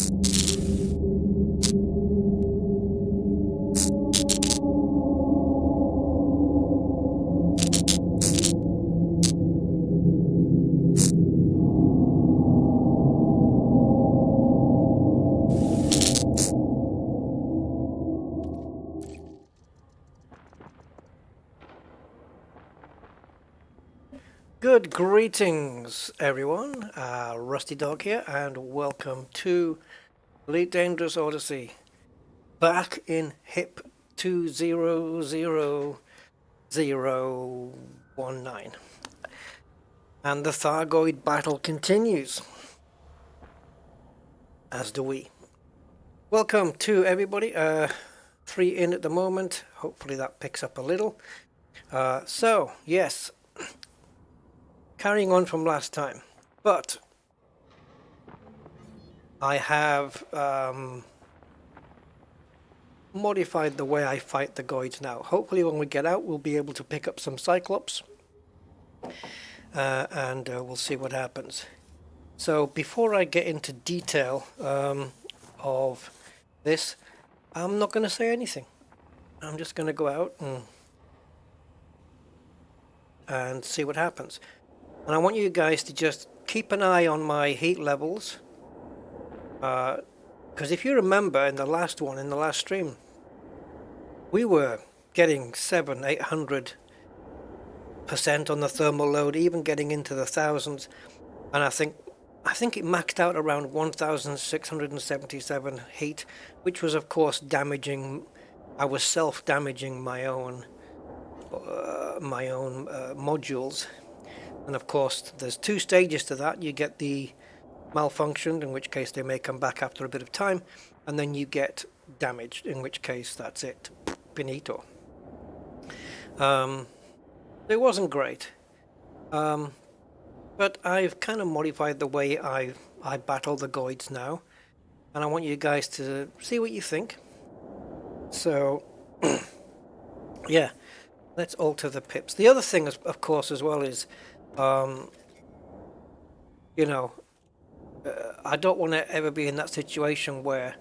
Good greetings, everyone. Rusty Dog here, and welcome to Elite Dangerous Odyssey. Back in HIP 200019, and the Thargoid battle continues. As do we. Welcome to everybody. 3 in at the moment. Hopefully that picks up a little. So yes. Carrying on from last time, but I have modified the way I fight the Goids now. Hopefully when we get out we'll be able to pick up some Cyclops and we'll see what happens. So before I get into detail of this, I'm not going to say anything. I'm just going to go out and see what happens. And I want you guys to just keep an eye on my heat levels, because if you remember in the last stream, we were getting 700-800% on the thermal load, even getting into the thousands, and I think it maxed out around 1677 heat, which was of course damaging. I was self-damaging my own modules. And of course, there's 2 stages to that. You get the malfunctioned, in which case they may come back after a bit of time, and then you get damaged, in which case that's it. Finito. It wasn't great. But I've kind of modified the way I battle the Goids now, and I want you guys to see what you think. So, yeah, let's alter the pips. The other thing, of course, as well is, you know, I don't want to ever be in that situation where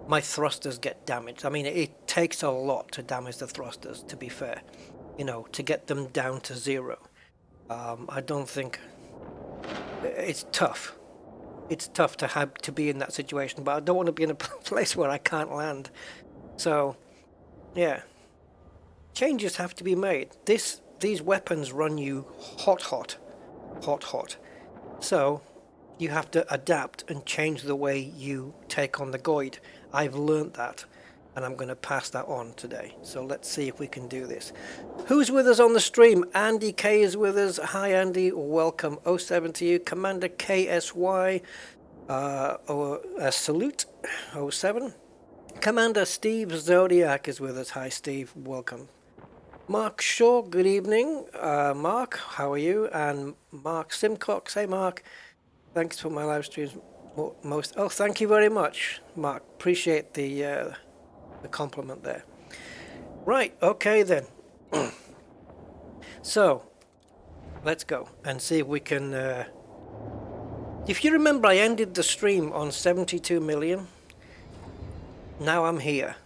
my thrusters get damaged. I mean, it takes a lot to damage the thrusters, to be fair, you know, to get them down to 0. I don't think it's tough. It's tough to have to be in that situation, but I don't want to be in a place where I can't land. So, yeah, changes have to be made. These weapons run you hot. So you have to adapt and change the way you take on the Goid. I've learned that, and I'm going to pass that on today. So let's see if we can do this. Who's with us on the stream? Andy K is with us. Hi Andy, welcome. 07 to you. Commander KSY, salute. 07. Commander Steve Zodiac is with us. Hi Steve, welcome. Mark Shaw, good evening. Mark, how are you? And Mark Simcox, hey Mark, thanks for my live streams most. Oh, thank you very much, Mark. Appreciate the compliment there. Right, okay then. So, let's go and see if we can. If you remember, I ended the stream on 72 million. Now I'm here.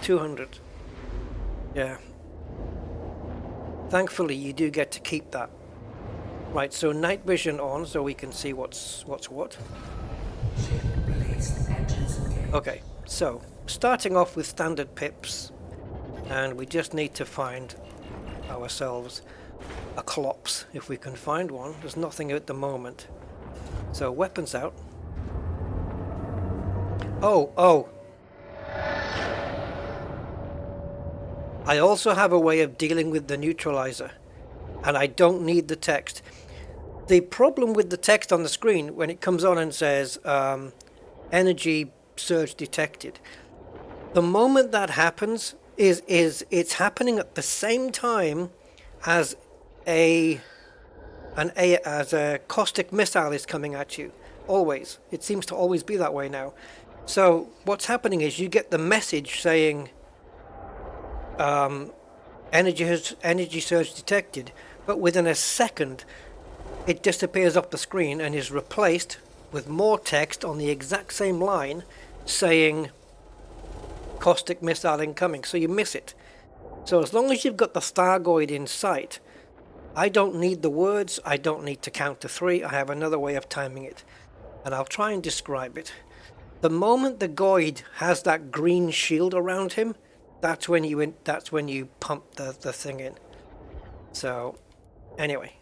200. Yeah. Thankfully, you do get to keep that. Right, so night vision on, so we can see what's what. Okay, so starting off with standard pips, and we just need to find ourselves a Clops, if we can find one. There's nothing at the moment. So weapons out. Oh. I also have a way of dealing with the neutralizer, and I don't need the text. The problem with the text on the screen, when it comes on and says energy surge detected, the moment that happens is it's happening at the same time as a caustic missile is coming at you. Always. It seems to always be that way now. So what's happening is you get the message saying energy surge detected, but within a second it disappears off the screen and is replaced with more text on the exact same line saying caustic missile incoming, so you miss it. So as long as you've got the Thargoid in sight, I don't need the words, I don't need to count to 3, I have another way of timing it. And I'll try and describe it. The moment the Goid has that green shield around him, that's when you pump the thing in. So, anyway.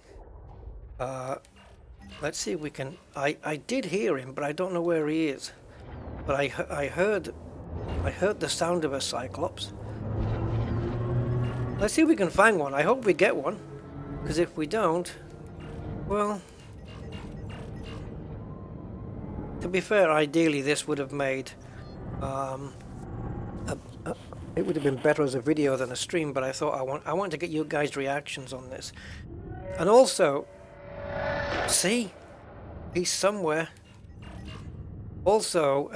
Let's see if we can... I did hear him, but I don't know where he is. But I heard the sound of a Cyclops. Let's see if we can find one. I hope we get one. Because if we don't, well... To be fair, ideally this would have made... it would have been better as a video than a stream, but I thought I want to get you guys' reactions on this. And also... See? He's somewhere. Also,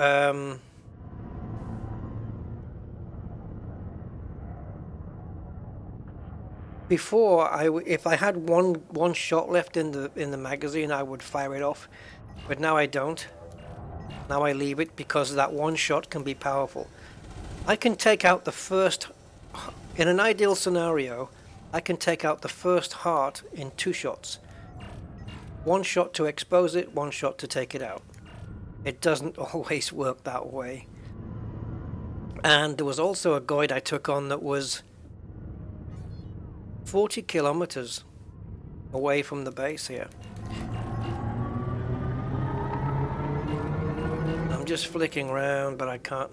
before if I had one shot left in the magazine, I would fire it off, but now I don't. Now I leave it because that one shot can be powerful. I can take out the first, in an ideal scenario, I can take out the first heart in 2 shots. One shot to expose it, one shot to take it out. It doesn't always work that way. And there was also a Goid I took on that was 40 kilometers away from the base here. I'm just flicking around, but I can't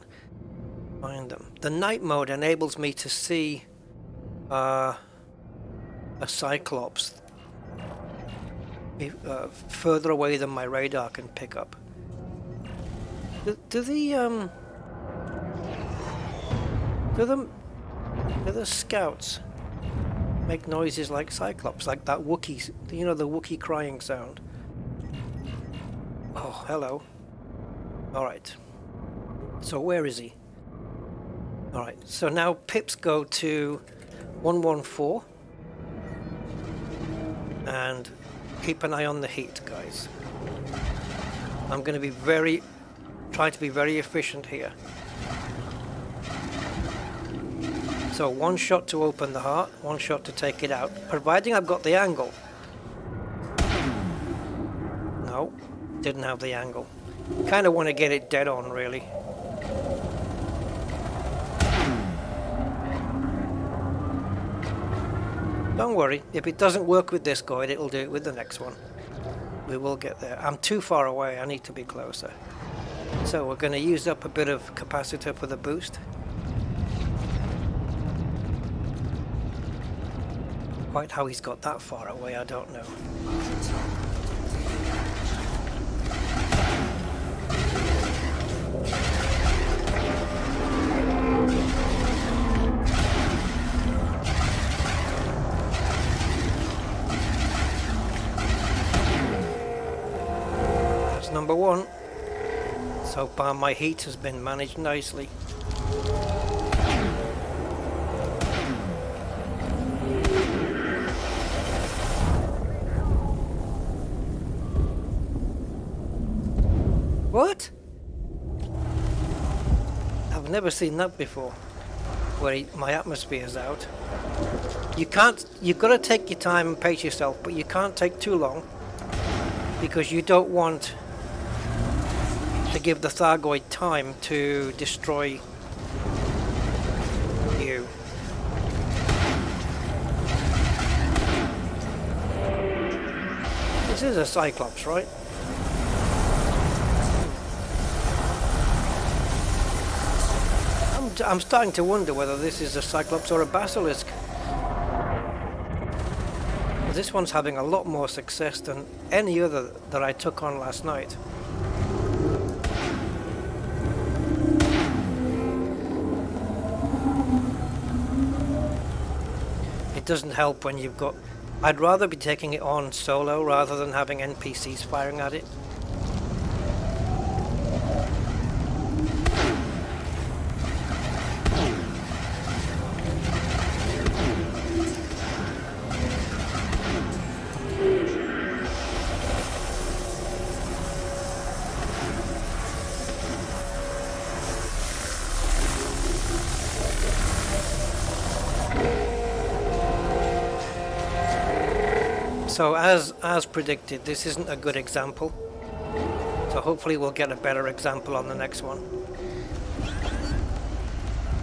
find them. The night mode enables me to see a Cyclops further away than my radar can pick up. Do the scouts make noises like Cyclops, like that Wookiee, you know, the Wookiee crying sound? Oh, hello. Alright. So where is he? Alright, so now pips go to 114. And keep an eye on the heat, guys. I'm going to be try to be very efficient here. So 1 shot to open the heart, 1 shot to take it out, providing I've got the angle. No, didn't have the angle. Kind of want to get it dead on, really. Don't worry, if it doesn't work with this Goid, it'll do it with the next one. We will get there. I'm too far away, I need to be closer. So we're going to use up a bit of capacitor for the boost. Quite how he's got that far away, I don't know. That's number 1. So far my heat has been managed nicely. What? I've never seen that before, where my atmosphere's out. You've got to take your time and pace yourself, but you can't take too long, because you don't want to give the Thargoid time to destroy you. This is a Cyclops, right? I'm starting to wonder whether this is a Cyclops or a Basilisk. This one's having a lot more success than any other that I took on last night. It doesn't help when you've got... I'd rather be taking it on solo rather than having NPCs firing at it. So as predicted, this isn't a good example. So hopefully we'll get a better example on the next one.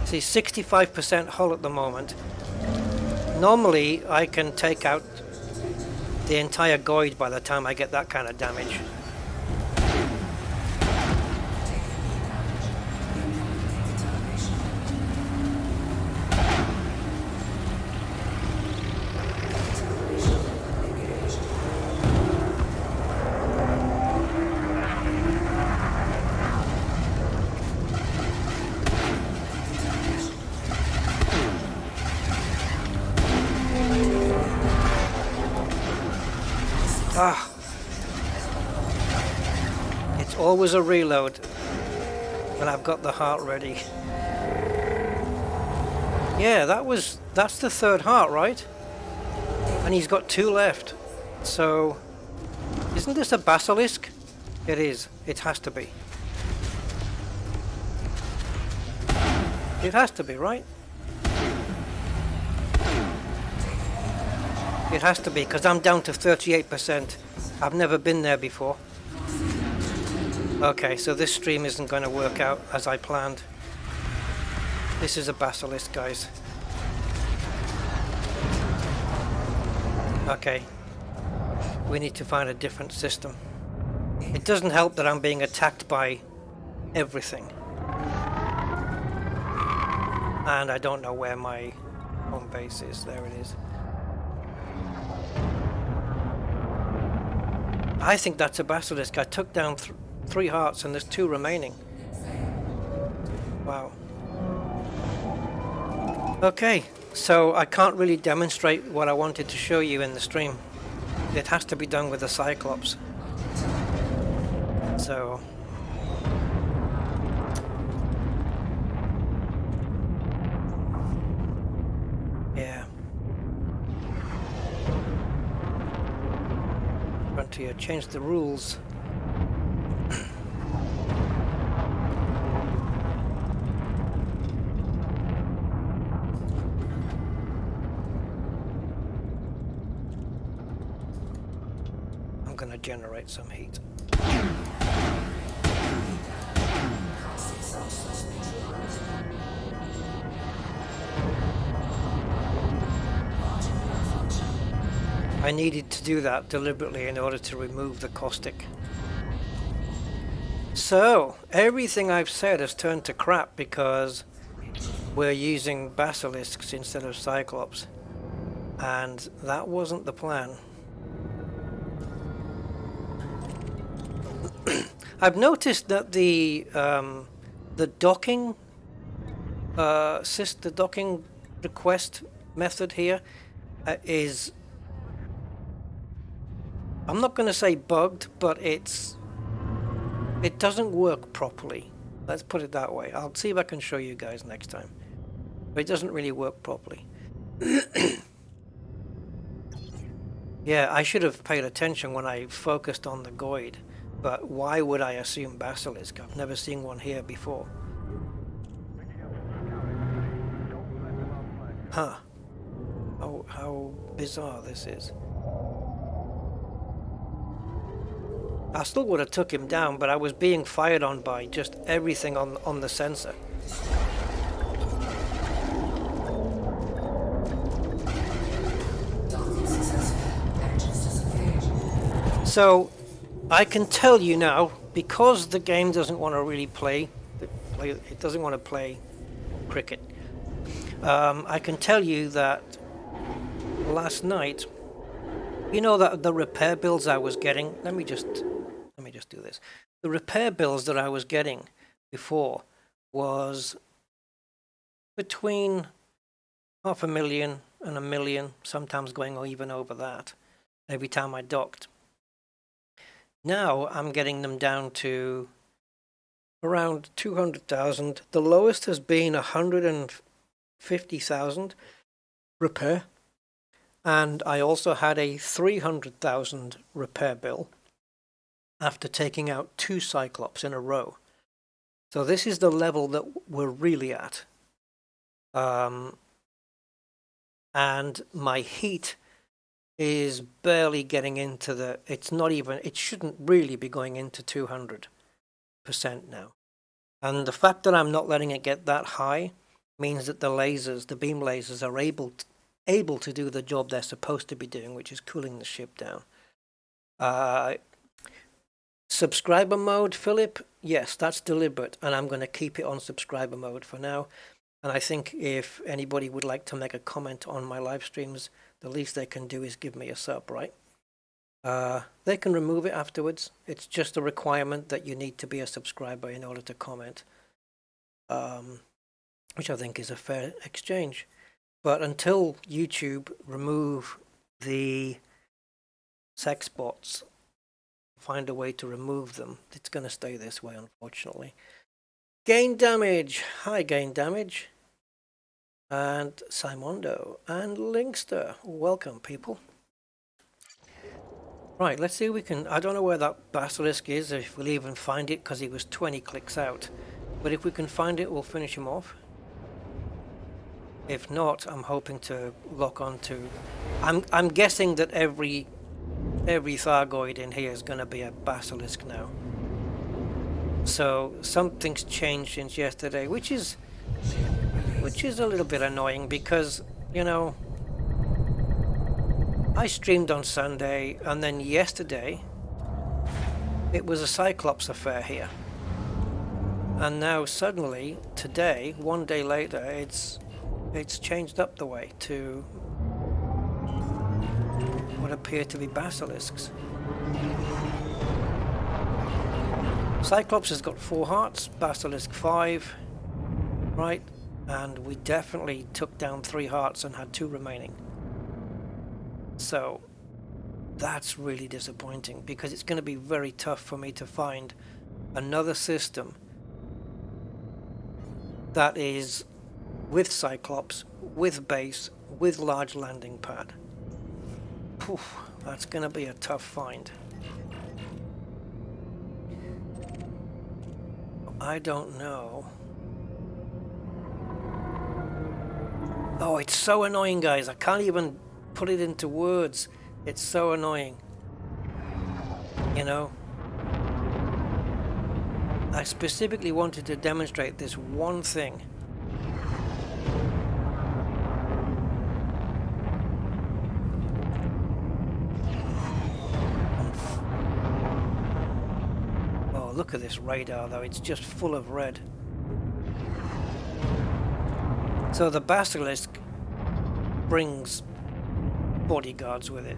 See, 65% hull at the moment. Normally I can take out the entire Goid by the time I get that kind of damage. Ah, it's always a reload when I've got the heart ready. Yeah, that's the third heart, right? And he's got 2 left. So, isn't this a basilisk? It is. It has to be. It has to be, right? It has to be, because I'm down to 38%. I've never been there before. Okay, so this stream isn't going to work out as I planned. This is a basilisk, guys. Okay. We need to find a different system. It doesn't help that I'm being attacked by everything. And I don't know where my home base is. There it is. I think that's a basilisk. I took down 3 hearts and there's 2 remaining. Wow. Okay, so I can't really demonstrate what I wanted to show you in the stream. It has to be done with the Cyclops. So... yeah. Frontier, change the rules. I'm gonna generate some heat. I needed to do that deliberately in order to remove the caustic. So, everything I've said has turned to crap because we're using basilisks instead of Cyclops. And that wasn't the plan. I've noticed that the docking the docking request method here is, I'm not going to say bugged, but it doesn't work properly. Let's put it that way. I'll see if I can show you guys next time. But it doesn't really work properly. Yeah, I should have paid attention when I focused on the Goid. But why would I assume basilisk? I've never seen one here before. Huh. How bizarre this is. I still would have took him down, but I was being fired on by just everything on the sensor. So, I can tell you now, because the game doesn't want to really play, it doesn't want to play cricket. I can tell you that last night, you know that the repair bills I was getting. Let me just do this. The repair bills that I was getting before was between $500,000 and $1 million, sometimes going even over that, every time I docked. Now I'm getting them down to around 200,000. The lowest has been 150,000 repair. And I also had a 300,000 repair bill after taking out 2 Cyclops in a row. So this is the level that we're really at. And my heat is barely getting into the, it's not even, it shouldn't really be going into 200% now. And the fact that I'm not letting it get that high means that the lasers, the beam lasers, are able to do the job they're supposed to be doing, which is cooling the ship down. Subscriber mode, Philip, yes, that's deliberate, and I'm going to keep it on subscriber mode for now. And I think if anybody would like to make a comment on my live streams, the least they can do is give me a sub, right? They can remove it afterwards. It's just a requirement that you need to be a subscriber in order to comment, which I think is a fair exchange. But until YouTube remove the sex bots, find a way to remove them, it's going to stay this way, unfortunately. Gain Damage. Hi, Gain Damage. And Simondo and Linkster. Welcome, people. Right, let's see if we can... I don't know where that basilisk is, if we'll even find it, because he was 20 clicks out. But if we can find it, we'll finish him off. If not, I'm hoping to lock on to... I'm guessing that every Thargoid in here is going to be a basilisk now. So something's changed since yesterday, which is a little bit annoying because, you know, I streamed on Sunday and then yesterday it was a Cyclops affair here. And now suddenly, today, one day later, it's changed up the way to what appear to be basilisks. Cyclops has got 4 hearts, Basilisk 5, right? And we definitely took down 3 hearts and had 2 remaining. So that's really disappointing because it's going to be very tough for me to find another system that is with Cyclops, with base, with large landing pad. Poof, that's going to be a tough find. I don't know. Oh, it's so annoying, guys. I can't even put it into words. It's so annoying. You know? I specifically wanted to demonstrate this one thing. Oh, look at this radar, though. It's just full of red. So the Basilisk brings bodyguards with it.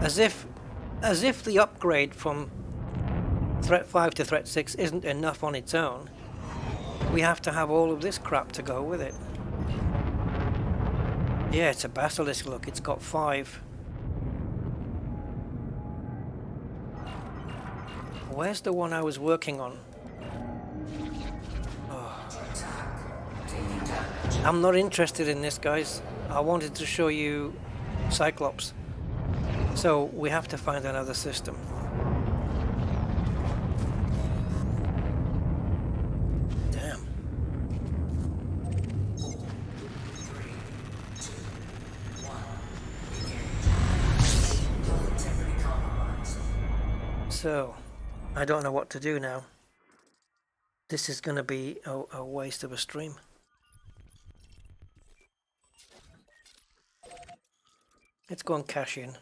As if the upgrade from Threat 5 to Threat 6 isn't enough on its own. We have to have all of this crap to go with it. Yeah, it's a Basilisk, look, it's got 5. Where's the one I was working on? I'm not interested in this, guys. I wanted to show you Cyclops. So we have to find another system. Damn. So, I don't know what to do now. This is going to be a waste of a stream. Let's go and cash in.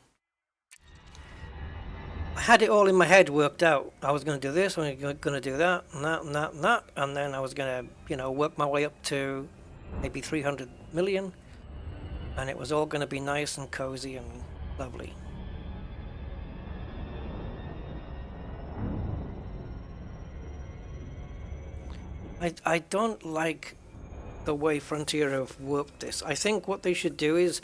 I had it all in my head worked out. I was going to do this, I was going to do that, and that, and that, and that, and then I was going to, you know, work my way up to maybe 300 million, and it was all going to be nice and cozy and lovely. I don't like the way Frontier have worked this. I think what they should do is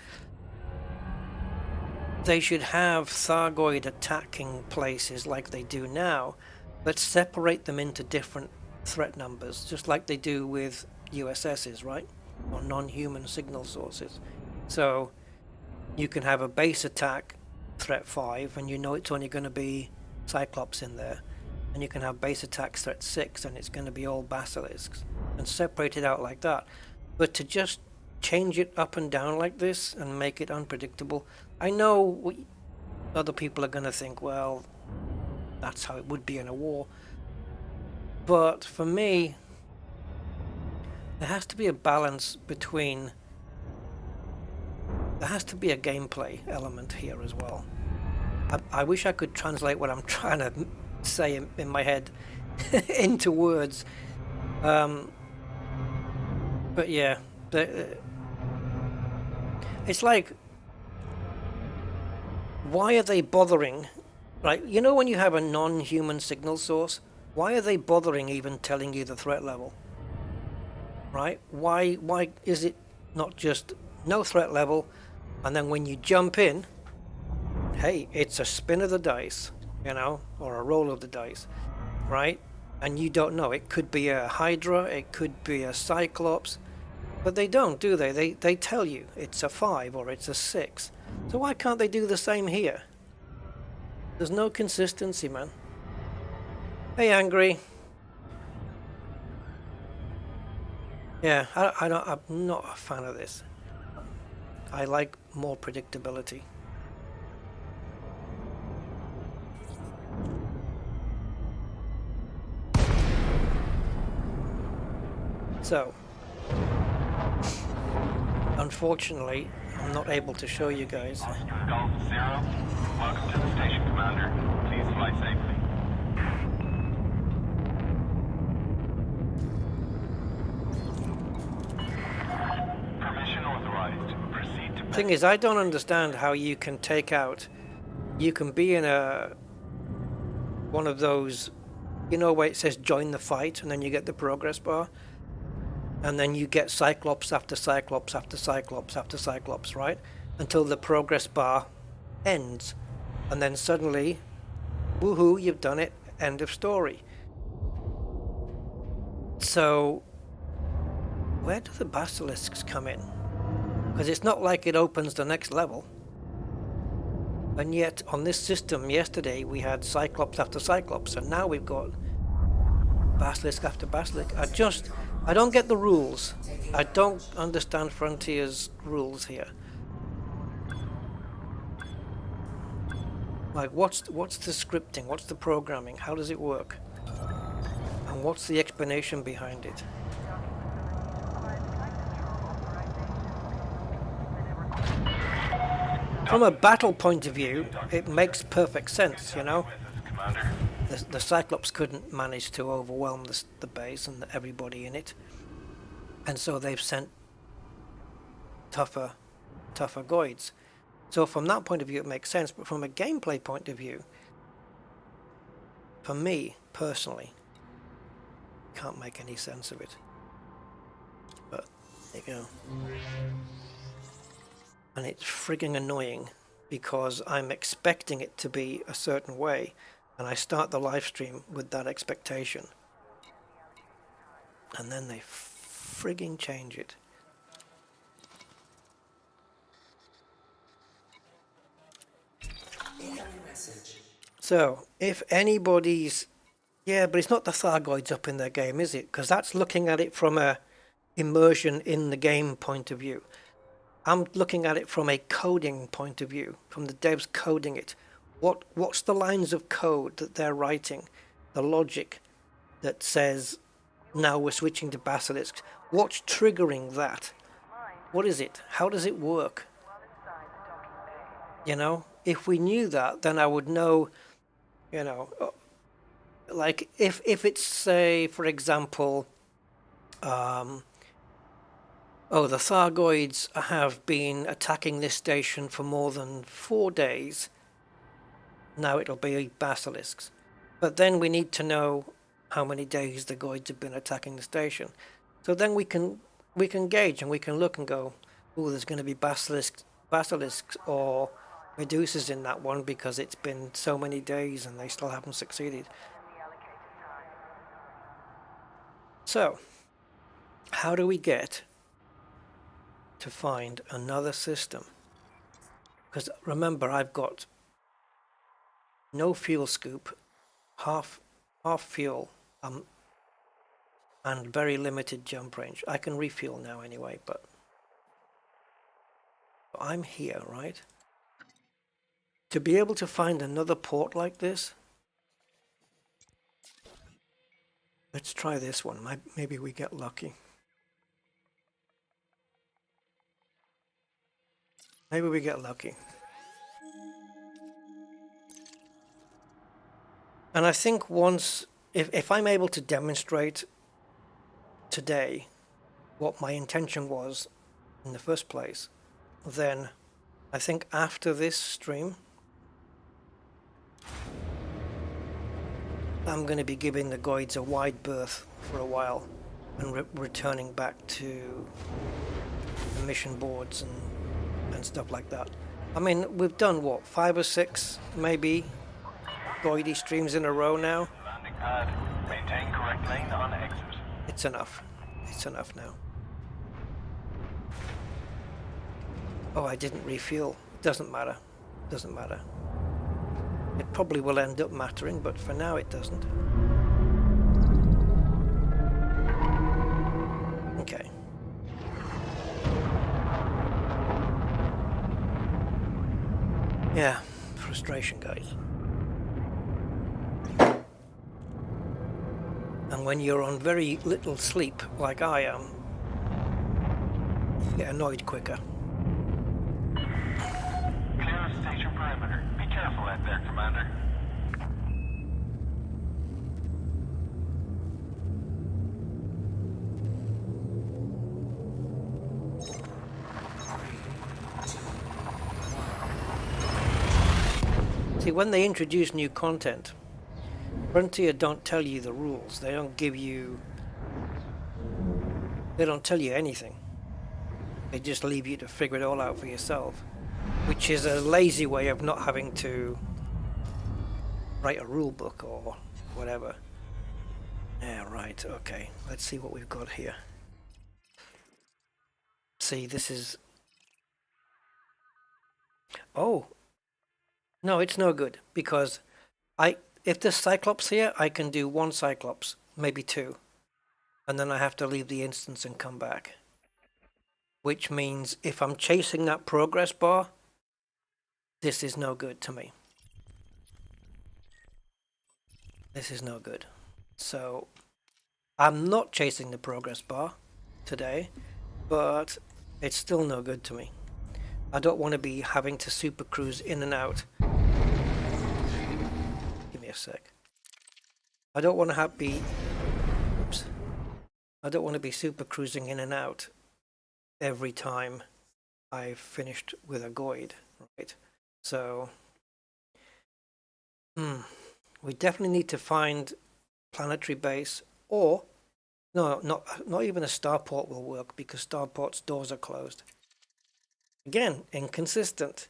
they should have Thargoid attacking places like they do now, but separate them into different threat numbers, just like they do with USSs, right? Or non-human signal sources. So you can have a base attack threat 5 and you know it's only going to be Cyclops in there. And you can have base attacks threat 6 and it's going to be all basilisks. And separate it out like that. But to just change it up and down like this and make it unpredictable. I know other people are going to think, well, that's how it would be in a war. But for me, there has to be a balance between... There has to be a gameplay element here as well. I wish I could translate what I'm trying to say in my head into words. But yeah, it's like, why are they bothering? Right, you know when you have a non-human signal source, why are they bothering even telling you the threat level? Right? Why is it not just no threat level, and then when you jump in, hey, it's a spin of the dice, you know, or a roll of the dice, right? And you don't know. It could be a Hydra, it could be a Cyclops, but they don't, do they? They tell you it's a 5 or it's a 6. So why can't they do the same here? There's no consistency, man. Hey, Angry. Yeah, I'm not a fan of this. I like more predictability. So, unfortunately, I'm not able to show you guys. Golf 0, welcome to the station, Commander. Please fly safely. Permission authorized. Proceed to... Thing is, I don't understand how you can take out... You can be in one of those, you know, where it says join the fight, and then you get the progress bar, and then you get Cyclops after Cyclops after Cyclops after Cyclops, right? Until the progress bar ends, and then suddenly, woohoo, you've done it, end of story. So, where do the basilisks come in? Because it's not like it opens the next level. And yet, on this system yesterday, we had Cyclops after Cyclops, and now we've got Basilisk after Basilisk. I don't get the rules. I don't understand Frontier's rules here. Like, what's the scripting? What's the programming? How does it work? And what's the explanation behind it? From a battle point of view, it makes perfect sense, you know? The Cyclops couldn't manage to overwhelm the base and everybody in it. And so they've sent tougher Goids. So from that point of view, it makes sense. But from a gameplay point of view, for me, personally, can't make any sense of it. But there you go. And it's frigging annoying because I'm expecting it to be a certain way, and I start the live stream with that expectation, and then they frigging change it. So if anybody's... Yeah, but it's not the Thargoids up in their game, is it? Because that's looking at it from a immersion in the game point of view. I'm looking at it from a coding point of view, from the devs coding it. What's the lines of code that they're writing? The logic that says, now we're switching to Basilisk. What's triggering that? What is it? How does it work? You know, if we knew that, then I would know, you know, like if it's, say, for example, oh, the Thargoids have been attacking this station for more than 4 days. Now it'll be basilisks. But then we need to know how many days the Goids have been attacking the station. So then we can gauge and we can look and go, oh, there's going to be basilisks or Medusas in that one because it's been so many days and they still haven't succeeded. So, how do we get to find another system? Because remember, I've got no fuel scoop, half fuel, and very limited jump range. I can refuel now anyway, but I'm here, right? To be able to find another port like this, let's try this one. Maybe we get lucky. Maybe we get lucky. And I think once, if I'm able to demonstrate today what my intention was in the first place, then I think after this stream, I'm going to be giving the Goids a wide berth for a while and returning back to the mission boards and stuff like that. I mean, we've done what, 5 or 6 maybe Goidy streams in a row now. Landing pad. Maintain correct lane on exit. It's enough. It's enough now. Oh, I didn't refuel. Doesn't matter. Doesn't matter. It probably will end up mattering, but for now it doesn't. Okay. Yeah, frustration, guys. And when you're on very little sleep, like I am, you get annoyed quicker. Clear station perimeter. Be careful out there, Commander. See, when they introduce new content, Frontier don't tell you the rules. They don't give you... They don't tell you anything. They just leave you to figure it all out for yourself, which is a lazy way of not having to write a rule book or whatever. Yeah, right, okay. Let's see what we've got here. See, this is... Oh! No, it's no good, because if there's Cyclops here, I can do 1 Cyclops, maybe 2. And then I have to leave the instance and come back. Which means if I'm chasing that progress bar, this is no good to me. This is no good. So I'm not chasing the progress bar today, but it's still no good to me. I don't want to be having to super cruise in and out. Give me a sec. I don't want to be... Oops. I don't want to be super cruising in and out every time I've finished with a Goid, right? So, we definitely need to find planetary base, or no, not even a starport will work because starport's doors are closed. Again, inconsistent.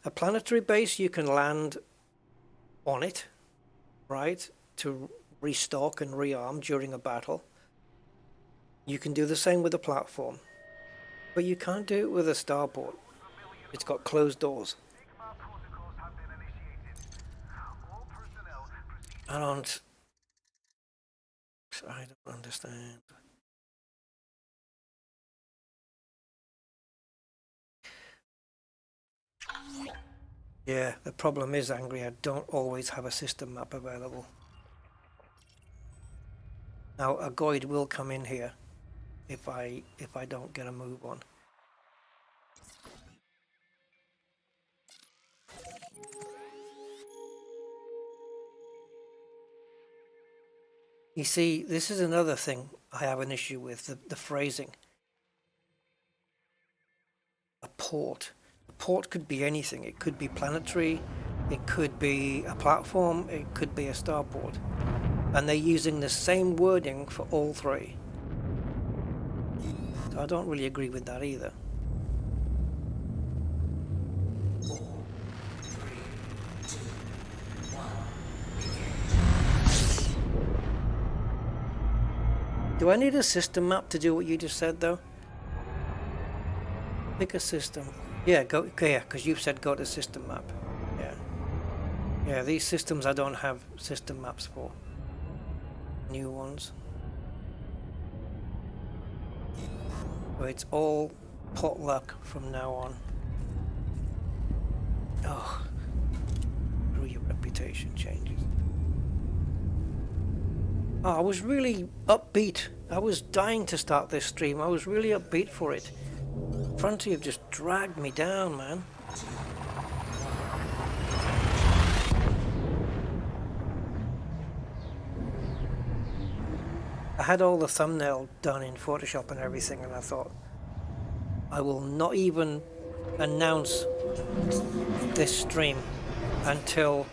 A planetary base, you can land on it, right, to restock and rearm during a battle. You can do the same with a platform, but you can't do it with a starport. It's got closed doors. I don't understand. Yeah, the problem is, Angry, I don't always have a system map available. Now, a Goid will come in here if I don't get a move on. You see, this is another thing I have an issue with, the phrasing. A port. A port could be anything. It could be planetary, it could be a platform, it could be a starport. And they're using the same wording for all 3. So I don't really agree with that either. 4, 3, 2, 1. Do I need a system map to do what you just said, though? Pick a system. Yeah, because you've said go to system map. Yeah. Yeah, these systems I don't have system maps for. New ones. So it's all potluck from now on. Oh, through your reputation changes. Oh, I was really upbeat. I was dying to start this stream. I was really upbeat for it. Frontier just dragged me down, man. I had all the thumbnail done in Photoshop and everything, and I thought, I will not even announce this stream until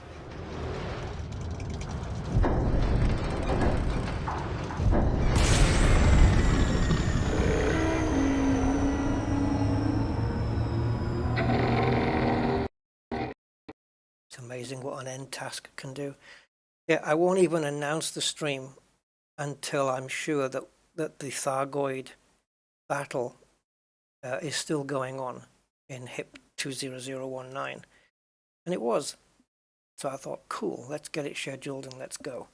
it's amazing what an end task can do. Yeah, I won't even announce the stream until I'm sure that the Thargoid battle is still going on in HIP 20019, and it was. So I thought, cool, let's get it scheduled and let's go.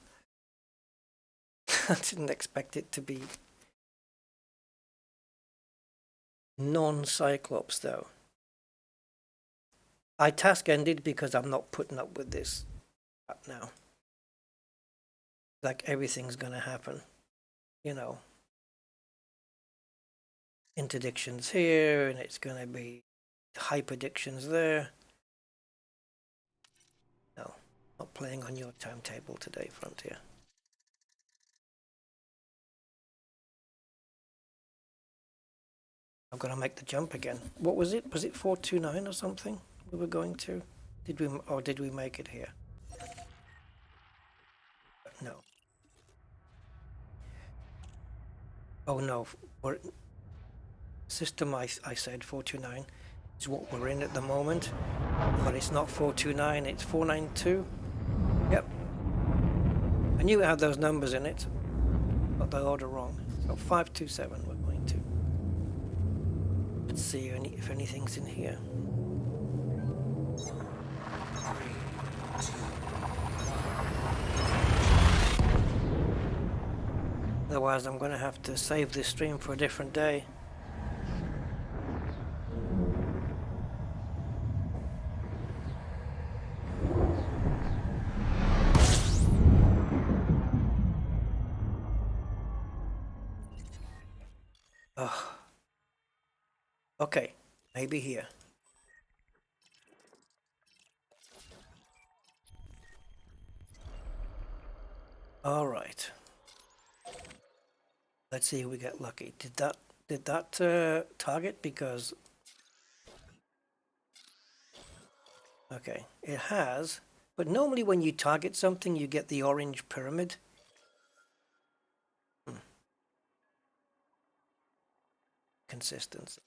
I didn't expect it to be non-Cyclops though. I task ended because I'm not putting up with this now. Like everything's gonna happen, you know. Interdictions here, and it's gonna be hyperdictions there. No, not playing on your timetable today, Frontier. I've got to make the jump again. What was it? Was it 429 or something we were going to? Did we make it here? No. Oh no, system I said 429 is what we're in at the moment, but it's not 429, it's 492. Yep. I knew it had those numbers in it, got the order wrong. So 527 we're going to. Let's see if anything's in here. 3, 2, Otherwise I'm going to have to save this stream for a different day. Oh. Okay, maybe here. All right. Let's see if we get lucky. Did that target? Because okay, it has. But normally when you target something, you get the orange pyramid. Consistency.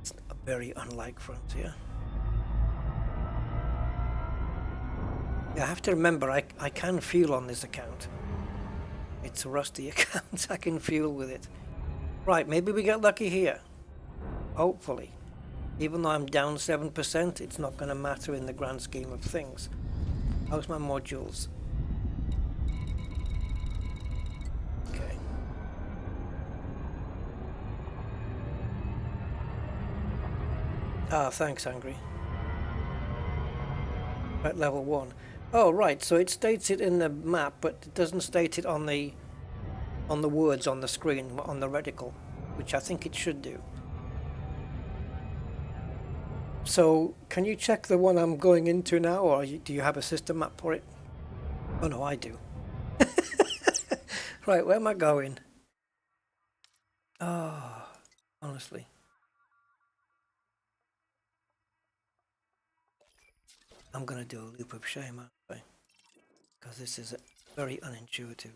It's a very unlike Frontier. Yeah, I have to remember I can fuel on this account. It's a rusty account. I can fuel with it. Right, maybe we get lucky here. Hopefully. Even though I'm down 7%, it's not going to matter in the grand scheme of things. How's my modules? Okay. Ah, thanks, Angry. At level 1. Oh, right, so it states it in the map, but it doesn't state it on the words on the screen, on the reticle, which I think it should do. So, can you check the one I'm going into now, or do you have a system map for it? Oh no, I do. Right, where am I going? Oh, honestly. I'm going to do a loop of shame, aren't I? Because this is very unintuitive.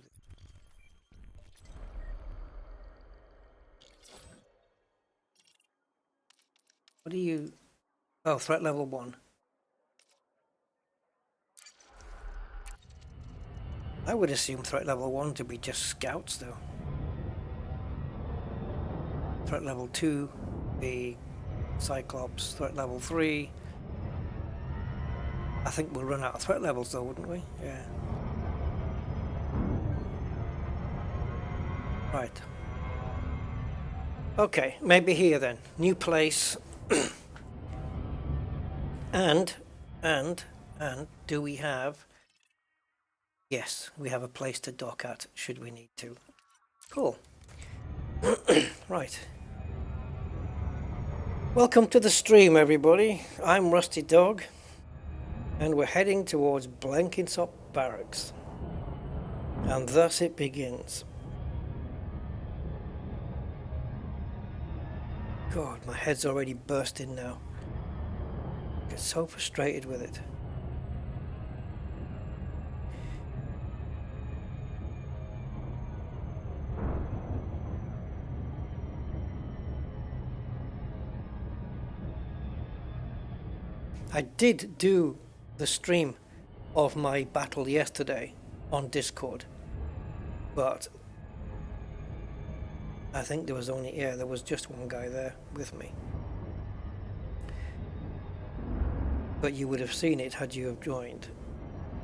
What do you... Oh, threat level 1. I would assume threat level 1 to be just scouts, though. Threat level 2, the Cyclops. Threat level 3... I think we'll run out of threat levels though, wouldn't we? Yeah. Right. Okay, maybe here then. New place. And do we have... Yes, we have a place to dock at, should we need to. Cool. Right. Welcome to the stream, everybody. I'm Rusty Dog, and we're heading towards Blenkinsop Barracks. And thus it begins. God, my head's already bursting now. I get so frustrated with it. I did do the stream of my battle yesterday on Discord, but I think there was only, there was just one guy there with me. But you would have seen it had you have joined,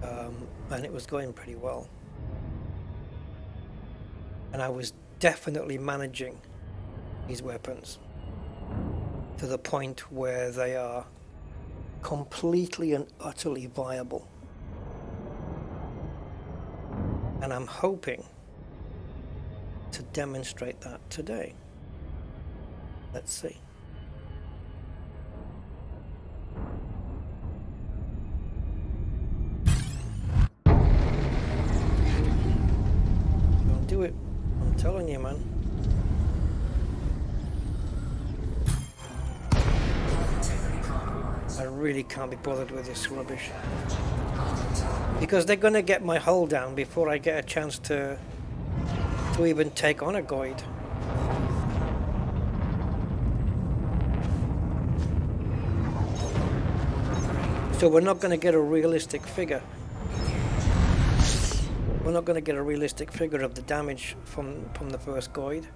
and it was going pretty well. And I was definitely managing these weapons to the point where they are completely and utterly viable. And I'm hoping to demonstrate that today. Let's see. Don't do it. I'm telling you, man. I really can't be bothered with this rubbish. Because they're going to get my hull down before I get a chance to even take on a Goid. So we're not going to get a realistic figure. We're not going to get a realistic figure of the damage from the first Goid.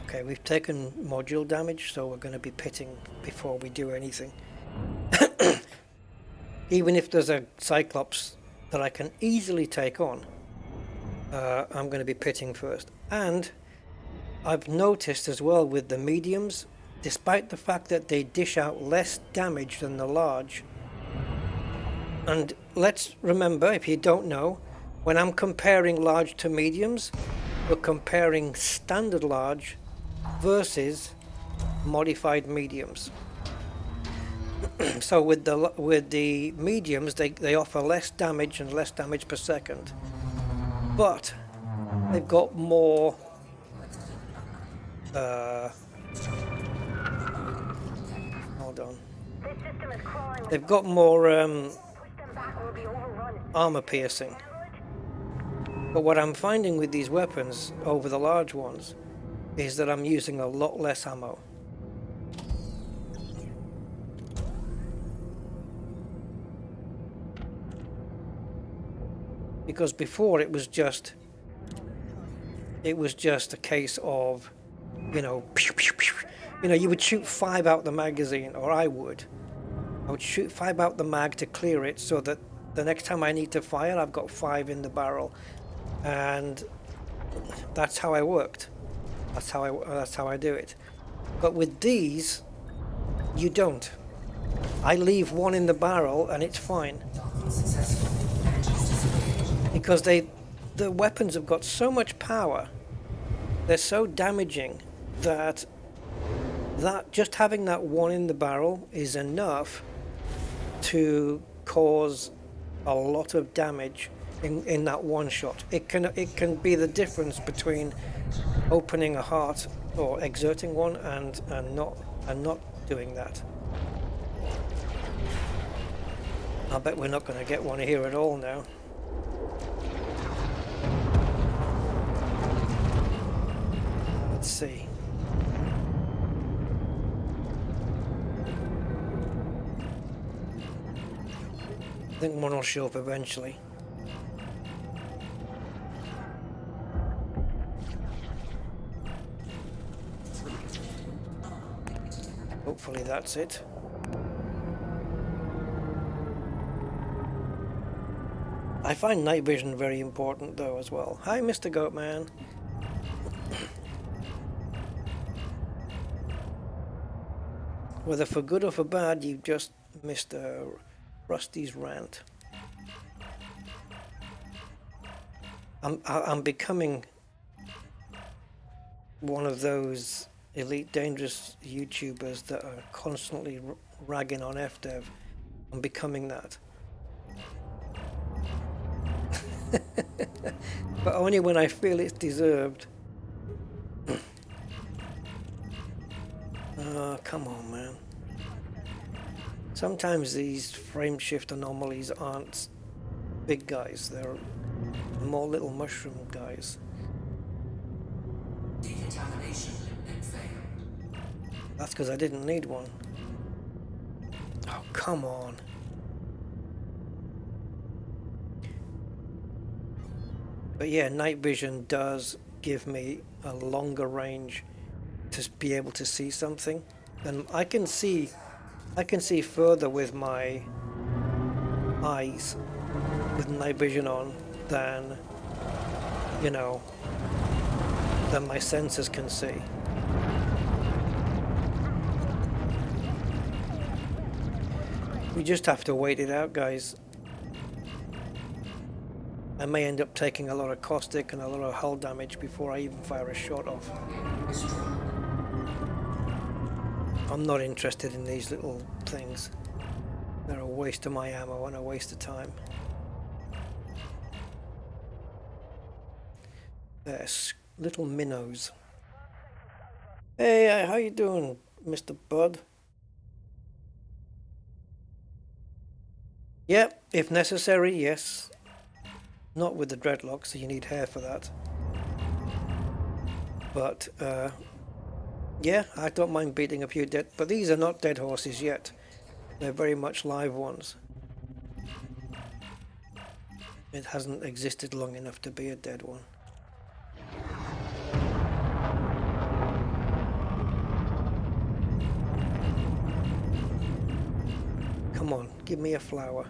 Okay, we've taken module damage, so we're going to be pitting before we do anything. Even if there's a Cyclops that I can easily take on, I'm going to be pitting first. And I've noticed as well with the mediums, despite the fact that they dish out less damage than the large, and let's remember, if you don't know, when I'm comparing large to mediums, we're comparing standard large versus modified mediums. So with the mediums, they offer less damage and less damage per second, but they've got more hold on. They've got more armor piercing. But what I'm finding with these weapons over the large ones is that I'm using a lot less ammo. Because before it was just a case of, pew, pew, pew. You would shoot 5 out the magazine, or I would shoot 5 out the mag to clear it, so that the next time I need to fire, I've got 5 in the barrel, and that's how I worked. That's how I do it. But with these, you don't. I leave 1 in the barrel and it's fine. Because the weapons have got so much power, they're so damaging that just having that 1 in the barrel is enough to cause a lot of damage in that one shot. It can be the difference between opening a heart or exerting one and not doing that. I bet we're not going to get one here at all now. Let's see. think one will show up eventually. Hopefully that's it. I find night vision very important though as well. Hi Mr. Goatman. Whether for good or for bad, you've just missed Rusty's rant. I'm becoming one of those Elite Dangerous YouTubers that are constantly ragging on FDev. I'm becoming that. But only when I feel it's deserved. Oh, come on, man. Sometimes these frame shift anomalies aren't big guys, they're more little mushroom guys. Decontamination limit failed. That's because I didn't need one. Oh, come on. But yeah, night vision does give me a longer range to be able to see something. And I can see further with my eyes with night vision on than, you know, than my sensors can see. We just have to wait it out, guys. I may end up taking a lot of caustic and a lot of hull damage before I even fire a shot off. I'm not interested in these little things. They're a waste of my ammo and a waste of time. They're little minnows. Hey, how you doing, Mr. Bud? Yep, if necessary, yes. Not with the dreadlocks, so you need hair for that. But, yeah, I don't mind beating a few dead, but these are not dead horses yet. They're very much live ones. It hasn't existed long enough to be a dead one. Come on, give me a flower.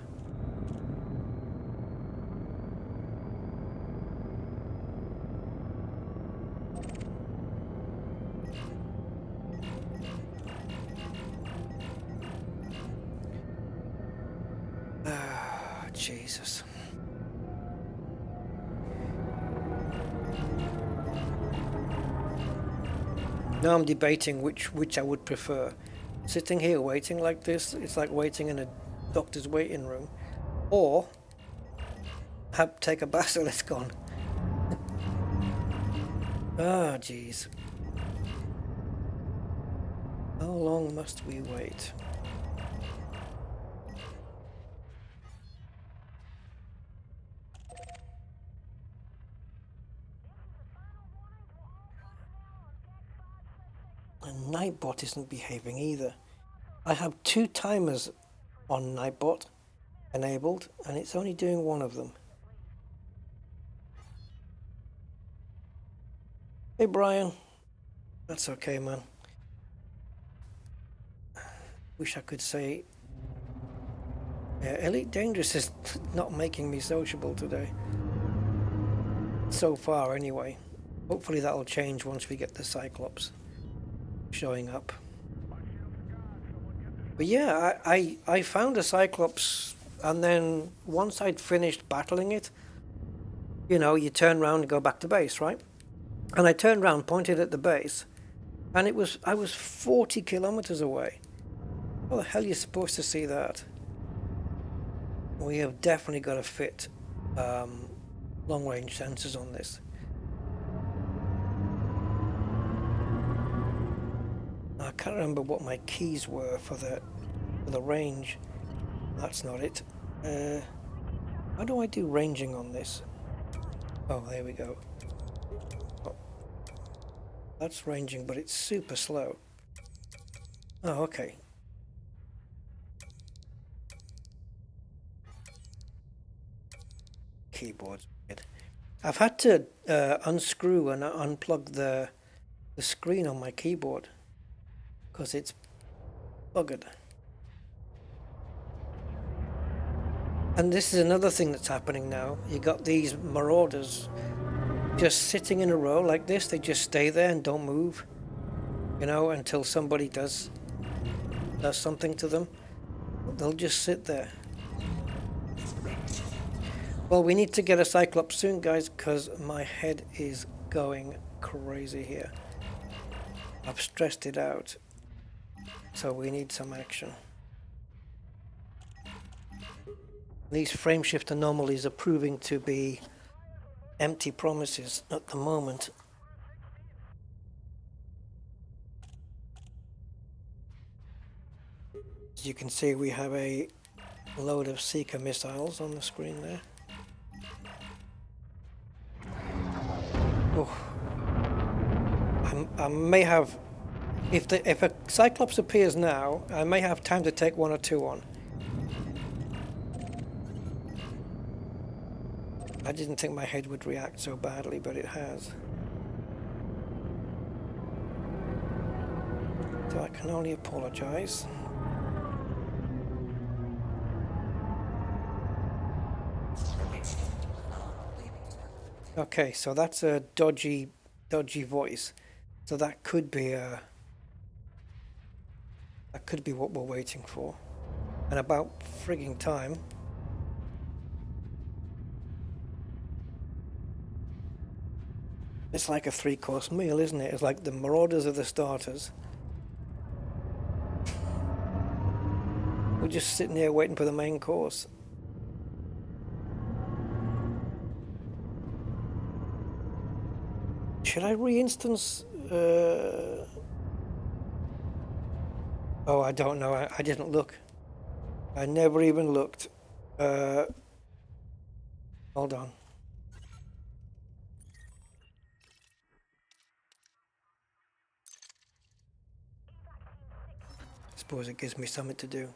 Jesus. Now I'm debating which I would prefer. Sitting here waiting like this, it's like waiting in a doctor's waiting room. Or take a basilisk on. Ah, jeez. How long must we wait? And Nightbot isn't behaving either. I have 2 timers on Nightbot enabled, and it's only doing one of them. Hey Brian. That's okay, man. Wish I could say... Yeah, Elite Dangerous is not making me sociable today. So far, anyway. Hopefully that'll change once we get the Cyclops showing up. But yeah, I found a Cyclops, and then once I'd finished battling it, you know, you turn around and go back to base, right? And I turned around, pointed at the base, and I was 40 kilometers away. How the hell are you supposed to see that? We have definitely got to fit long-range sensors on this. I can't remember what my keys were for the range. That's not it. How do I do ranging on this? Oh, there we go. Oh, that's ranging, but it's super slow. Oh, okay. keyboard's weird. I've had to unscrew and unplug the screen on my keyboard because it's buggered. And this is another thing that's happening now. You got these marauders just sitting in a row like this. They just stay there and don't move, you know, until somebody does something to them. They'll just sit there. Well, we need to get a Cyclops soon, guys, because my head is going crazy here. I've stressed it out, so we need some action. These frame shift anomalies are proving to be empty promises at the moment. As you can see, we have a load of Seeker missiles on the screen there. Oh. I may have, if a Cyclops appears now, I may have time to take one or two on. I didn't think my head would react so badly, but it has. So I can only apologize. Okay, so that's a dodgy voice. So that could be what we're waiting for. And about frigging time. It's like a 3-course meal, isn't it? It's like the marauders are the starters. We're just sitting here waiting for the main course. Should I re-instance? Oh, I don't know. I didn't look. I never even looked. Hold on. Suppose it gives me something to do.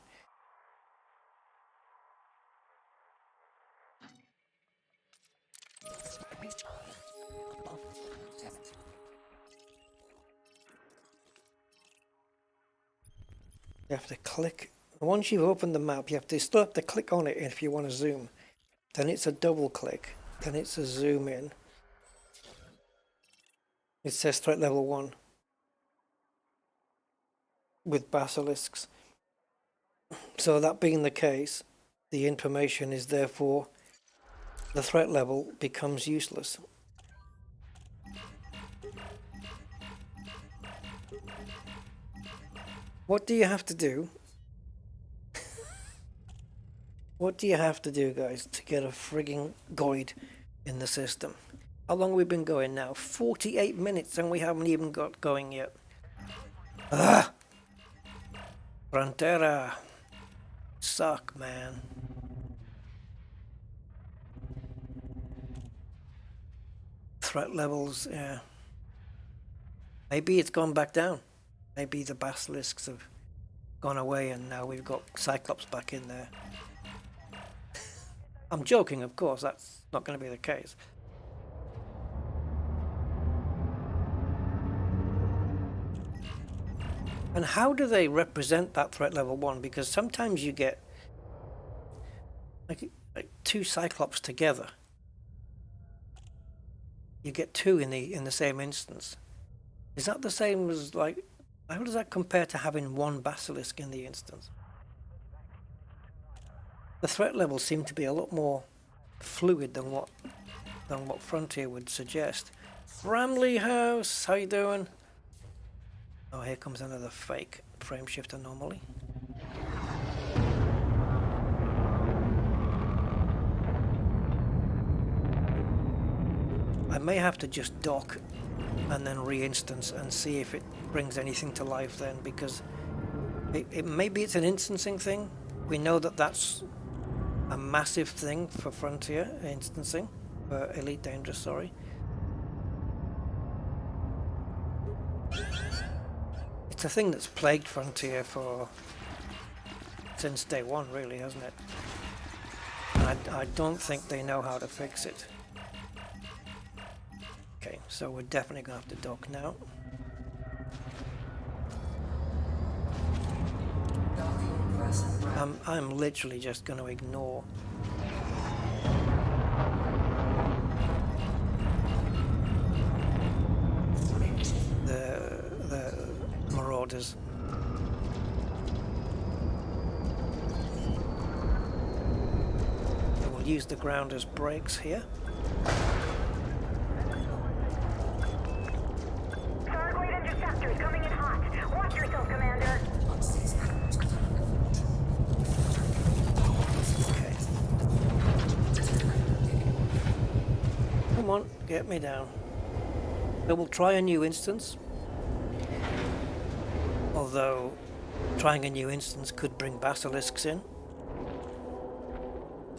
You have to click. Once you've opened the map, you still have to click on it if you want to zoom. Then it's a double click. Then it's a zoom in. It says threat level 1. With basilisks. So that being the case, the information is therefore, the threat level becomes useless. What do you have to do? What do you have to do, guys, to get a frigging Goid in the system? How long have we been going now? 48 minutes and we haven't even got going yet. Ah! Frontera. Suck, man. Threat levels, yeah. Maybe it's gone back down. Maybe the basilisks have gone away and now we've got Cyclops back in there. I'm joking, of course, that's not going to be the case. And how do they represent that threat level 1? Because sometimes you get like 2 Cyclops together. You get 2 in the same instance. Is that the same as, like, how does that compare to having 1 basilisk in the instance? The threat levels seem to be a lot more fluid than what Frontier would suggest. Bramley House, how you doing? Oh, here comes another fake frame shift anomaly. I may have to just dock and then re-instance and see if it brings anything to life then, because maybe it's an instancing thing. We know that that's a massive thing for Frontier, instancing, for Elite Dangerous, sorry. It's a thing that's plagued Frontier since day one, really, hasn't it? I don't think they know how to fix it. Okay, so we're definitely going to have to dock now. I'm literally just going to ignore the marauders. I will use the ground as brakes here. Stargate interceptors coming in hot. Watch yourself, Commander. Okay. Come on, get me down. I will try a new instance. Although trying a new instance could bring basilisks in.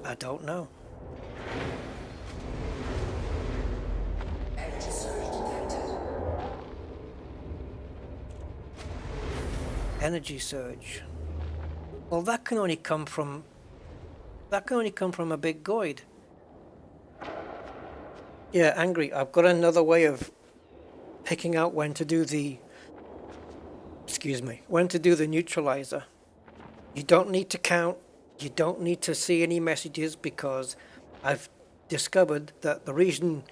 I don't know. Energy surge detected. Energy surge. Well, that can only come from a big Goid. Yeah, angry. I've got another way of picking out when to do the neutralizer. You don't need to count. You don't need to see any messages, because I've discovered that the reason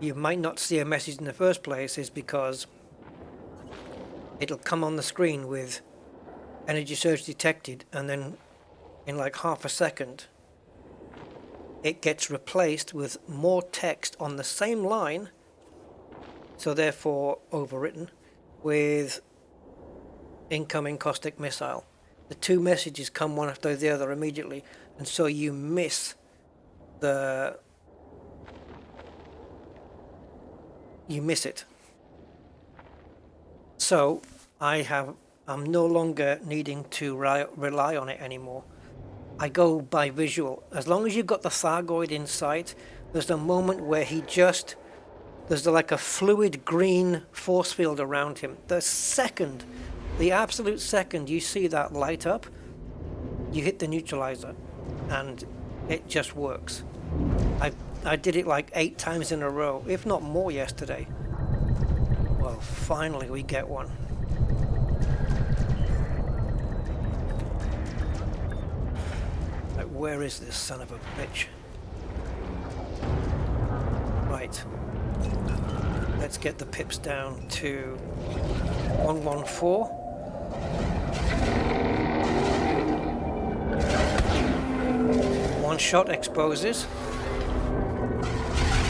you might not see a message in the first place is because it'll come on the screen with energy surge detected, and then in like half a second it gets replaced with more text on the same line, so therefore overwritten with incoming caustic missile. The two messages come one after the other immediately, and so you miss it. So I'm no longer needing to rely on it anymore. I go by visual. As long as you've got the Thargoid in sight, there's a moment where there's like a fluid green force field around him. The absolute second you see that light up, you hit the neutralizer, and it just works. I did it like 8 times in a row, if not more, yesterday. Well, finally we get one. Like, where is this son of a bitch? Right. Let's get the pips down to 114. One shot exposes.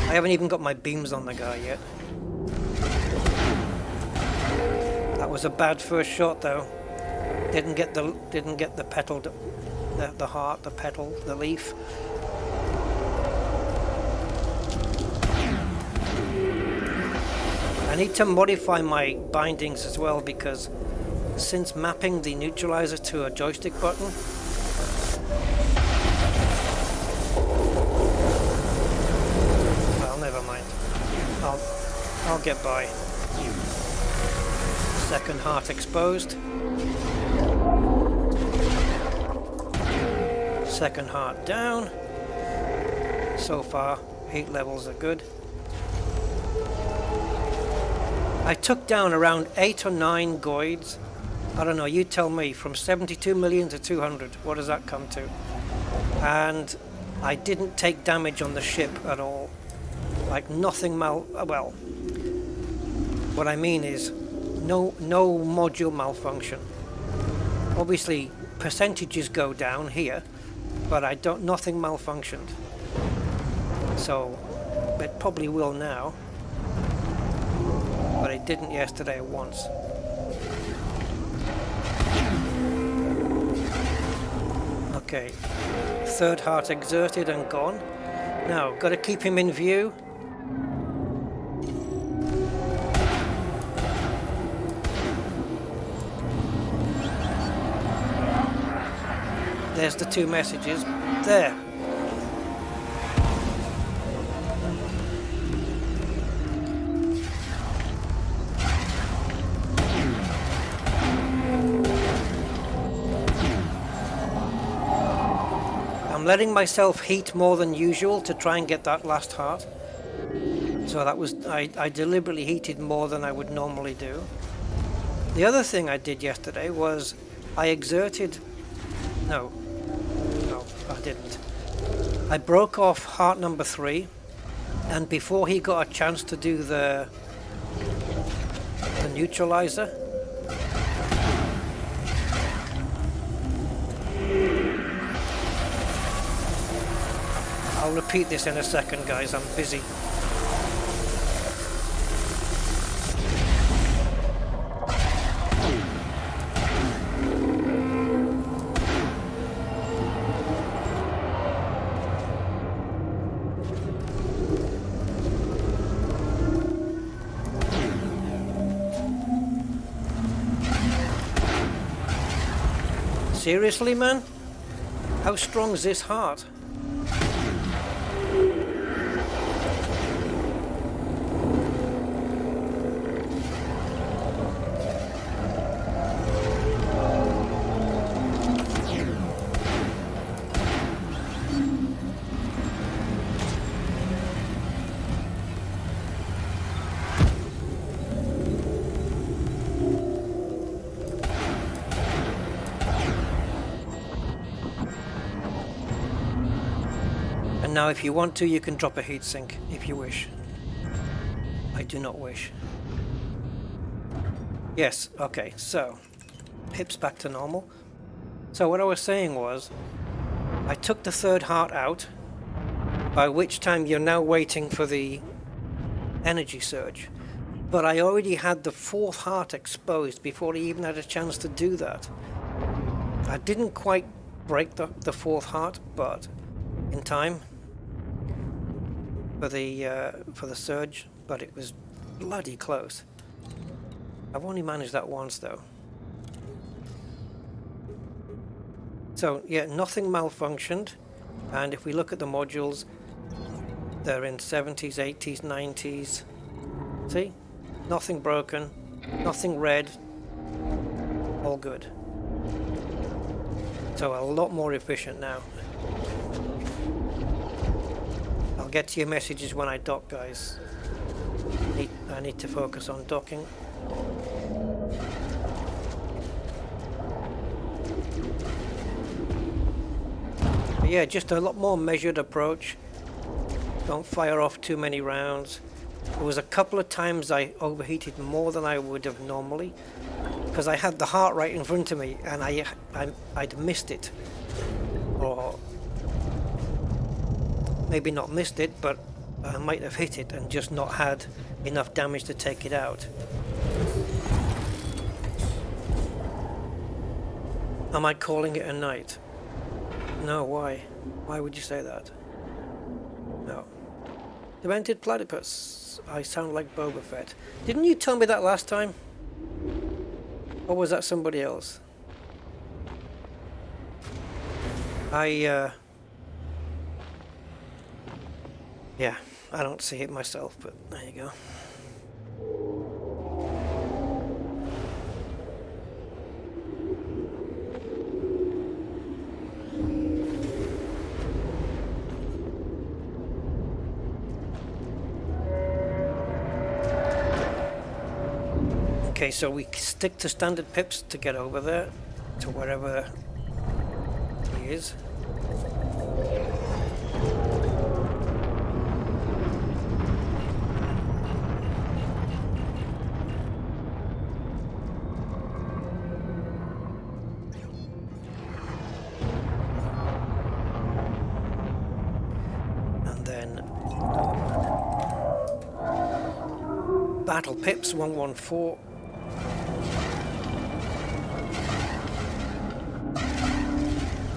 I haven't even got my beams on the guy yet. That was a bad first shot though. Didn't get the petal, the heart, the petal, the leaf. I need to modify my bindings as well, because since mapping the neutralizer to a joystick button, well, never mind. I'll get by. Second heart exposed. Second heart down. So far, heat levels are good. I took down around 8 or 9 Goids. I don't know, you tell me, from 72 million to 200. What does that come to? And I didn't take damage on the ship at all. Like nothing well, what I mean is no module malfunction. Obviously percentages go down here, but nothing malfunctioned. So it probably will now. But it didn't yesterday once. Okay, third heart exerted and gone. Now, got to keep him in view. There's the 2 messages. There. I'm letting myself heat more than usual to try and get that last heart. So that was, I deliberately heated more than I would normally do. The other thing I did yesterday was I exerted, no, I didn't. I broke off heart number 3, and before he got a chance to do the neutralizer, I'll repeat this in a second, guys, I'm busy. Seriously, man? How strong is this heart? Now if you want to, you can drop a heatsink if you wish. I do not wish. Yes, okay, so pips back to normal. So what I was saying was, I took the third heart out, by which time you're now waiting for the energy surge. But I already had the fourth heart exposed before he even had a chance to do that. I didn't quite break the fourth heart, but in time for the surge, but it was bloody close. I've only managed that once though. So yeah, nothing malfunctioned, and if we look at the modules, they're in 70s, 80s, 90s. See? Nothing broken, nothing red, all good. So a lot more efficient now. I'll get to your messages when I dock, guys. I need to focus on docking. But yeah, just a lot more measured approach. Don't fire off too many rounds. There was a couple of times I overheated more than I would have normally, because I had the heart right in front of me and I'd missed it, or maybe not missed it, but I might have hit it and just not had enough damage to take it out. Am I calling it a night? No, why? Why would you say that? No. Demented platypus. I sound like Boba Fett. Didn't you tell me that last time? Or was that somebody else? Yeah, I don't see it myself, but there you go. Okay, so we stick to standard pips to get over there, to wherever he is. Battle Pips 114.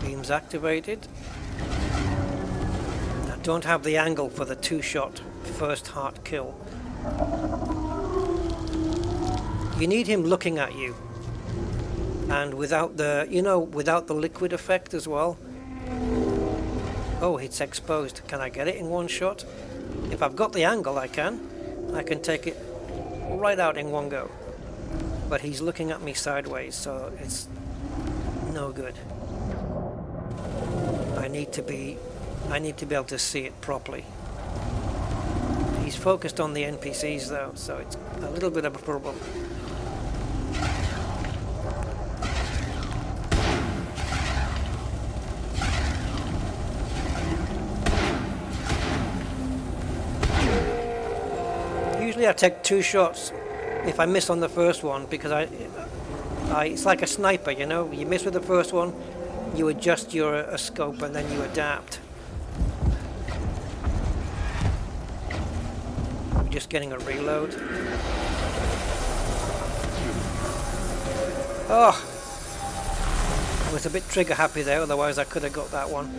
Beams activated. I don't have the angle for the 2-shot first heart kill. You need him looking at you, and without the, without the liquid effect as well. Oh, it's exposed. Can I get it in one shot? If I've got the angle, I can take it right out in one go. But he's looking at me sideways, so it's no good. I need to be able to see it properly. He's focused on the NPCs though, so it's a little bit of a problem. Usually I take 2 shots if I miss on the first one, because it's like a sniper, you know. You miss with the first one, you adjust your scope and then you adapt. I'm just getting a reload. Oh, I was a bit trigger happy there, otherwise I could have got that one.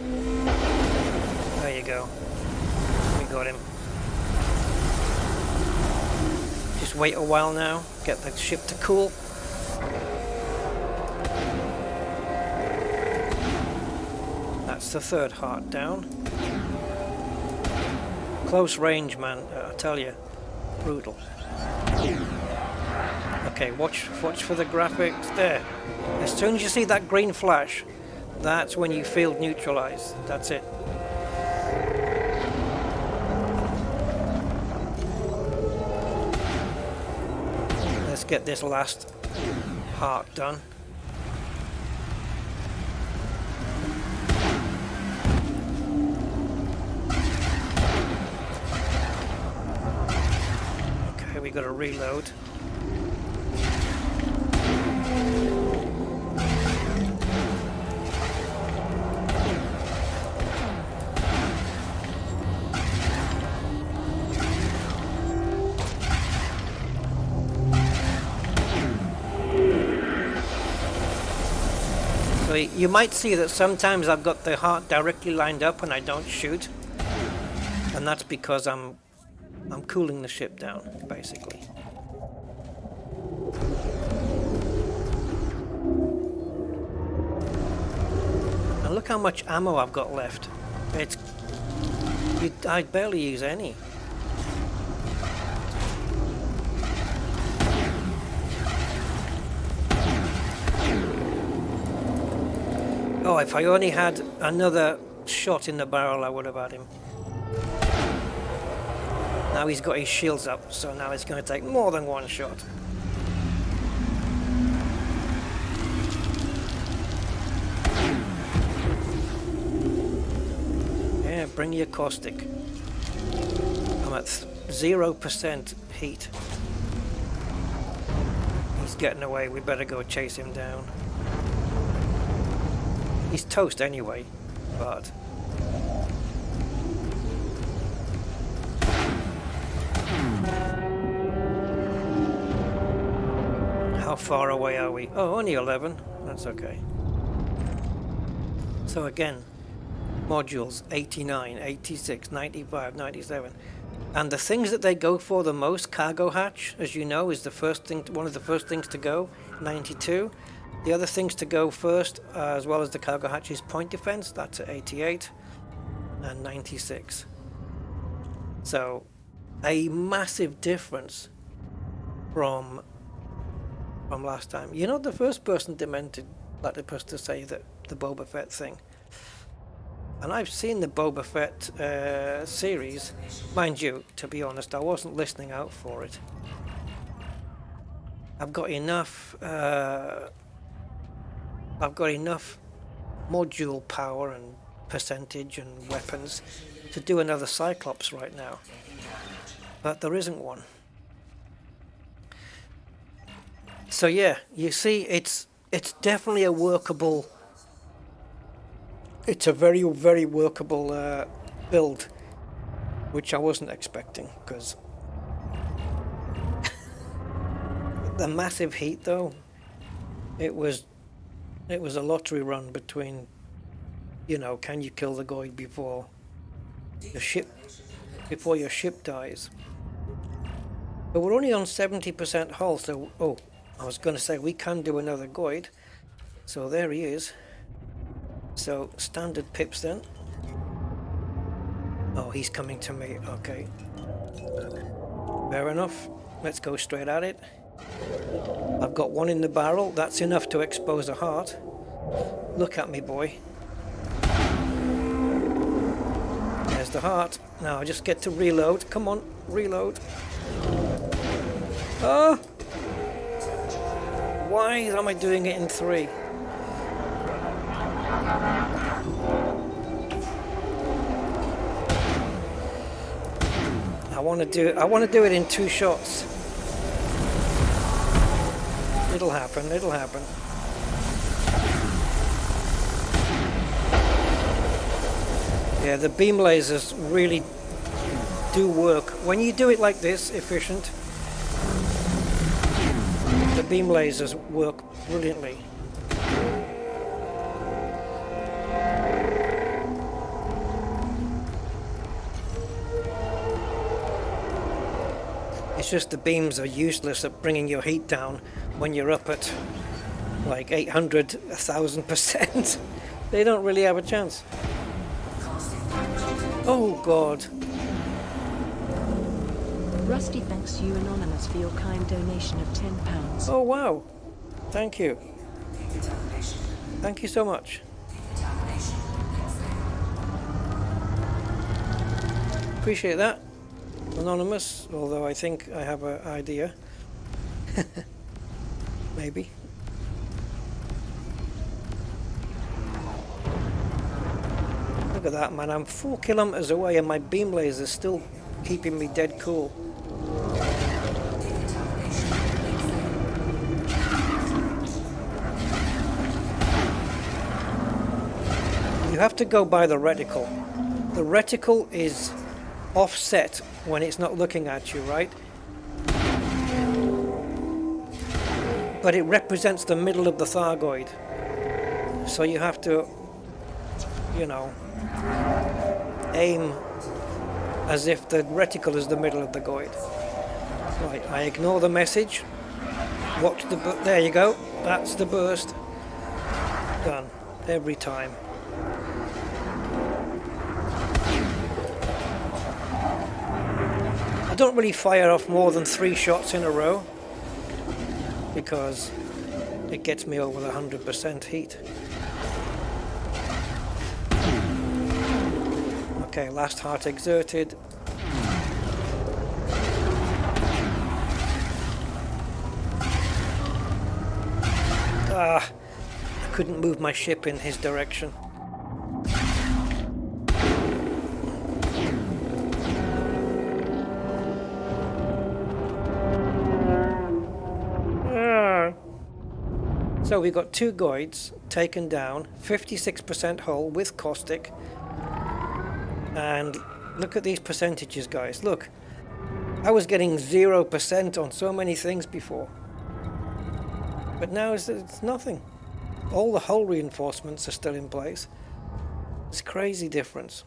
There you go. We got him. Just wait a while now, get the ship to cool. That's the 3rd heart down. Close range, man, I tell you, brutal. Okay, watch for the graphics there. As soon as you see that green flash, that's when you field neutralize. That's it. Let's get this last heart done. Okay, we got to reload. So you might see that sometimes I've got the heart directly lined up and I don't shoot, and that's because I'm cooling the ship down, basically. And look how much ammo I've got left. I barely use any. Oh, if I only had another shot in the barrel, I would have had him. Now he's got his shields up, so now it's going to take more than 1 shot. Yeah, bring your caustic. I'm at 0% heat. He's getting away, we better go chase him down. He's toast anyway, but... How far away are we? Oh, only 11. That's okay. So again, modules 89, 86, 95, 97. And the things that they go for the most, cargo hatch, as you know, is the first thing, one of the first things to go, 92. The other things to go first, as well as the cargo hatch, is point defense. That's at 88 and 96. So, a massive difference from last time. You know, the first person demented, like the person to say that the Boba Fett thing. And I've seen the Boba Fett series. Mind you, to be honest, I wasn't listening out for it. I've got enough module power and percentage and weapons to do another Cyclops right now, but there isn't one. So yeah, you see, it's definitely a workable. It's a very, very workable build, which I wasn't expecting, because the massive heat, though, it was a lottery run between, you know, can you kill the Goid before your ship dies? But we're only on 70% hull, so I was going to say we can do another Goid. So there he is. So standard pips then. Oh, he's coming to me. Okay. Fair enough. Let's go straight at it. I've got one in the barrel. That's enough to expose a heart. Look at me, boy. There's the heart. Now I just get to reload. Come on, reload. Oh! Why am I doing it in 3? I want to do it in 2 shots. It'll happen, it'll happen. Yeah, the beam lasers really do work. When you do it like this, efficient, the beam lasers work brilliantly. It's just the beams are useless at bringing your heat down when you're up at like 800, 1000%. They don't really have a chance. Oh God. Rusty thanks you Anonymous for your kind donation of £10. Oh wow. Thank you. Thank you so much. Appreciate that, Anonymous, although I think I have an idea. Maybe. Look at that, man. I'm 4 kilometers away and my beam laser is still keeping me dead cool. You have to go by the reticle. The reticle is offset when it's not looking at you, right? But it represents the middle of the Thargoid. So you have to, you know, aim as if the reticle is the middle of the Goid. Right, I ignore the message. Watch the there you go. That's the burst. Done. Every time. I don't really fire off more than 3 shots in a row because it gets me over the 100% heat. Okay, last heart exerted. Ah, I couldn't move my ship in his direction. So we've got 2 Goids taken down, 56% hull with caustic. And look at these percentages, guys. Look, I was getting 0% on so many things before. But now it's nothing. All the hull reinforcements are still in place. It's a crazy difference.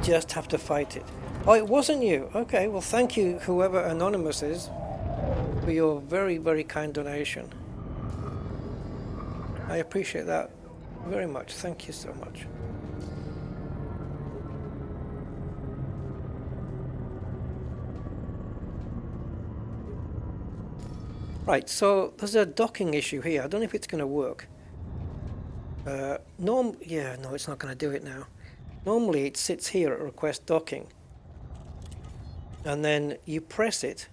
Just have to fight it. Oh, it wasn't you. Okay, well thank you, whoever Anonymous is, for your very, very kind donation. I appreciate that very much. Thank you so much. Right, so there's a docking issue here. I don't know if it's going to work. Yeah, no, it's not going to do it now. Normally it sits here at request docking. And then you press it,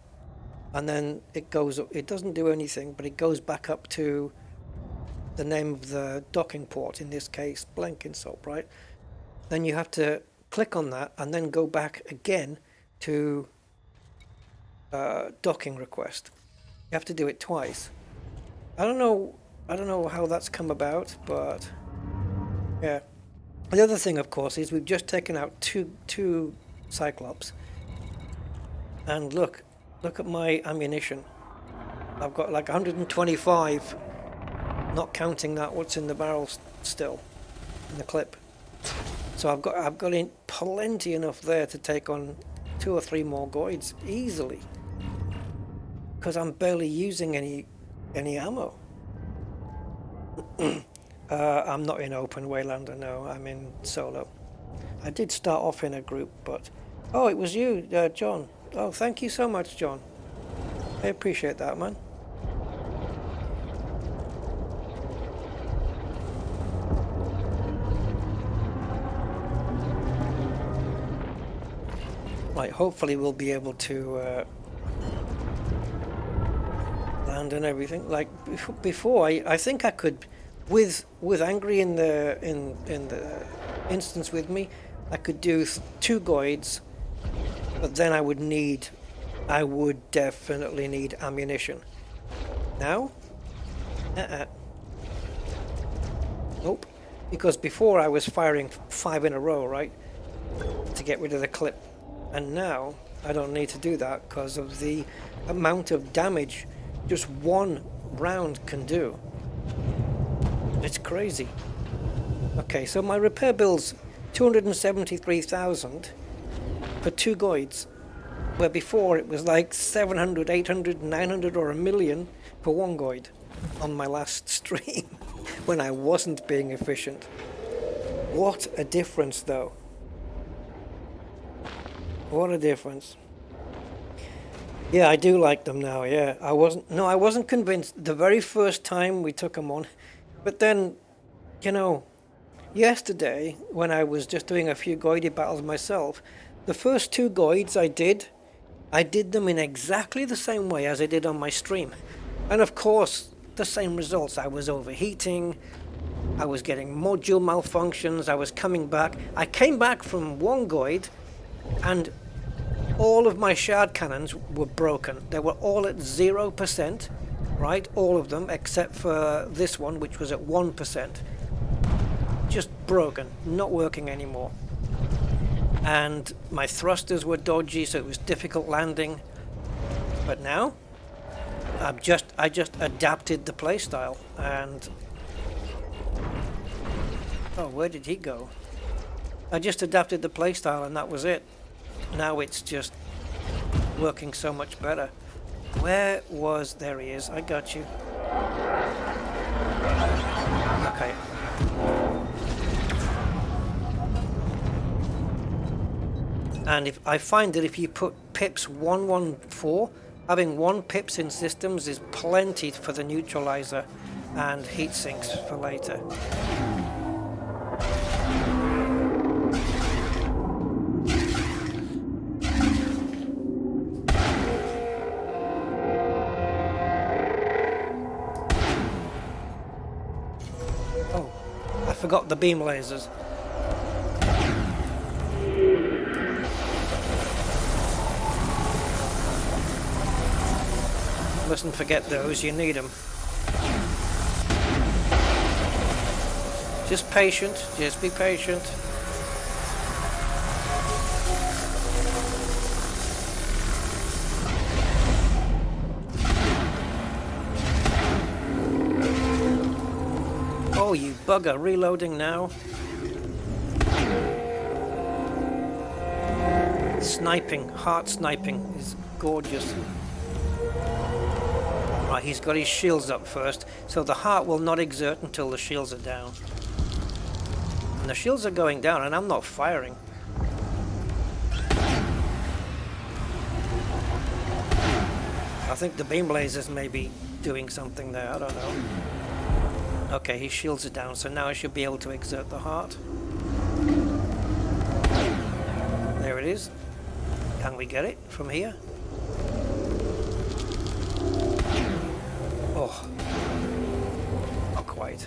and then it goes up. It doesn't do anything, but it goes back up to the name of the docking port, in this case Blenkinsop, right? Then you have to click on that and then go back again to docking request. You have to do it twice. I don't know how that's come about, but yeah. The other thing, of course, is we've just taken out two Cyclops, and look at my ammunition. I've got like 125. Not counting that what's in the barrel still, in the clip. So I've got in plenty enough there to take on 2 or 3 more Goids easily, because I'm barely using any ammo. I'm not in open Waylander, no. I'm in solo. I did start off in a group, but oh, it was you, John. Oh, thank you so much, John. I appreciate that, man. hopefully we'll be able to land and everything. Like before, I think I could, with Angry in the instance with me, I could do 2 Goids, but then I would definitely need ammunition. Now, nope, because before I was firing 5 in a row, right, to get rid of the clip, and now I don't need to do that because of the amount of damage just 1 round can do. It's crazy. Okay, so my repair bill's 273,000 for 2 Goids, where before it was like 700, 800, 900 or 1 million for 1 Goid on my last stream when I wasn't being efficient. What a difference though. What a difference. Yeah, I do like them now, yeah. I wasn't convinced the very first time we took them on. But then, you know, yesterday, when I was just doing a few Goided battles myself, the first 2 Goids I did them in exactly the same way as I did on my stream. And of course, the same results. I was overheating, I was getting module malfunctions, I was coming back. I came back from 1 Goid, and all of my shard cannons were broken. They were all at 0%, right? All of them, except for this one, which was at 1%. Just broken, not working anymore. And my thrusters were dodgy, so it was difficult landing. But now, I just adapted the playstyle, and oh, where did he go? I just adapted the playstyle, and that was it. Now it's just working so much better. There he is, I got you. Okay. And if I find that if you put pips 114, having 1 pips in systems is plenty for the neutralizer and heat sinks for later. I forgot the beam lasers. Mustn't forget those, you need them. Just patient, just be patient. Oh, you bugger, reloading now. Sniping, heart sniping is gorgeous. Right, he's got his shields up first, so the heart will not exert until the shields are down. And the shields are going down, and I'm not firing. I think the beam lasers may be doing something there, I don't know. Okay, his shields are down, so now I should be able to exert the heart. There it is. Can we get it from here? Oh, not quite.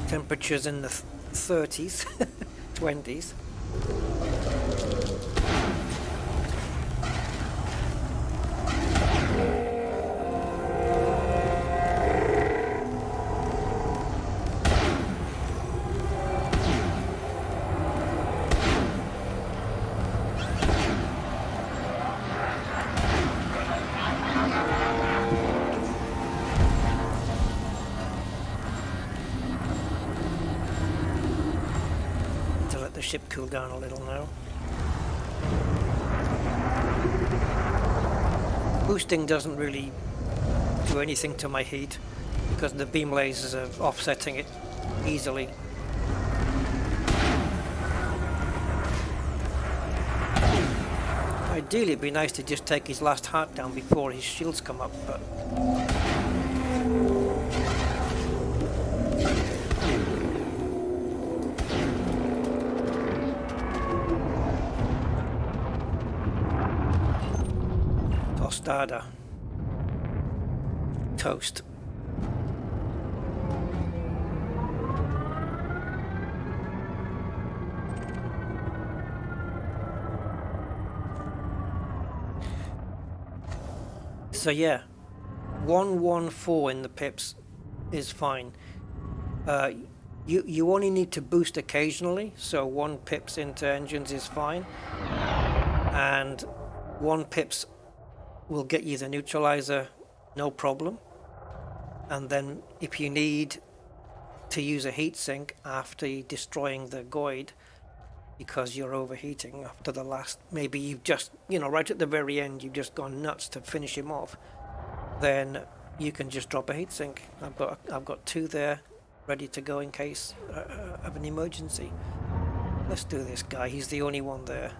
Temperatures in the 30s, 20s. Ship cool down a little now. Boosting doesn't really do anything to my heat because the beam lasers are offsetting it easily. Ideally it'd be nice to just take his last heart down before his shields come up, but tostada. Toast. So yeah, 114 in the pips is fine. You only need to boost occasionally, so 1 pips into engines is fine, and 1 pips will get you the neutralizer, no problem. And then if you need to use a heatsink after destroying the Goid because you're overheating after the last, maybe you've just, you know, right at the very end you've just gone nuts to finish him off, then you can just drop a heatsink. I've got 2 there ready to go in case of an emergency. Let's do this guy, he's the only one there.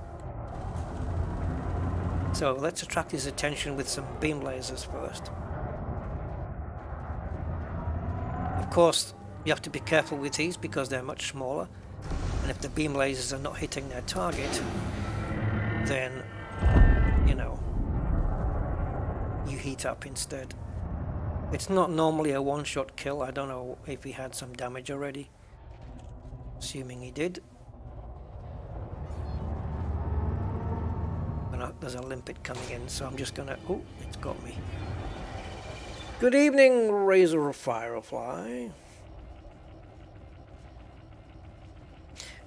So let's attract his attention with some beam lasers first. Of course, you have to be careful with these because they're much smaller, and if the beam lasers are not hitting their target, then, you know, you heat up instead. It's not normally a one-shot kill. I don't know if he had some damage already. Assuming he did. But there's a limpet coming in, so I'm just gonna... Oh, it's got me. Good evening, Razor Firefly.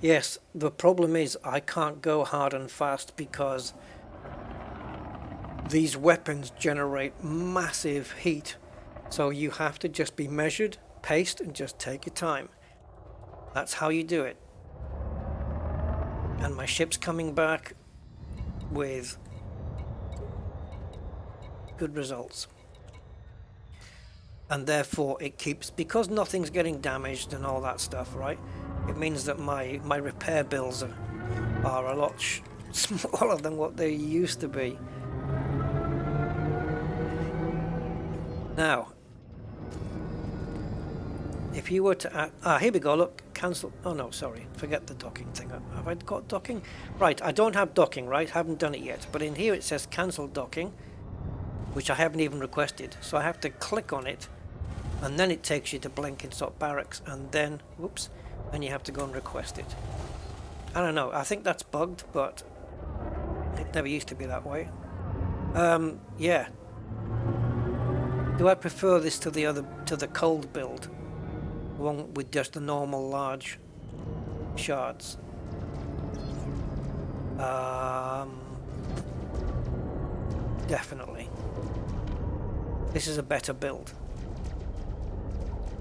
Yes, the problem is I can't go hard and fast because these weapons generate massive heat. So you have to just be measured, paced, and just take your time. That's how you do it. And my ship's coming back with good results. And therefore it keeps, because nothing's getting damaged and all that stuff, right? It means that my repair bills are a lot smaller than what they used to be. Now, if you were to add, here we go, look, cancel, oh no, sorry, forget the docking thing. Have I got docking? Right, I don't have docking, right? Haven't done it yet, but in here it says cancel docking, which I haven't even requested. So I have to click on it, and then it takes you to Blenkinsop Barracks, and then, whoops, then you have to go and request it. I don't know, I think that's bugged, but it never used to be that way. Yeah. Do I prefer this to the cold build? One with just the normal large shards? Definitely. This is a better build.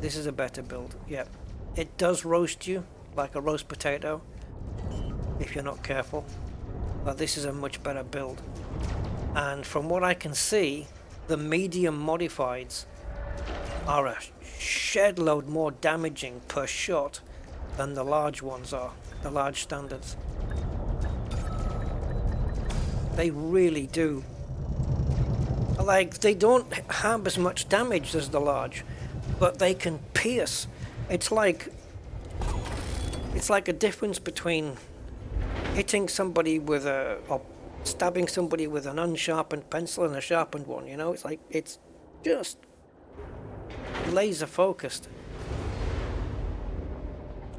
This is a better build, yep. It does roast you like a roast potato if you're not careful, but this is a much better build. And from what I can see, the medium modifieds are a shed load more damaging per shot than the large ones are, the large standards. They really do. Like, they don't have as much damage as the large, but they can pierce. It's like a difference between hitting somebody with or stabbing somebody with an unsharpened pencil and a sharpened one, you know? It's like, it's just laser focused.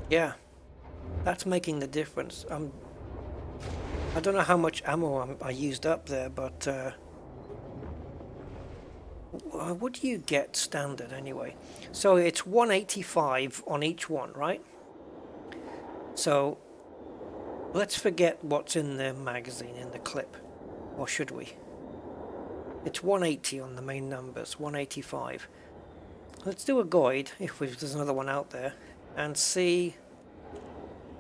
Yeah, that's making the difference. I don't know how much ammo I used up there, but what do you get standard anyway? So it's 185 on each one, right? So let's forget what's in the magazine, in the clip, or should we? It's 180 on the main numbers, 185. Let's do a Goid, if there's another one out there, and see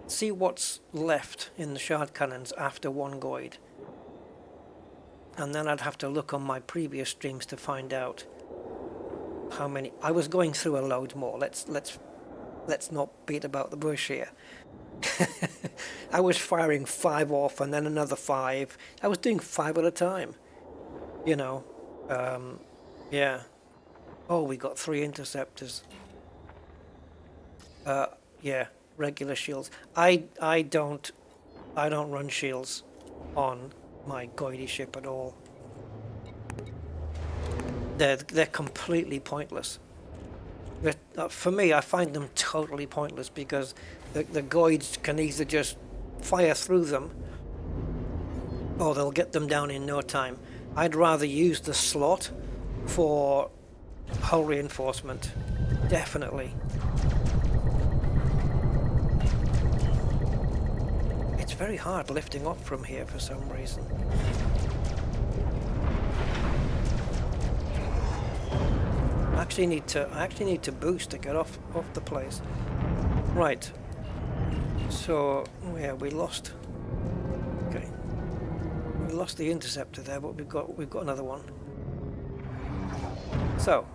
what's left in the shard cannons after one Goid. And then I'd have to look on my previous streams to find out how many. I was going through a load more. Let's not beat about the bush here. I was firing 5 off and then another 5. I was doing 5 at a time. You know, yeah. Oh, we got 3 interceptors. Yeah, regular shields. I don't run shields on my Goidy ship at all. they're completely pointless. For me, I find them totally pointless because the Goids can either just fire through them or they'll get them down in no time. I'd rather use the slot for hull reinforcement, definitely. It's very hard lifting up from here for some reason. I actually need to boost to get off the place. Right. So yeah, we lost. Okay. We lost the interceptor there, but we've got another one. So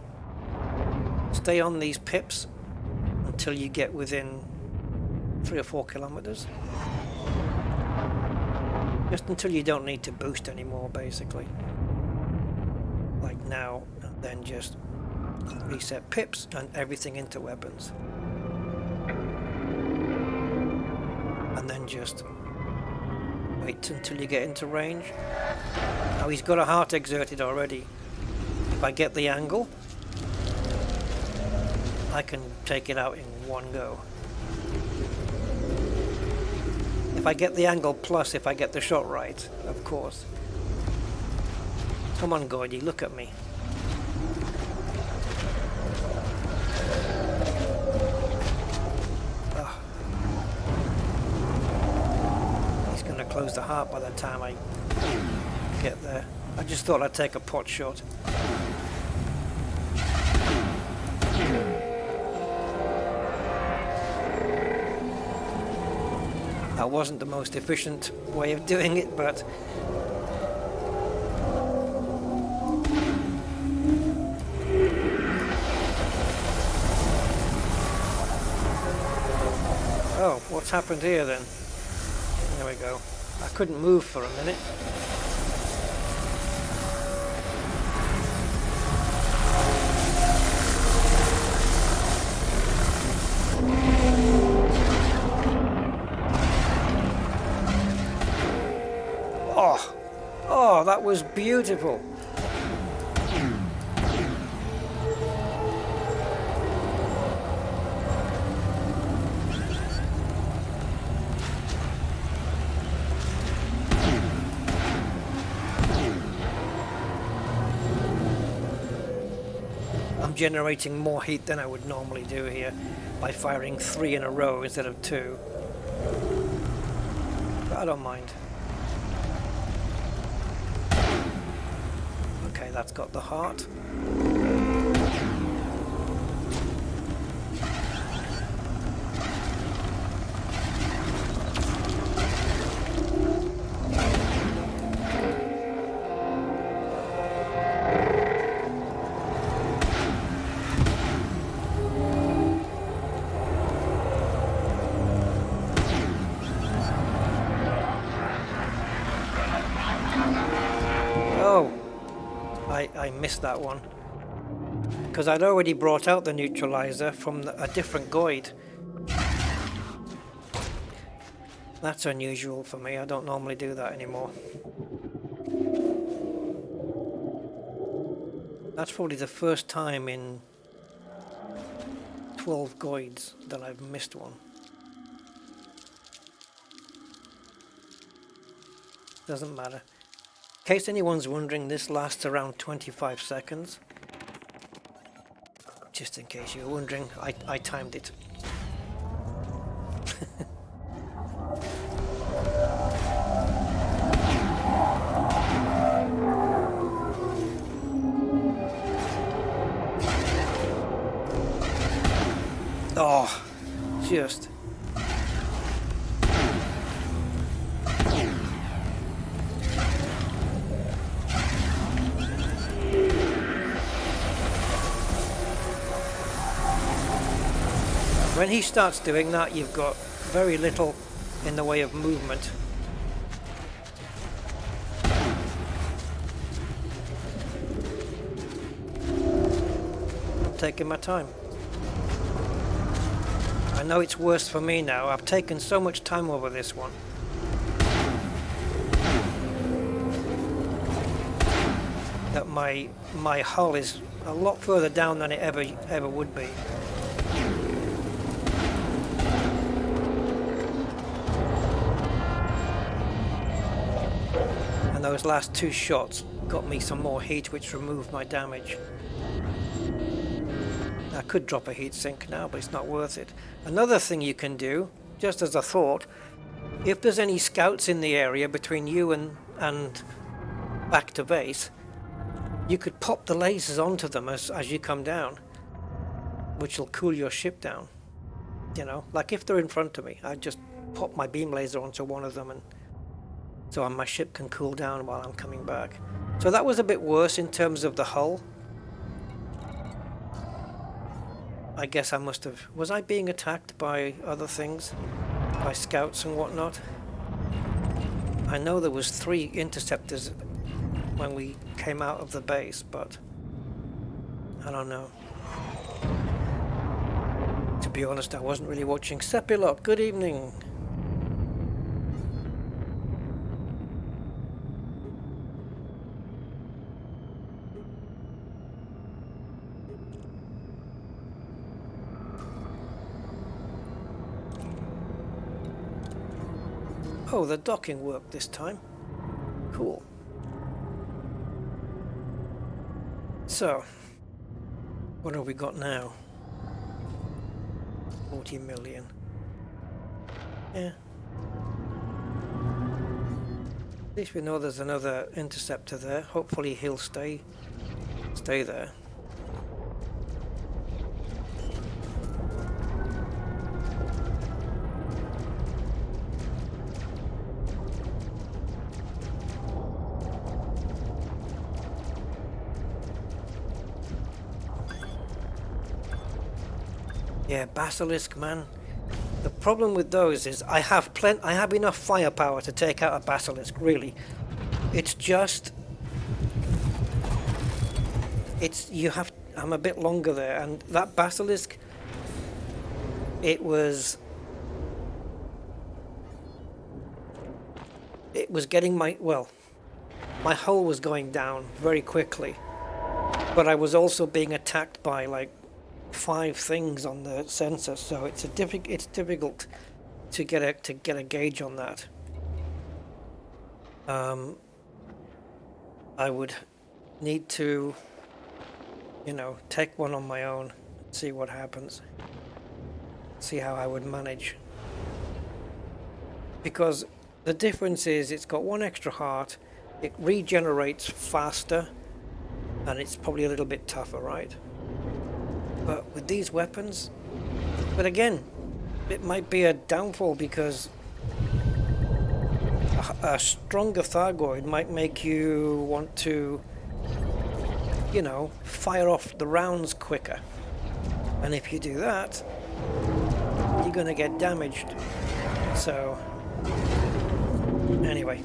stay on these pips until you get within 3 or 4 kilometers. Just until you don't need to boost anymore, basically. Like now, and then just reset pips and everything into weapons. And then just wait until you get into range. Now he's got a heart exerted already. If I get the angle, I can take it out in one go. If I get the angle plus if I get the shot right, of course. Come on, Goidy, look at me. He's gonna close the heart by the time I get there. I just thought I'd take a pot shot. That wasn't the most efficient way of doing it, but oh, what's happened here then? There we go. I couldn't move for a minute. Oh, that was beautiful. I'm generating more heat than I would normally do here by firing 3 in a row instead of 2. But I don't mind. Okay, that's got the heart. I missed that one because I'd already brought out the neutralizer from a different Goid. That's unusual for me. I don't normally do that anymore. That's probably the first time in 12 Goids that I've missed one. Doesn't matter. In case anyone's wondering, this lasts around 25 seconds. Just in case you're wondering, I timed it. Oh, just... When he starts doing that, you've got very little in the way of movement. I'm taking my time. I know it's worse for me now. I've taken so much time over this one. that my hull is a lot further down than it ever would be. And those last 2 shots got me some more heat, which removed my damage. I could drop a heat sink now, but it's not worth it. Another thing you can do, just as a thought, if there's any scouts in the area between you and back to base, you could pop the lasers onto them as you come down, which will cool your ship down. You know, like if they're in front of me, I just pop my beam laser onto one of them, and so my ship can cool down while I'm coming back. So that was a bit worse in terms of the hull. I guess I must have... Was I being attacked by other things? By scouts and whatnot? I know there was 3 interceptors when we came out of the base, but I don't know. To be honest, I wasn't really watching. Sepilok, good evening. Oh, the docking worked this time. Cool. So, what have we got now? 40 million. Yeah. At least we know there's another interceptor there. Hopefully he'll stay there. Yeah, Basilisk, man. The problem with those is I have enough firepower to take out a Basilisk, really. It's just... I'm a bit longer there, and that Basilisk, it was getting my hull was going down very quickly, but I was also being attacked by like 5 things on the sensor, so it's difficult to get a gauge on that. I would need to, take one on my own, see what happens, see how I would manage. Because the difference is it's got 1 extra heart, it regenerates faster, and it's probably a little bit tougher, right? But with these weapons, but again, it might be a downfall because a stronger Thargoid might make you want to, fire off the rounds quicker. And if you do that, you're going to get damaged. So, anyway,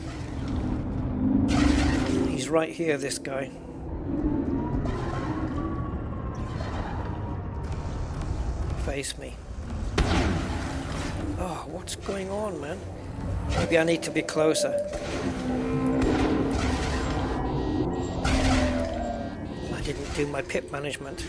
he's right here, this guy. Face me. Oh, what's going on, man? Maybe I need to be closer. I didn't do my pip management.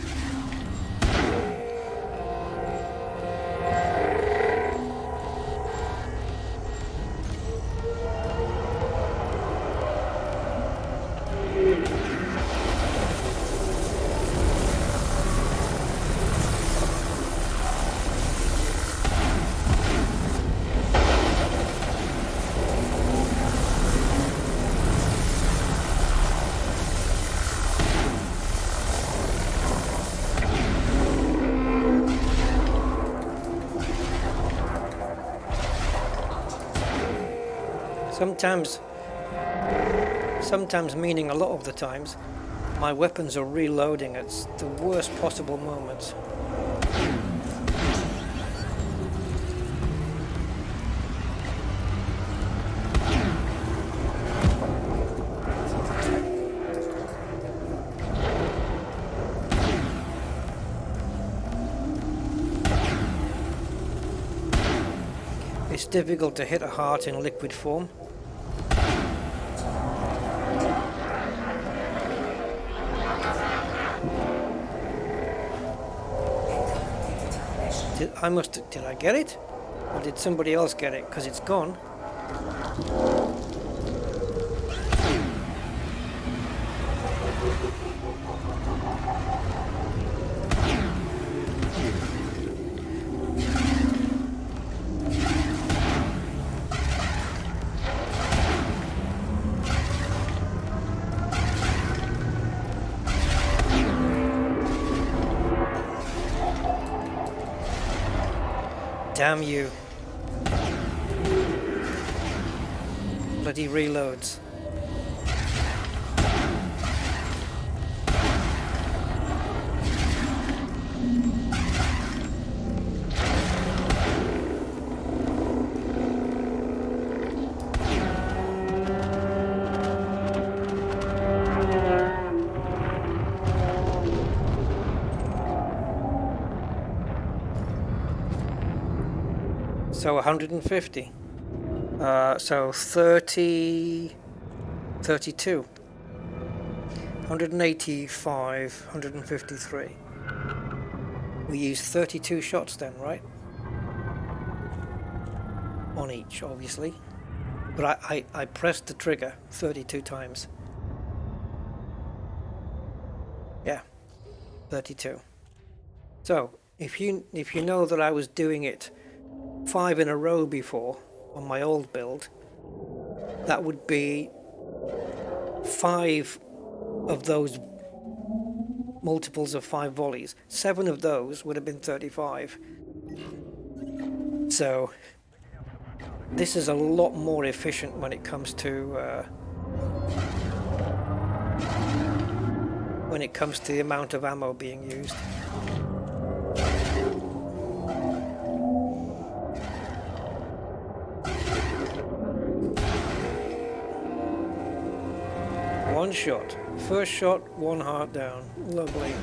Sometimes meaning a lot of the times, my weapons are reloading at the worst possible moments. It's difficult to hit a heart in liquid form. Did I get it? Or did somebody else get it? Because it's gone. Damn you. Bloody reloads. So 150. So 30, 32, 185, 153. We used 32 shots then, right? On each, obviously. But I pressed the trigger 32 times. Yeah, 32. So if you know that I was doing it 5 in a row before on my old build, that would be 5 of those multiples of 5 volleys. 7 of those would have been 35. So this is a lot more efficient when it comes to the amount of ammo being used. One shot. First shot, 1 heart down. Lovely.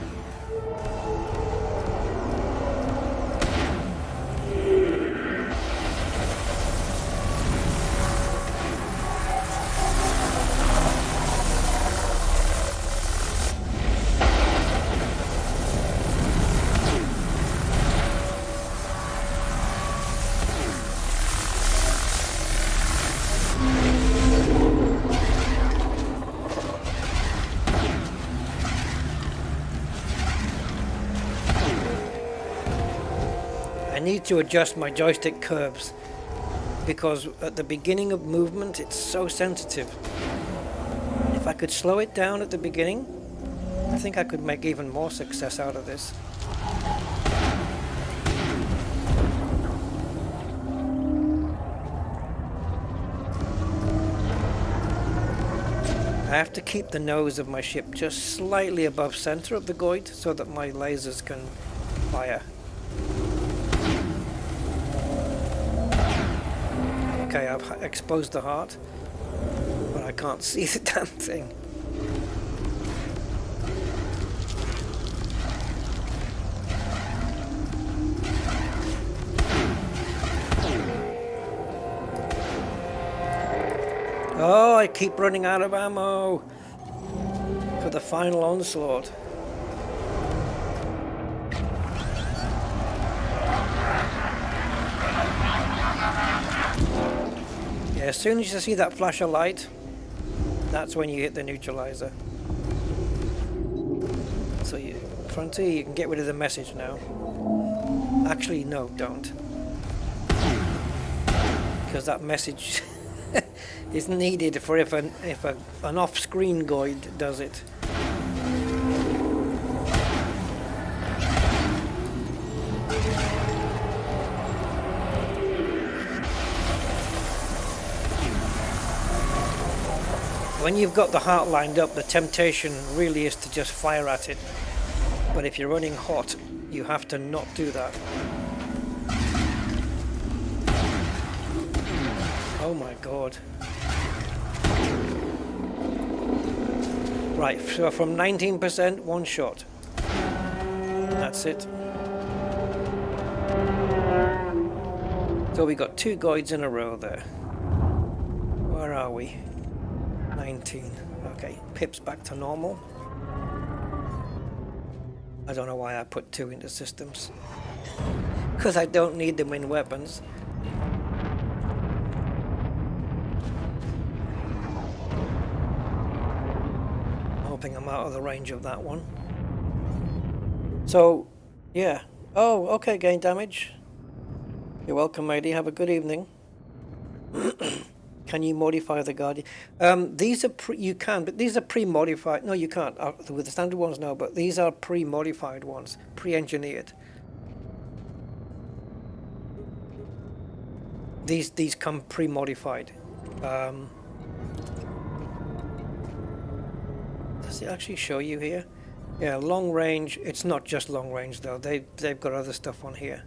I need to adjust my joystick curves because at the beginning of movement it's so sensitive. If I could slow it down at the beginning, I think I could make even more success out of this. I have to keep the nose of my ship just slightly above center of the Goid so that my lasers can fire. Okay, I've exposed the heart, but I can't see the damn thing. Oh, I keep running out of ammo for the final onslaught. Yeah, as soon as you see that flash of light, that's when you hit the neutralizer. So you, Frontier, you can get rid of the message now. Actually, no, don't. Because that message is needed for if an off-screen Goid does it. When you've got the heart lined up, the temptation really is to just fire at it. But if you're running hot, you have to not do that. Oh my god. Right, so from 19%, 1 shot. That's it. So we got 2 Goids in a row there. Where are we? 19. Okay, Pip's back to normal. I don't know why I put 2 into systems. because I don't need them in weapons. Hoping I'm out of the range of that one. So, yeah. Oh, okay, gain damage. You're welcome, matey. Have a good evening. Can you modify the Guardian? These are you can, but these are pre-modified. No, you can't. With the standard ones, no, but these are pre-modified ones, pre-engineered. These come pre-modified. Does it actually show you here? Yeah, long range. It's not just long range though. They've got other stuff on here.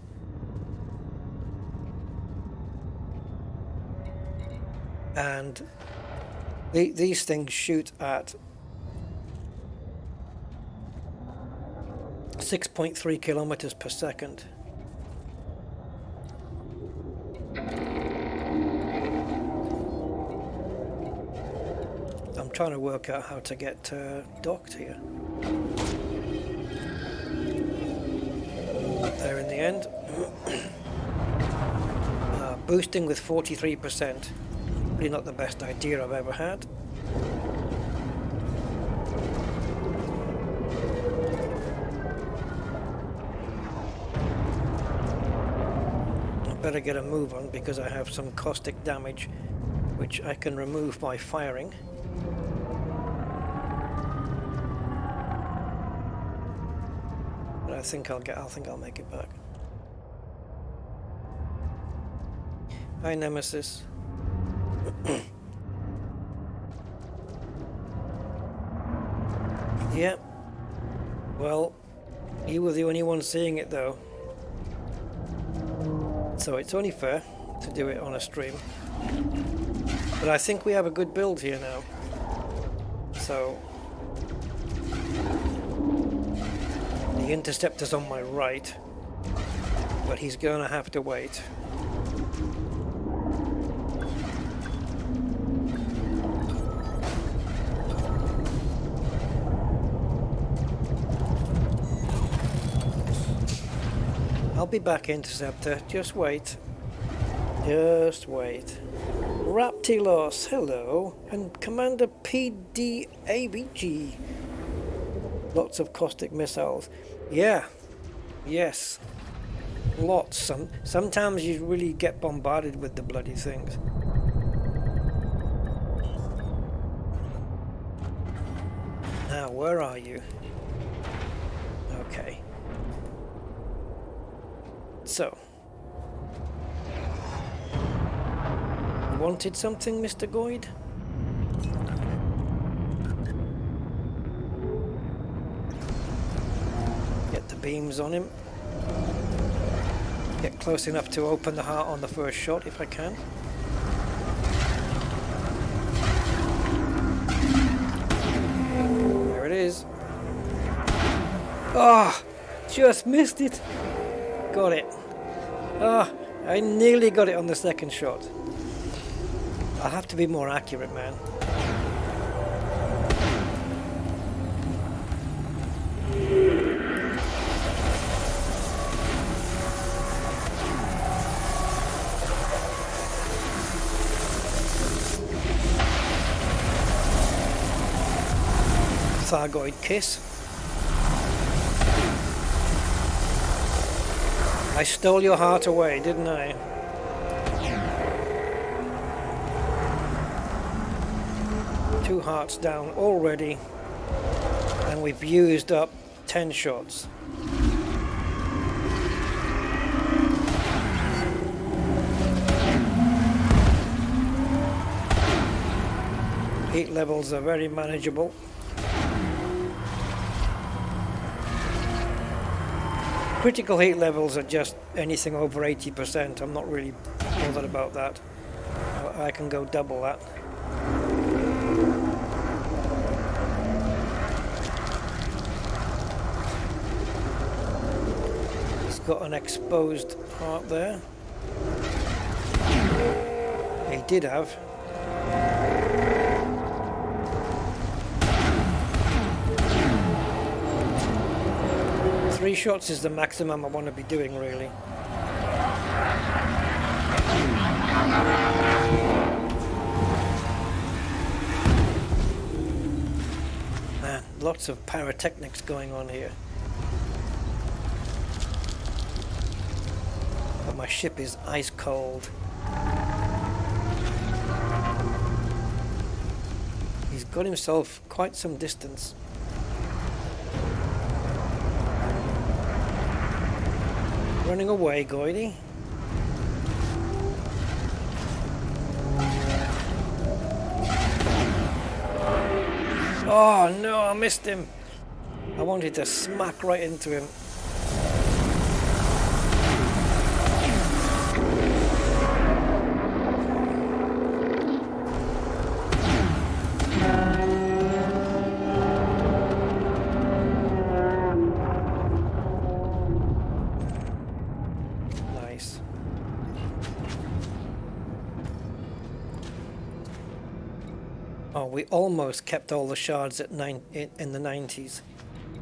And these things shoot at 6.3 kilometers per second. I'm trying to work out how to get docked here. There in the end. Boosting with 43%. Probably not the best idea I've ever had. I better get a move on because I have some caustic damage which I can remove by firing. But I think I'll make it back. Hi Nemesis. Yeah. Well, you were the only one seeing it though. So it's only fair to do it on a stream. But I think we have a good build here now. So the interceptor's on my right, but he's gonna have to wait. I'll be back, Interceptor. Just wait. Just wait. Raptilos, hello. And Commander PDABG. Lots of caustic missiles. Yeah. Yes. Lots. Sometimes you really get bombarded with the bloody things. Now, where are you? Okay. So, wanted something, Mr. Goid? Get the beams on him. Get close enough to open the heart on the first shot if I can. There it is. Ah, just missed it. Got it. Ah, I nearly got it on the second shot. I'll have to be more accurate, man. Thargoid kiss. I stole your heart away, didn't I? Two hearts down already, and we've used up 10 shots. Heat levels are very manageable. Critical heat levels are just anything over 80%. I'm not really bothered about that. I can go double that. He's got an exposed heart there. He did have. Three shots is the maximum I want to be doing, really. Man, lots of pyrotechnics going on here. But my ship is ice cold. He's got himself quite some distance. Running away, Goidy. Oh no, I missed him. I wanted to smack right into him. Nice. Oh, we almost kept all the shards at in the 90s.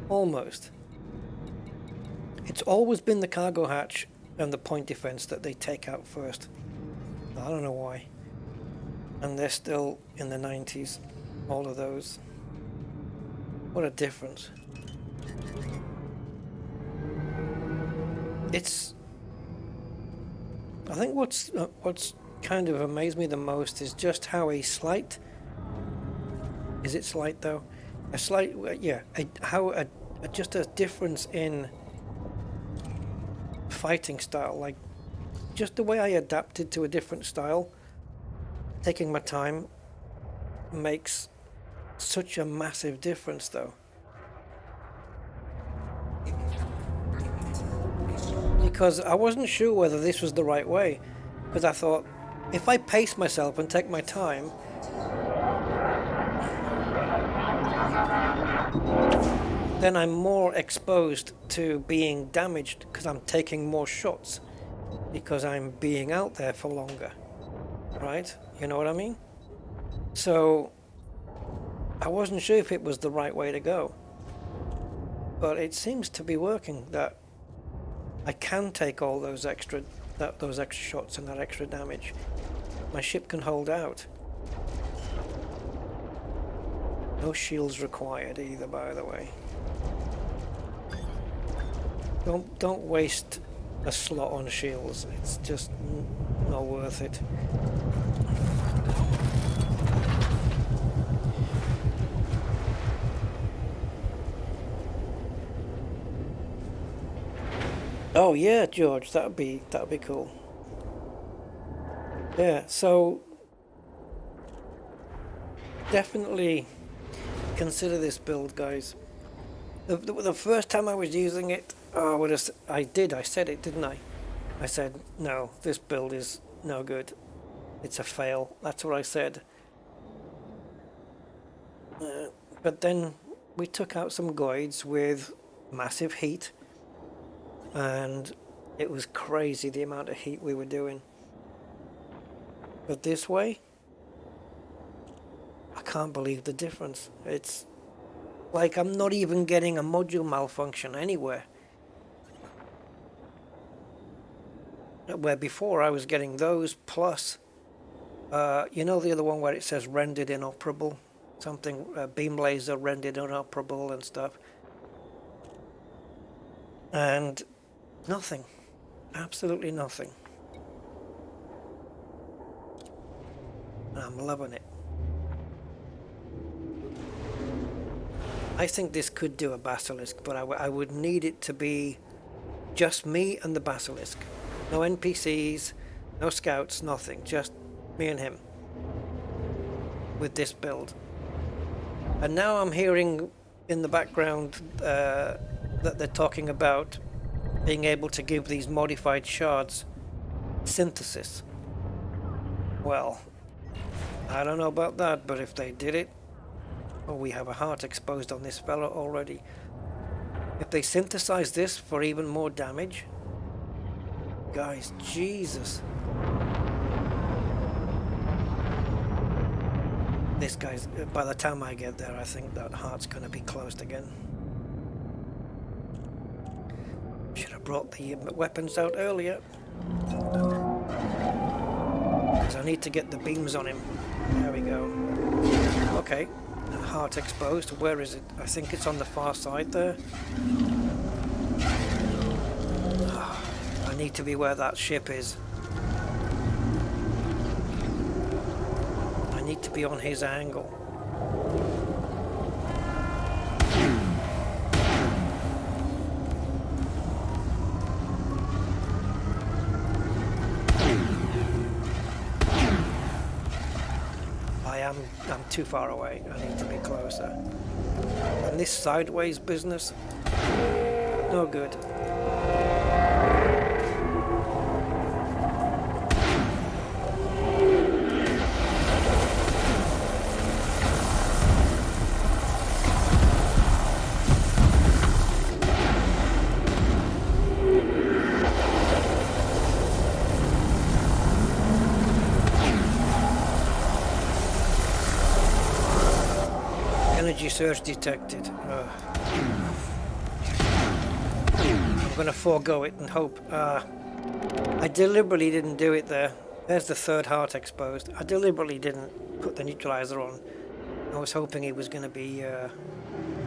Almost. It's always been the cargo hatch and the point defense that they take out first. I don't know why. And they're still in the 90s. All of those. What a difference. I think what's kind of amazed me the most is just how a slight... Is it slight though? A slight, yeah. Just a difference in fighting style, like just the way I adapted to a different style, taking my time, makes such a massive difference though. Because I wasn't sure whether this was the right way, because I thought if I pace myself and take my time, then I'm more exposed to being damaged because I'm taking more shots because I'm being out there for longer, right? You know what I mean? So I wasn't sure if it was the right way to go, but it seems to be working, that I can take all those extra shots and that extra damage. My ship can hold out. No shields required either, by the way. Don't waste a slot on shields. It's just not worth it. Oh yeah, George, that'd be cool. Yeah, so definitely consider this build, guys. The first time I was using it, I said it, didn't I? I said, no, this build is no good. It's a fail. That's what I said. But then we took out some Goids with massive heat, and it was crazy the amount of heat we were doing. But this way, I can't believe the difference. It's like I'm not even getting a module malfunction anywhere. Where before I was getting those plus, you know, the other one where it says rendered inoperable, something beam laser rendered inoperable and stuff, and nothing, absolutely nothing. I'm loving it. I think this could do a Basilisk, but I would need it to be just me and the Basilisk. No NPCs, no scouts, nothing. Just me and him with this build. And now I'm hearing in the background that they're talking about being able to give these modified shards synthesis. Well, I don't know about that, but if they did it, oh, we have a heart exposed on this fella already. If they synthesize this for even more damage, guys, Jesus. This guy's, by the time I get there, I think that heart's gonna be closed again. Should have brought the weapons out earlier. because I need to get the beams on him. There we go. Okay, heart exposed. Where is it? I think it's on the far side there. I need to be where that ship is. I need to be on his angle. I'm too far away. I need to be closer. And this sideways business, no good. Energy surge detected. I'm going to forego it and hope. I deliberately didn't do it there. There's the third heart exposed. I deliberately didn't put the neutralizer on. I was hoping it was going to be,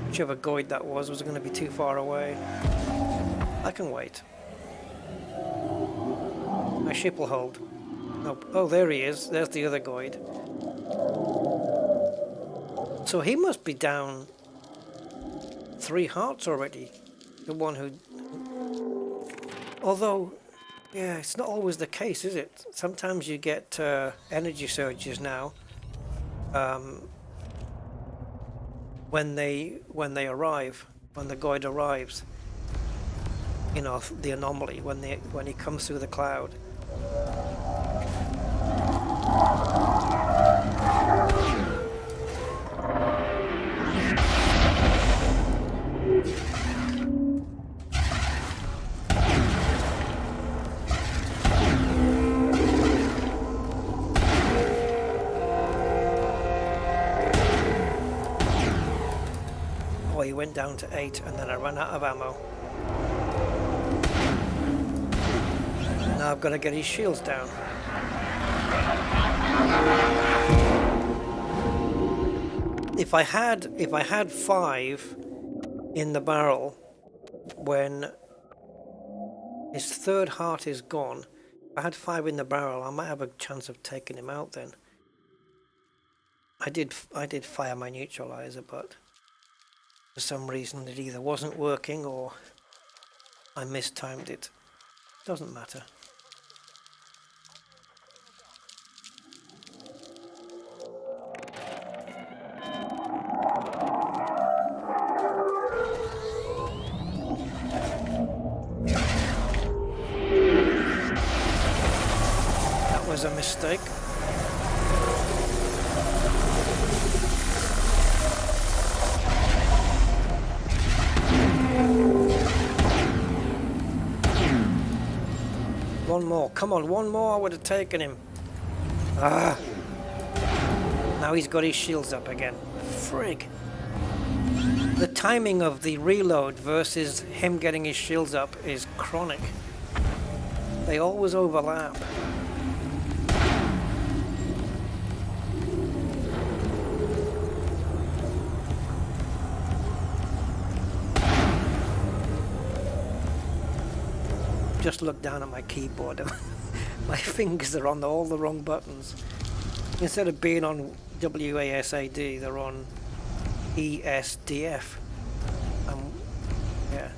whichever Goid that was going to be too far away. I can wait. My ship will hold. Nope. Oh, there he is. There's the other Goid. So he must be down 3 hearts already. The one who... Although, yeah, it's not always the case, is it? Sometimes you get energy surges now. When they arrive, when the Goid arrives. You know, the anomaly, when he comes through the cloud. He went down to 8 and then I ran out of ammo. Now I've got to get his shields down. If I had 5 in the barrel when his third heart is gone, if I had 5 in the barrel, I might have a chance of taking him out then. I did fire my neutralizer, but for some reason it either wasn't working or I mistimed it. Doesn't matter. That was a mistake. One more, come on, one more, I would have taken him. Ah! Now he's got his shields up again. Frig. The timing of the reload versus him getting his shields up is chronic. They always overlap. Just look down at my keyboard. My fingers are on all the wrong buttons. Instead of being on WASD, they're on ESDF. Yeah.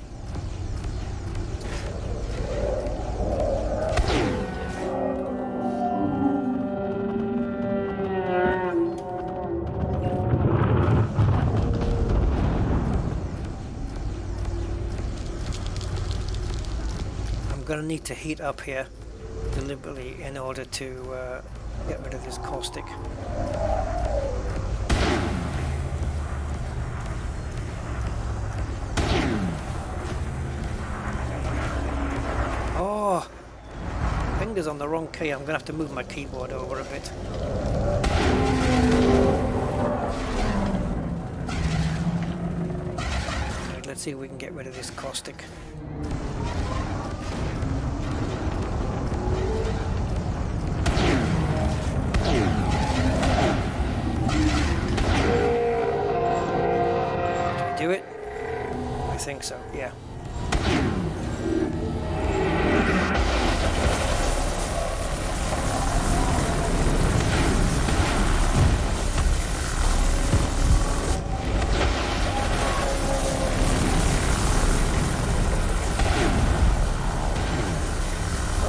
I'm gonna need to heat up here deliberately in order to get rid of this caustic. Oh, fingers on the wrong key. I'm gonna have to move my keyboard over a bit. Right, let's see if we can get rid of this caustic. do it? I think so, yeah.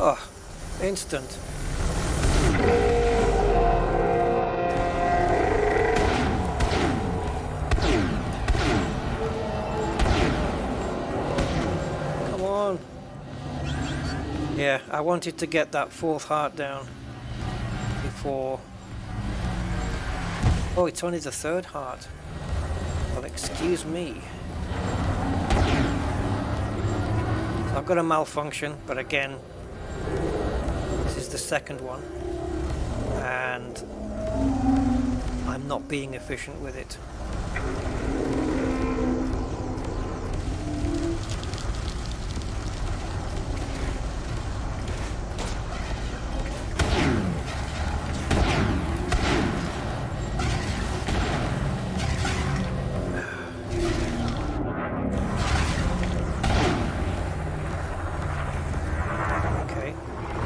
Oh, instant. Come on. Yeah, I wanted to get that fourth heart down before. Oh, it's only the third heart. Well, excuse me. I've got a malfunction, but again, this is the second one, and I'm not being efficient with it.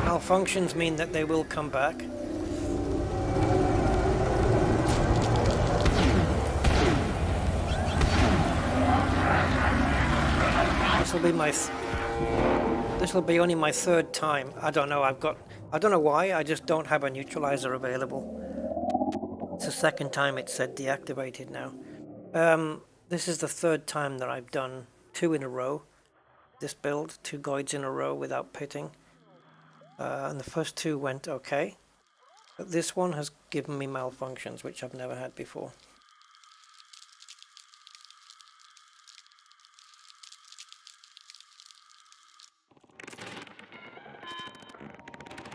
Malfunctions mean that they will come back. This will be only my third time. I don't know. I don't know why. I just don't have a neutralizer available. It's the second time it said deactivated now. This is the third time that I've done 2 in a row. This build, 2 Goids in a row without pitting. And the first 2 went okay, but this one has given me malfunctions, which I've never had before.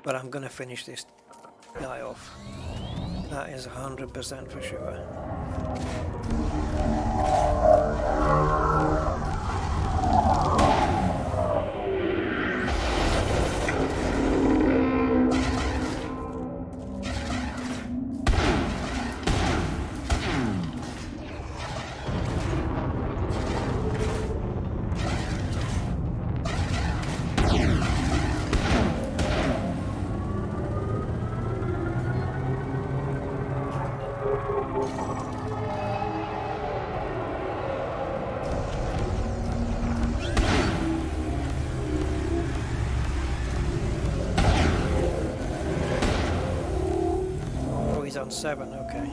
But I'm going to finish this guy off. That is 100% for sure. On 7, okay.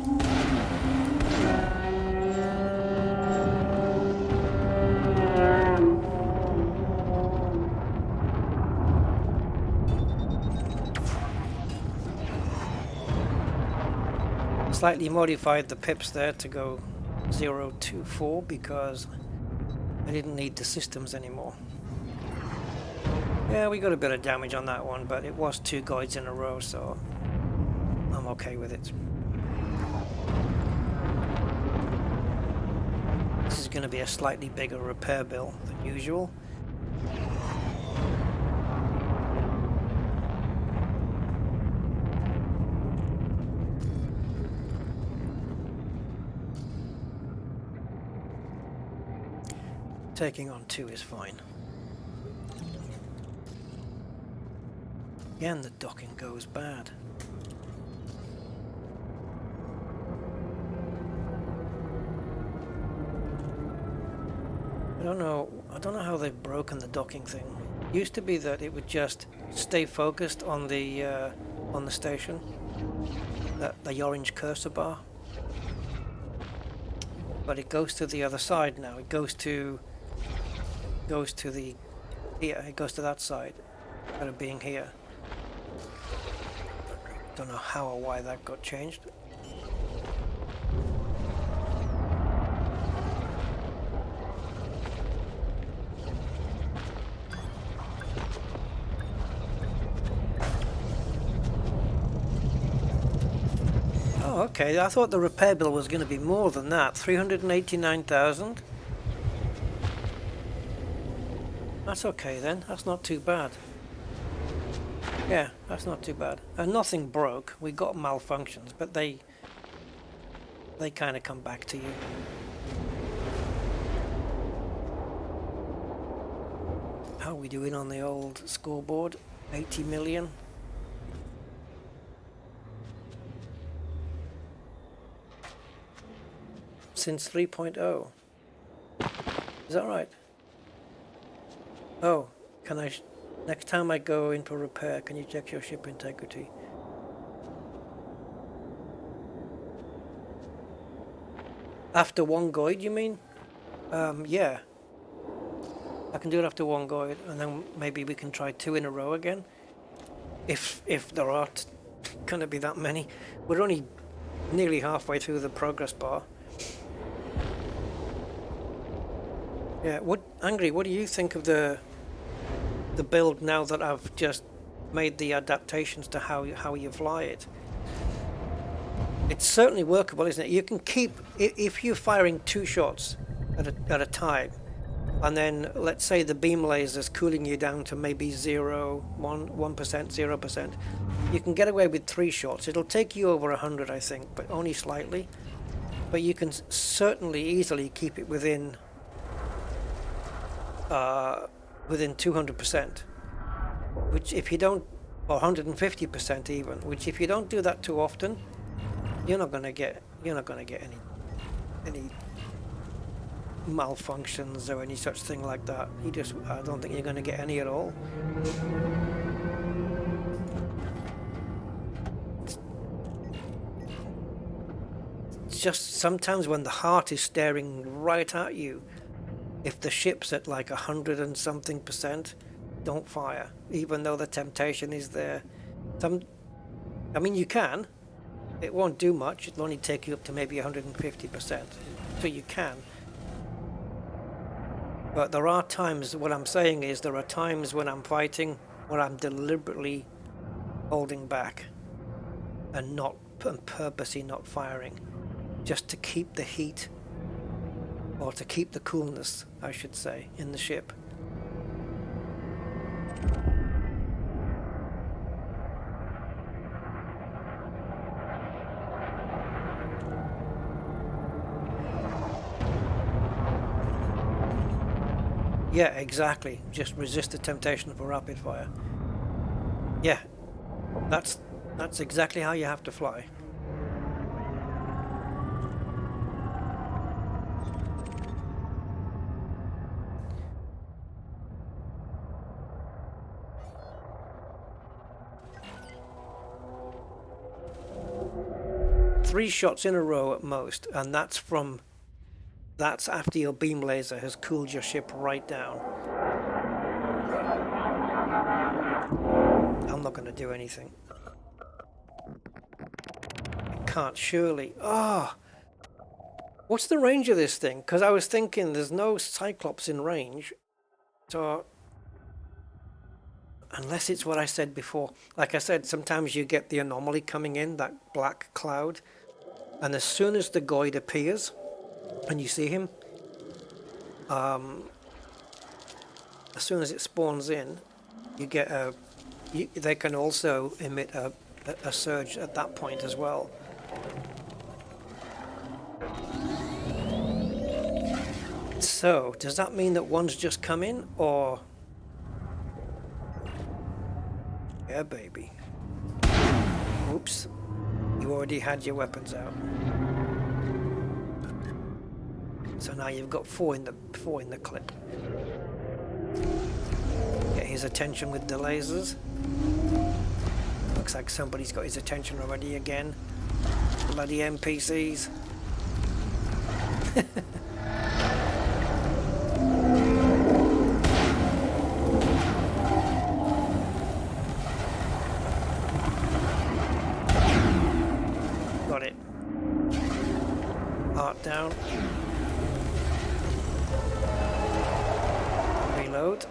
Slightly modified the pips there to go 0 to 4 because I didn't need the systems anymore. Yeah, we got a bit of damage on that one, but it was 2 Goids in a row, so I'm okay with it. This is going to be a slightly bigger repair bill than usual. Taking on 2 is fine. Again, the docking goes bad. I don't know how they've broken the docking thing. It used to be that it would just stay focused on the station, the orange cursor bar. But it goes to the other side now. It goes to the here. It goes to that side instead of being here. Don't know how or why that got changed. Okay, I thought the repair bill was going to be more than that. 389,000. That's okay then. That's not too bad. Yeah, that's not too bad. And nothing broke. We got malfunctions, but they kind of come back to you. we doing on the old scoreboard? 80 million. Since 3.0. Is that right? Oh, can I... next time I go in for repair, can you check your ship integrity? After one Goid, you mean? Yeah. I can do it after one Goid, and then maybe we can try 2 in a row again. If there are going to be that many. We're only nearly halfway through the progress bar. Yeah, Angry, what do you think of the build now that I've just made the adaptations to how you fly it? It's certainly workable, isn't it? You can keep, if you're firing 2 shots at a time, and then let's say the beam laser's cooling you down to maybe 1%, 0%, you can get away with 3 shots. It'll take you over 100, I think, but only slightly. But you can certainly easily keep it within 200%, which if you don't, or 150% even, which if you don't do that too often, you're not gonna get any malfunctions or any such thing like that. I don't think you're gonna get any at all. It's just sometimes when the heart is staring right at you, if the ship's at like 100 and something %, don't fire, even though the temptation is there. I mean, you can. It won't do much. It'll only take you up to maybe 150%. So you can. But there are times, what I'm saying is, there are times when I'm fighting where I'm deliberately holding back and purposely not firing, just to keep the heat, or to keep the coolness, I should say, in the ship. Yeah, exactly. Just resist the temptation for rapid fire. Yeah, that's exactly how you have to fly. Three shots in a row at most, and that's after your beam laser has cooled your ship right down. I'm not going to do anything. It can't surely. Ah! Oh, what's the range of this thing? Because I was thinking there's no Cyclops in range. So, unless it's what I said before. Like I said, sometimes you get the anomaly coming in, that black cloud. And as soon as the Goid appears, and you see him, as soon as it spawns in, you get they can also emit a surge at that point as well. So, does that mean that one's just come in, or... Yeah, baby. Oops. You already had your weapons out. So now you've got four in the clip. Get his attention with the lasers. Looks like somebody's got his attention already again. Bloody NPCs. Got it. Heart down. Reload.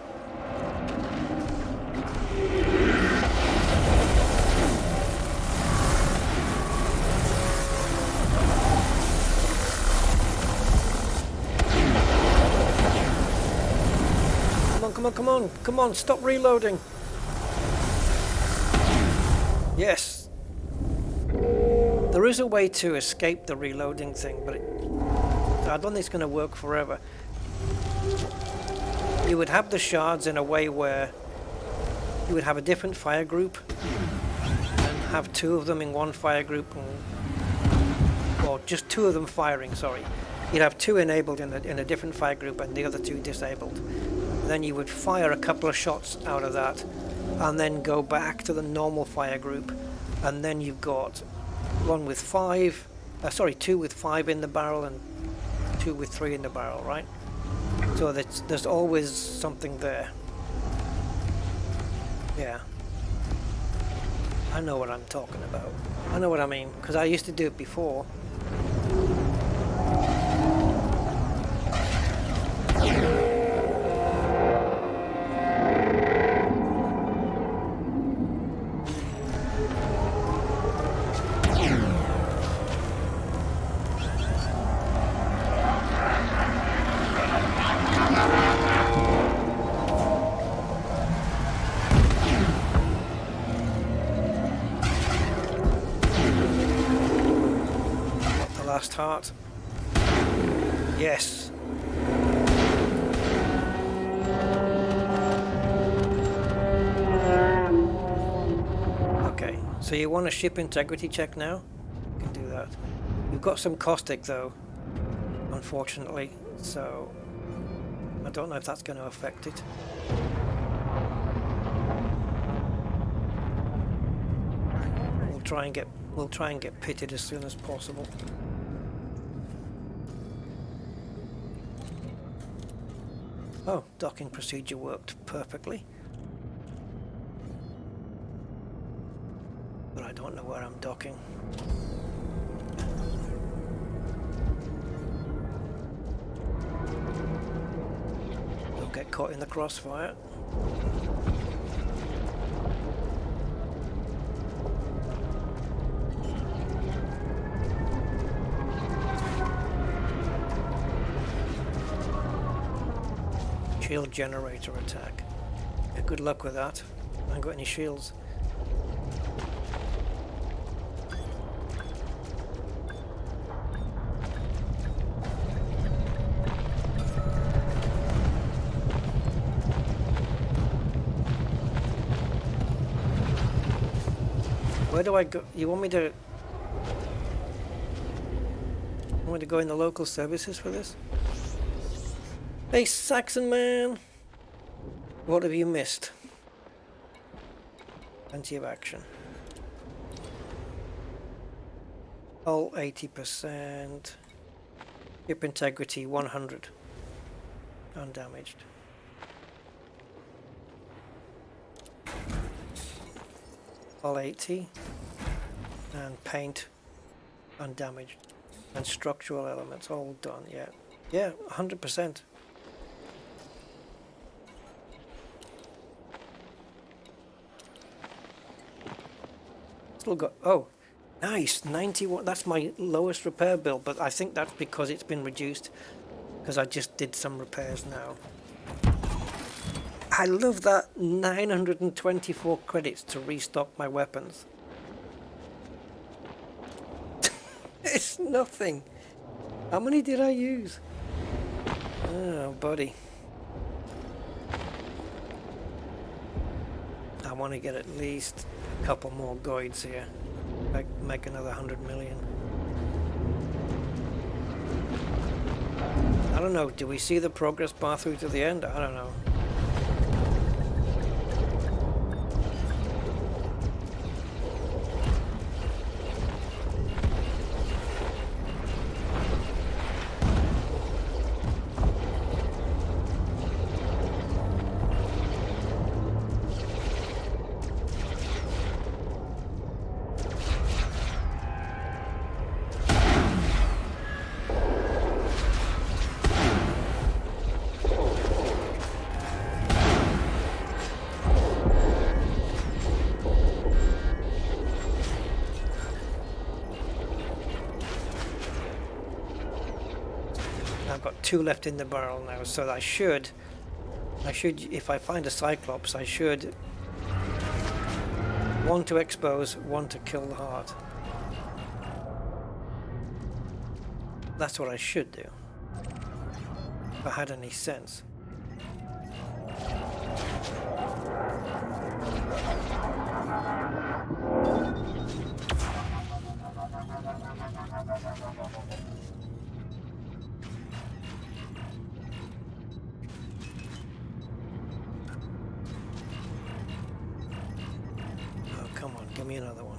Come on, stop reloading. Yes. There is a way to escape the reloading thing, but I don't think it's going to work forever. you would have the shards in a way where you would have a different fire group and have two of them in one fire group, or just two of them firing, sorry. You'd have two enabled in a different fire group and the other two disabled. Then you would fire a couple of shots out of that and then go back to the normal fire group, and then you've got one with two with 5 in the barrel and 2 with 3 in the barrel, right? So there's always something there. Yeah. I know what I'm talking about. I know what I mean, because I used to do it before. Last heart. Yes. Okay, so you want a ship integrity check now? You can do that. You've got some caustic though, unfortunately, so I don't know if that's going to affect it. We'll try and get pitted as soon as possible. Oh, docking procedure worked perfectly. But I don't know where I'm docking. Don't get caught in the crossfire. Shield generator attack. Yeah, good luck with that. I haven't got any shields. Where do I go? You want me to go in the local services for this? Hey, Saxon man! What have you missed? Plenty of action. Hull 80%. Ship integrity 100. Undamaged. Hull 80. And paint undamaged. And structural elements all done, yeah. Yeah, 100%. Got, oh, nice, 91. That's my lowest repair bill, but I think that's because it's been reduced because I just did some repairs now. I love that 924 credits to restock my weapons. It's nothing. How many did I use? Oh, buddy. I want to get at least a couple more Goids here. Make another 100 million. I don't know, do we see the progress bar through to the end? I don't know. I've got 2 left in the barrel now, so I should, if I find a Cyclops, I should 1 to expose, 1 to kill the heart. That's what I should do, if I had any sense. Oh, come on, give me another one.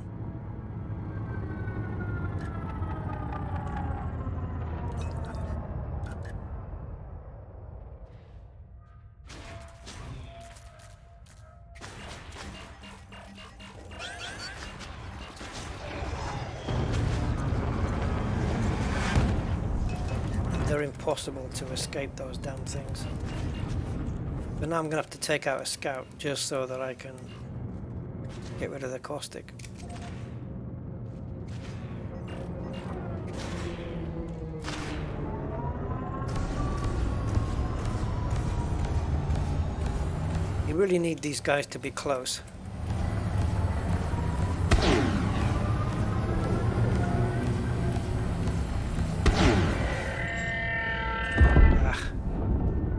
They're impossible to escape, those damn things. But now I'm going to have to take out a scout just so that I can get rid of the caustic. You really need these guys to be close.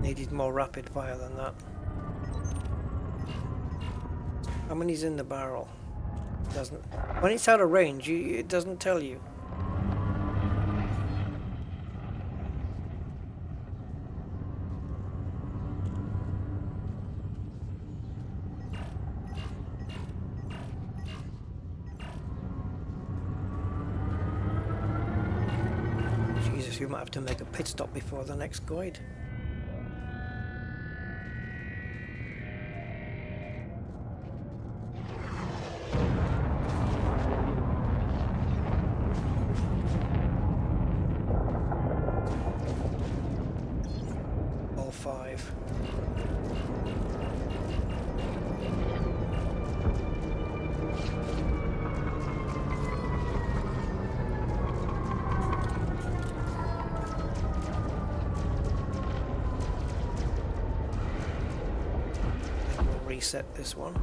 Needed more rapid fire than that. How many's in the barrel? Doesn't. When it's out of range, it doesn't tell you. Jesus, we might have to make a pit stop before the next Goid. Reset this one.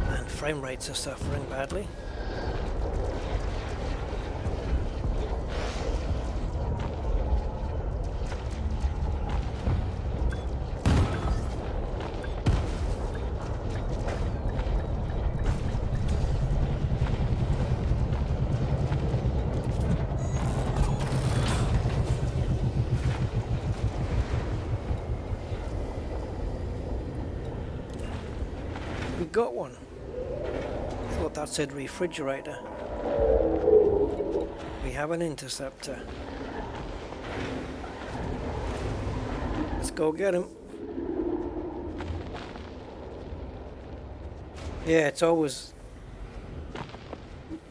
And frame rates are suffering badly. Got one. Thought that said refrigerator. We have an interceptor. Let's go get him. Yeah, it's always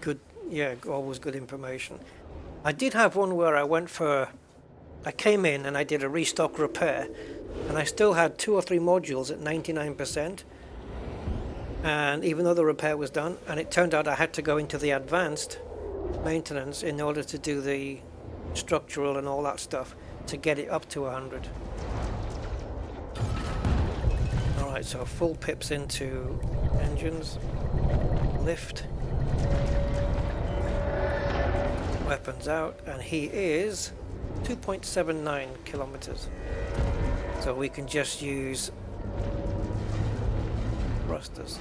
good. Yeah, always good information. I did have one where I came in and I did a restock repair, and I still had 2 or 3 modules at 99%. And even though the repair was done, and it turned out I had to go into the advanced maintenance in order to do the structural and all that stuff to get it up to 100. Alright, so full pips into engines, lift, weapons out, and he is 2.79 kilometers. So we can just use thrusters.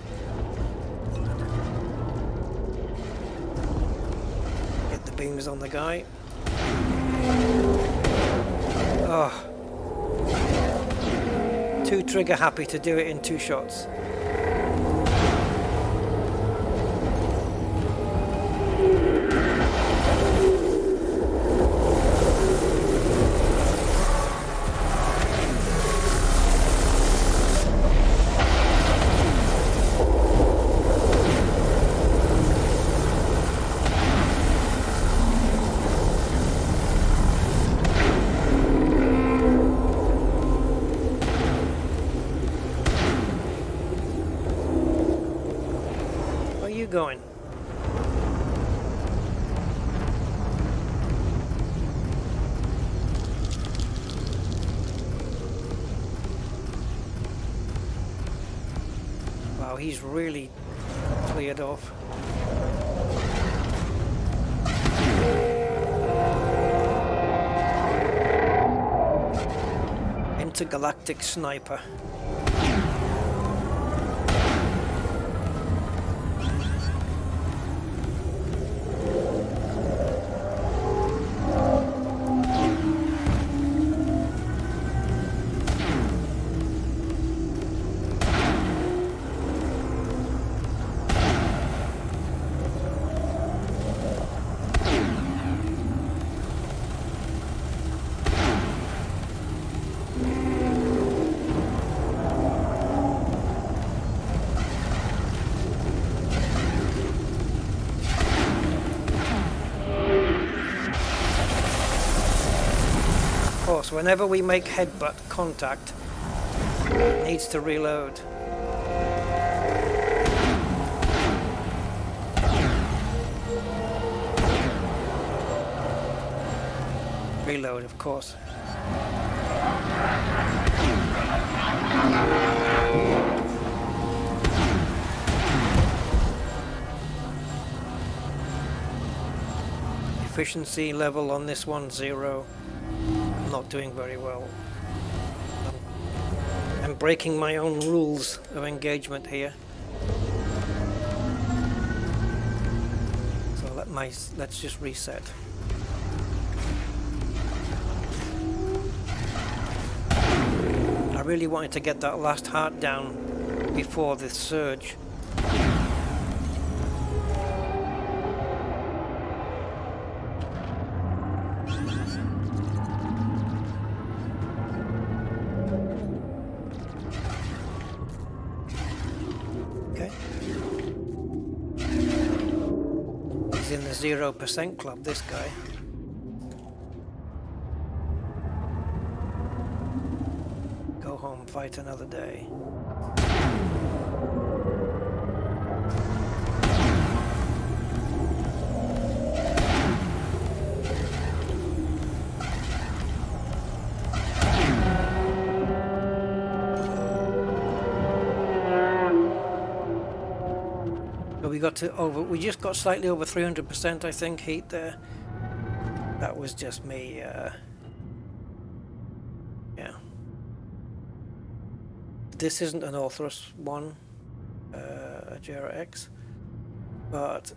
Get the beams on the guy. Oh. Too trigger happy to do it in 2 shots. Going. Wow, he's really cleared off. Intergalactic sniper. Whenever we make headbutt contact, it needs to reload. Reload, of course. Efficiency level on this one, 0. Not doing very well. I'm breaking my own rules of engagement here. So let's just reset. I really wanted to get that last heart down before the surge. In the 0% club, this guy. Go home, fight another day. We just got slightly over 300%, I think, heat there. That was just me, yeah. This isn't an Orthros one, a Jera X, but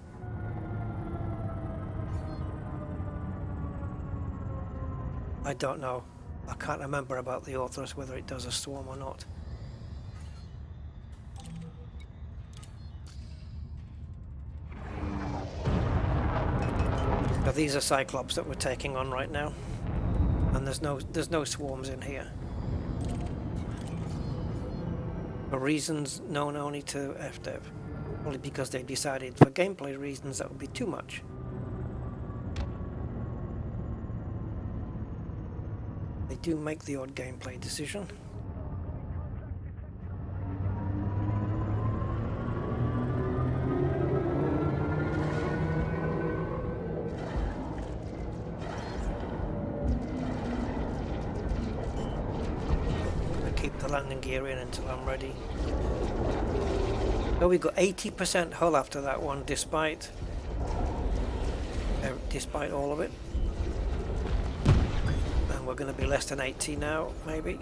I don't know. I can't remember about the Orthros, whether it does a swarm or not. Now these are Cyclops that we're taking on right now, and there's no swarms in here. For reasons known only to FDev, only because they decided for gameplay reasons that would be too much. They do make the odd gameplay decision. Landing gear in until I'm ready. So we got 80% hull after that one, despite all of it. And we're going to be less than 80 now, maybe.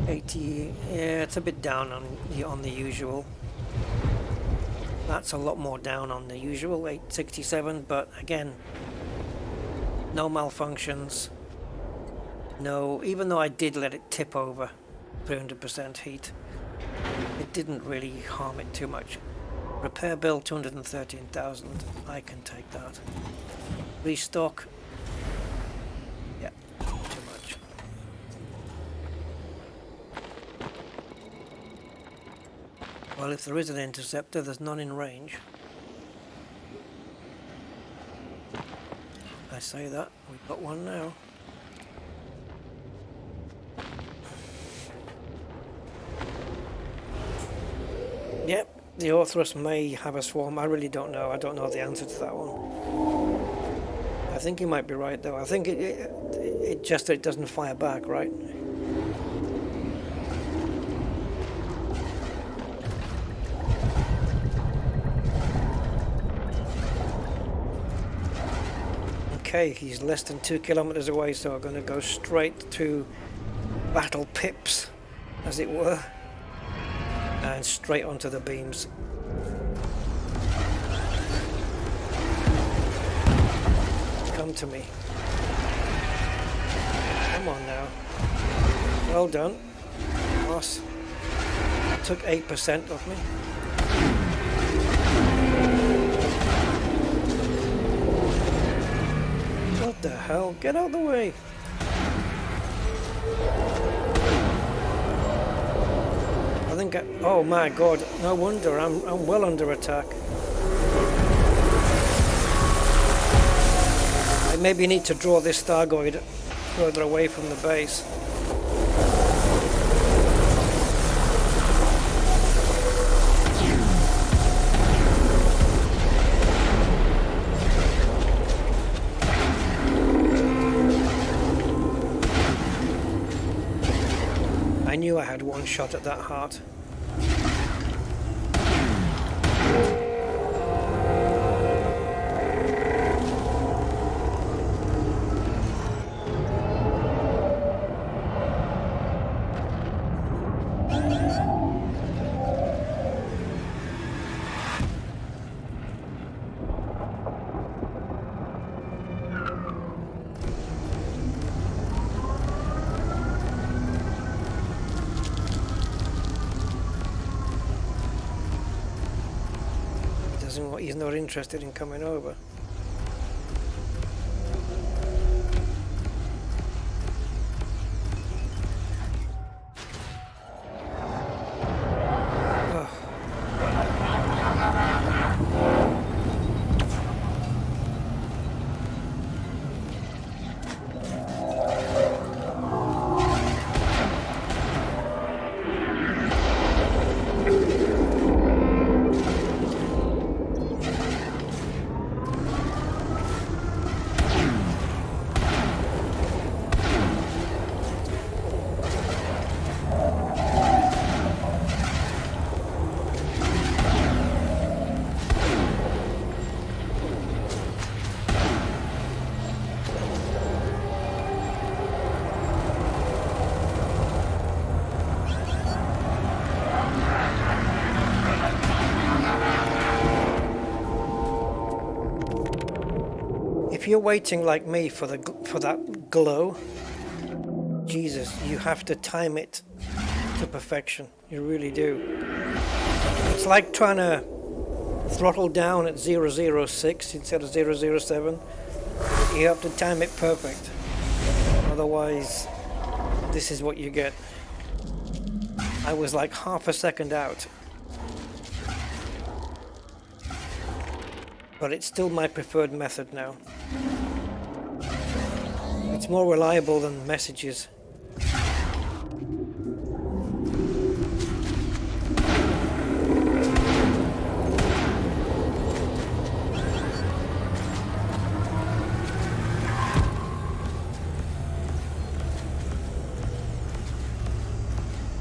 Yeah, it's a bit down on the usual. That's a lot more down on the usual, 867, but again, no malfunctions. No, even though I did let it tip over 300% heat, it didn't really harm it too much. Repair bill 213,000. I can take that. Restock. Yeah, too much. Well, if there is an interceptor, there's none in range. I say that, we've got one now. Yep, the Orthros may have a swarm. I really don't know. I don't know the answer to that one. I think you might be right, though. I think it just that it doesn't fire back, right? Okay, he's less than 2 kilometers away, so I'm going to go straight to battle pips, as it were, and straight onto the beams. Come to me. Come on now. Well done, boss. Took 8% off me. What the hell? Get out of the way! I think oh my god, no wonder I'm well under attack. I maybe need to draw this Stargoid further away from the base. I knew I had one shot at that heart. He's not interested in coming over. If you're waiting like me for that glow, Jesus, you have to time it to perfection. You really do. It's like trying to throttle down at 006 instead of 007. You have to time it perfect. Otherwise, this is what you get. I was like half a second out. But it's still my preferred method now. It's more reliable than messages.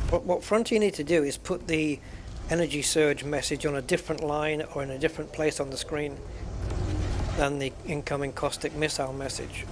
What Frontier need to do is put the energy surge message on a different line or in a different place on the screen than the incoming caustic missile message.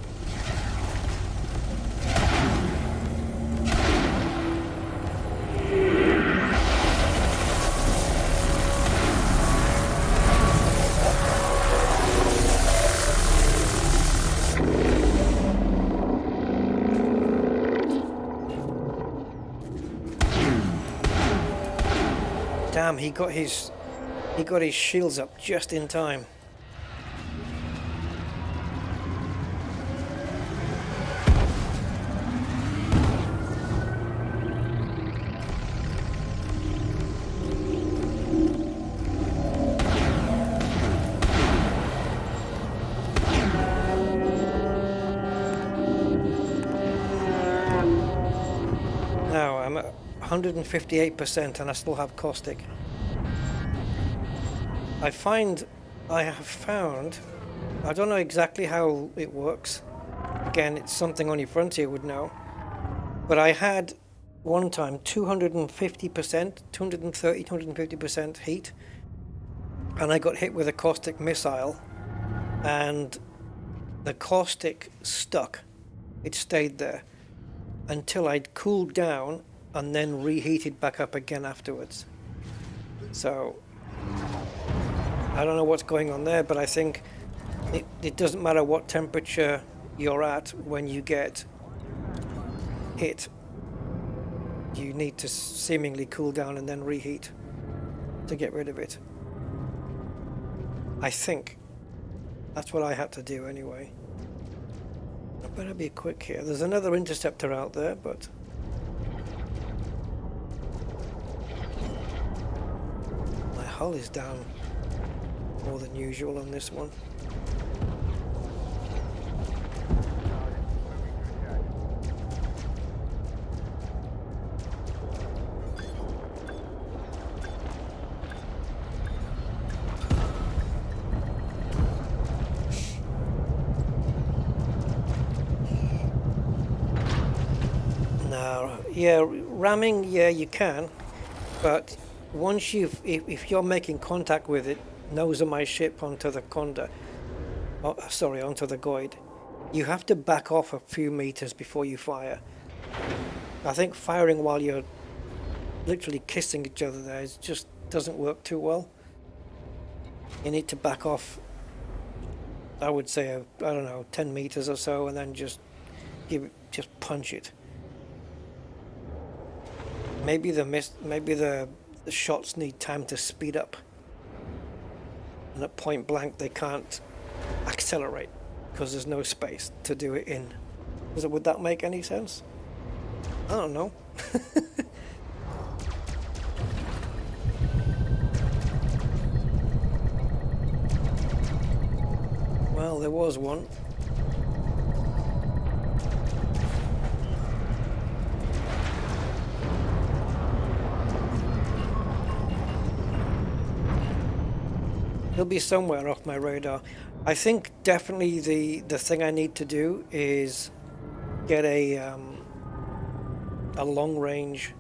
Damn, he got his shields up just in time. Now I'm at 158% and I still have caustic. I have found, I don't know exactly how it works. Again, it's something only Frontier would know. But I had one time 250%, 230, 250% heat. And I got hit with a caustic missile. And the caustic stuck. It stayed there until I'd cooled down and then reheated back up again afterwards. So I don't know what's going on there, but I think it doesn't matter what temperature you're at when you get hit. You need to seemingly cool down and then reheat to get rid of it. I think that's what I had to do anyway. I better be quick here. There's another interceptor out there, but my hull is down more than usual on this one. Yeah, ramming, yeah, you can, but once if you're making contact with it, nose of my ship onto the conda, onto the Goid, you have to back off a few meters before you fire. I think firing while you're literally kissing each other there just doesn't work too well. You need to back off, I would say, I don't know, 10 meters or so, and then just punch it. Maybe the shots need time to speed up, and at point blank they can't accelerate because there's no space to do it in. Would that make any sense? I don't know. Well, there was one. He'll be somewhere off my radar. I think definitely the thing I need to do is get a long range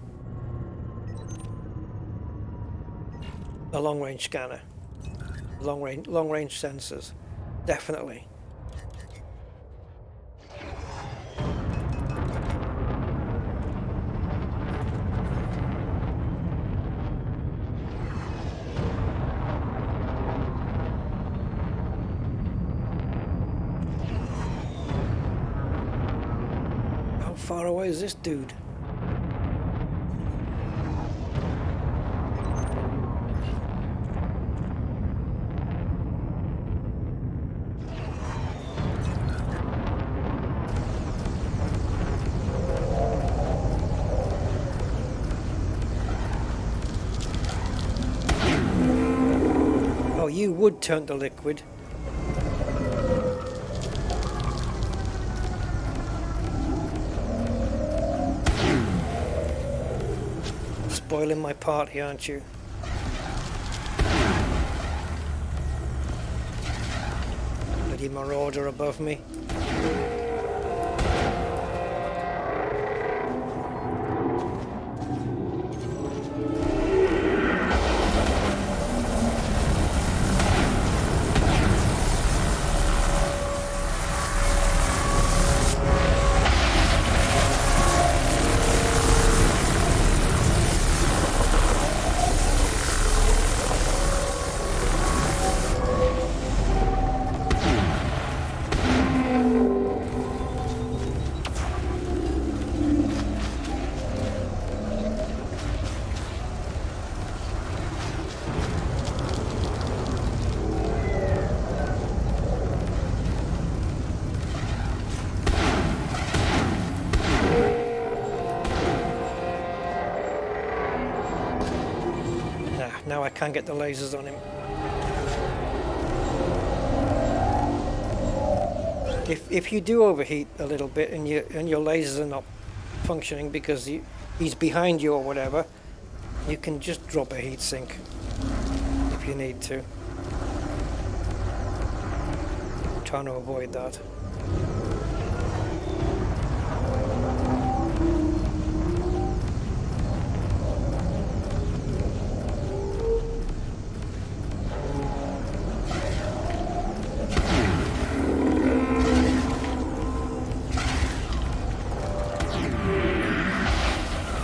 scanner, long range sensors, definitely. How far away is this dude? Oh, you would turn to liquid. Spoiling my party, aren't you? Bloody marauder above me. Now I can't get the lasers on him. If you do overheat a little bit and your lasers are not functioning because he's behind you or whatever, you can just drop a heat sink if you need to. I'm trying to avoid that.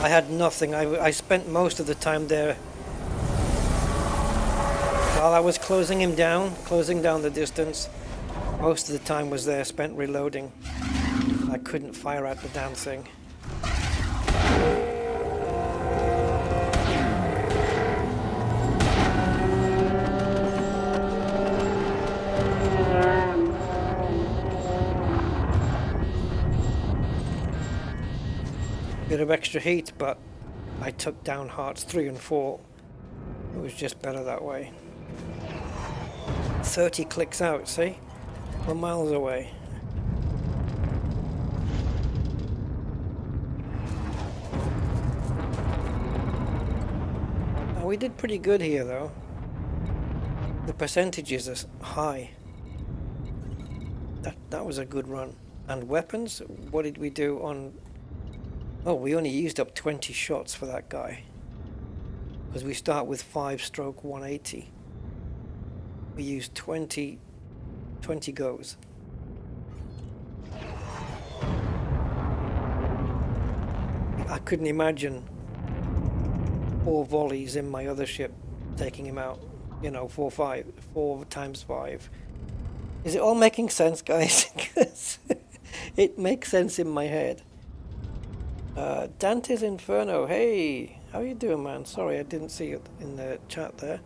I had nothing. I spent most of the time there while I was closing him down, closing down the distance. Most of the time was there spent reloading. I couldn't fire at the damn thing. Bit of extra heat, but I took down hearts 3 and 4. It was just better that way. 30 clicks out, see? We're miles away. Oh, we did pretty good here though. The percentages are high. That was a good run. And weapons, what did we do on... Oh, we only used up 20 shots for that guy. Because we start with 5/180. We used 20 goes. I couldn't imagine 4 volleys in my other ship taking him out. You know, 4 times 5. Is it all making sense, guys? 'Cause it makes sense in my head. Dante's Inferno, hey, how you doing, man? Sorry, I didn't see it in the chat there.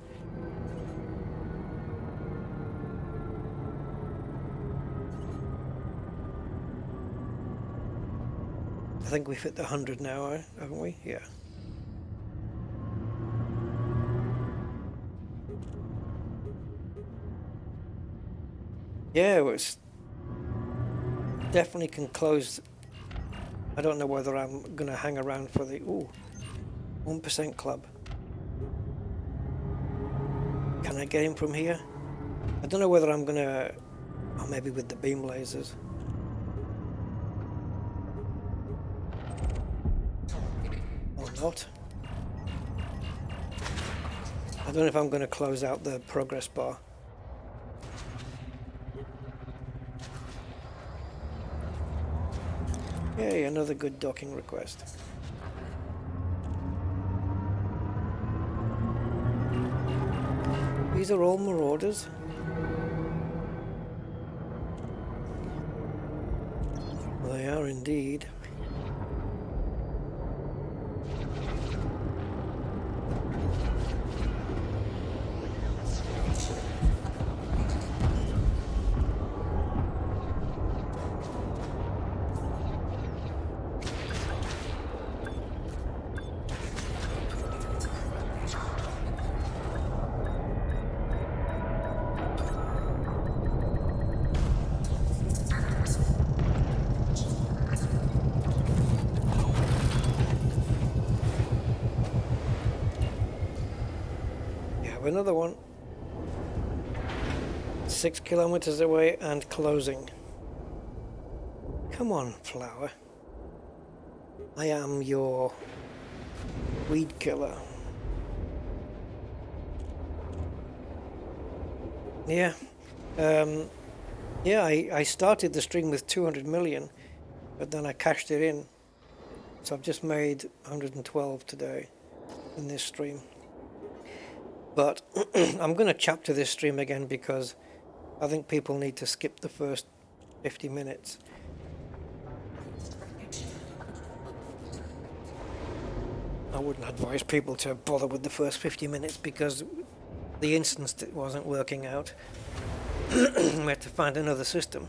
I think we've hit the 100 now, haven't we? Yeah. Yeah, it was definitely can close. I don't know whether I'm gonna hang around for the 1% club. Can I get him from here? I don't know whether I'm gonna, or maybe with the beam lasers. Or not. I don't know if I'm gonna close out the progress bar. Yay, another good docking request. These are all marauders. They are indeed. Another one. 6 kilometers away and closing. Come on, flower. I am your weed killer. Yeah. Yeah, I started the stream with 200 million, but then I cashed it in. So I've just made 112 today in this stream. But I'm going to chapter this stream again because I think people need to skip the first 50 minutes. I wouldn't advise people to bother with the first 50 minutes because the instance wasn't working out. We had to find another system.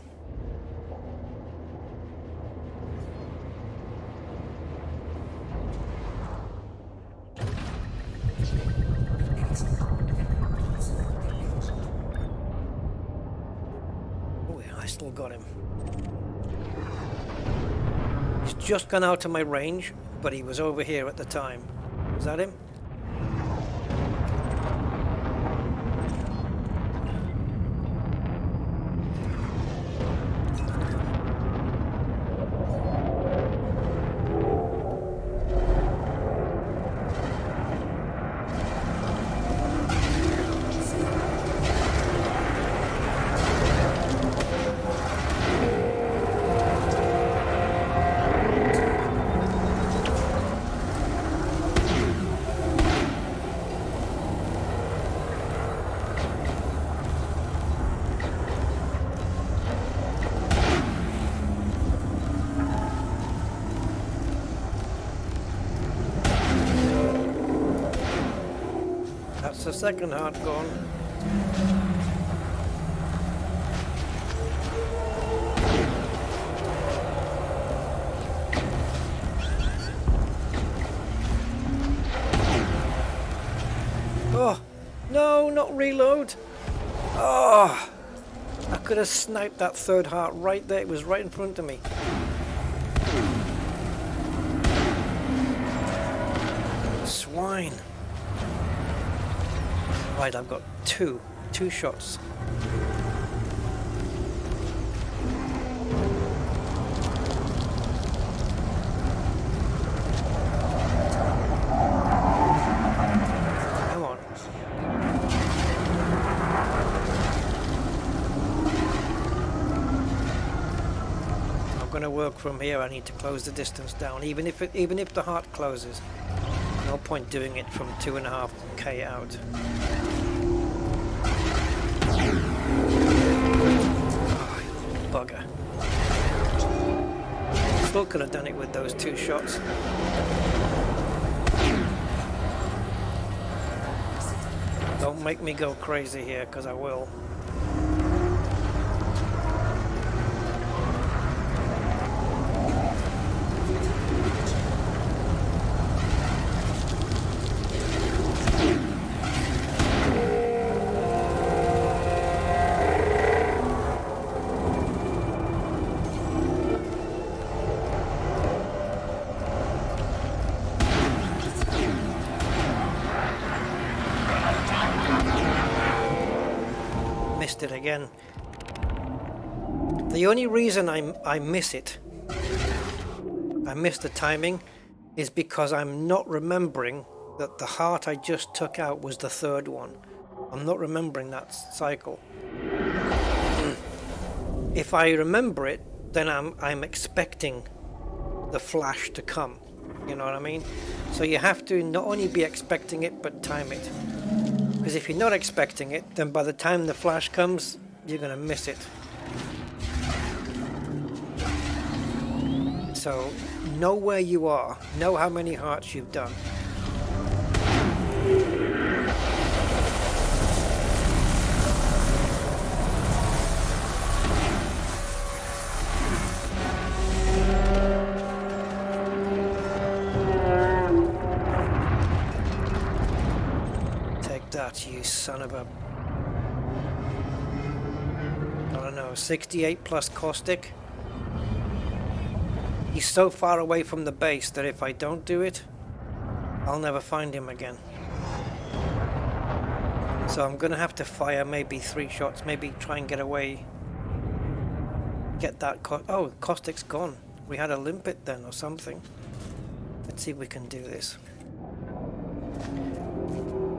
Got him. He's just gone out of my range, but he was over here at the time. Is that him? That's the second heart gone. Oh, no, not reload. Oh, I could have sniped that third heart right there. It was right in front of me. Swine. Right, I've got two shots. Come on. I'm going to work from here. I need to close the distance down, even if the heart closes. No point doing it from 2.5k out. Oh, bugger. Still could have done it with those 2 shots. Don't make me go crazy here, because I will. It again. The only reason I miss it, I miss the timing, is because I'm not remembering that the heart I just took out was the third one. I'm not remembering that cycle. If I remember it, then I'm expecting the flash to come. You know what I mean? So you have to not only be expecting it, but time it. Because if you're not expecting it, then by the time the flash comes, you're going to miss it. So, know where you are. Know how many hearts you've done. You son of a, I don't know, 68 plus caustic. He's so far away from the base that if I don't do it, I'll never find him again. So I'm gonna have to fire maybe 3 shots, maybe try and get away. Get that oh, caustic's gone. We had a limpet then or something. Let's see if we can do this.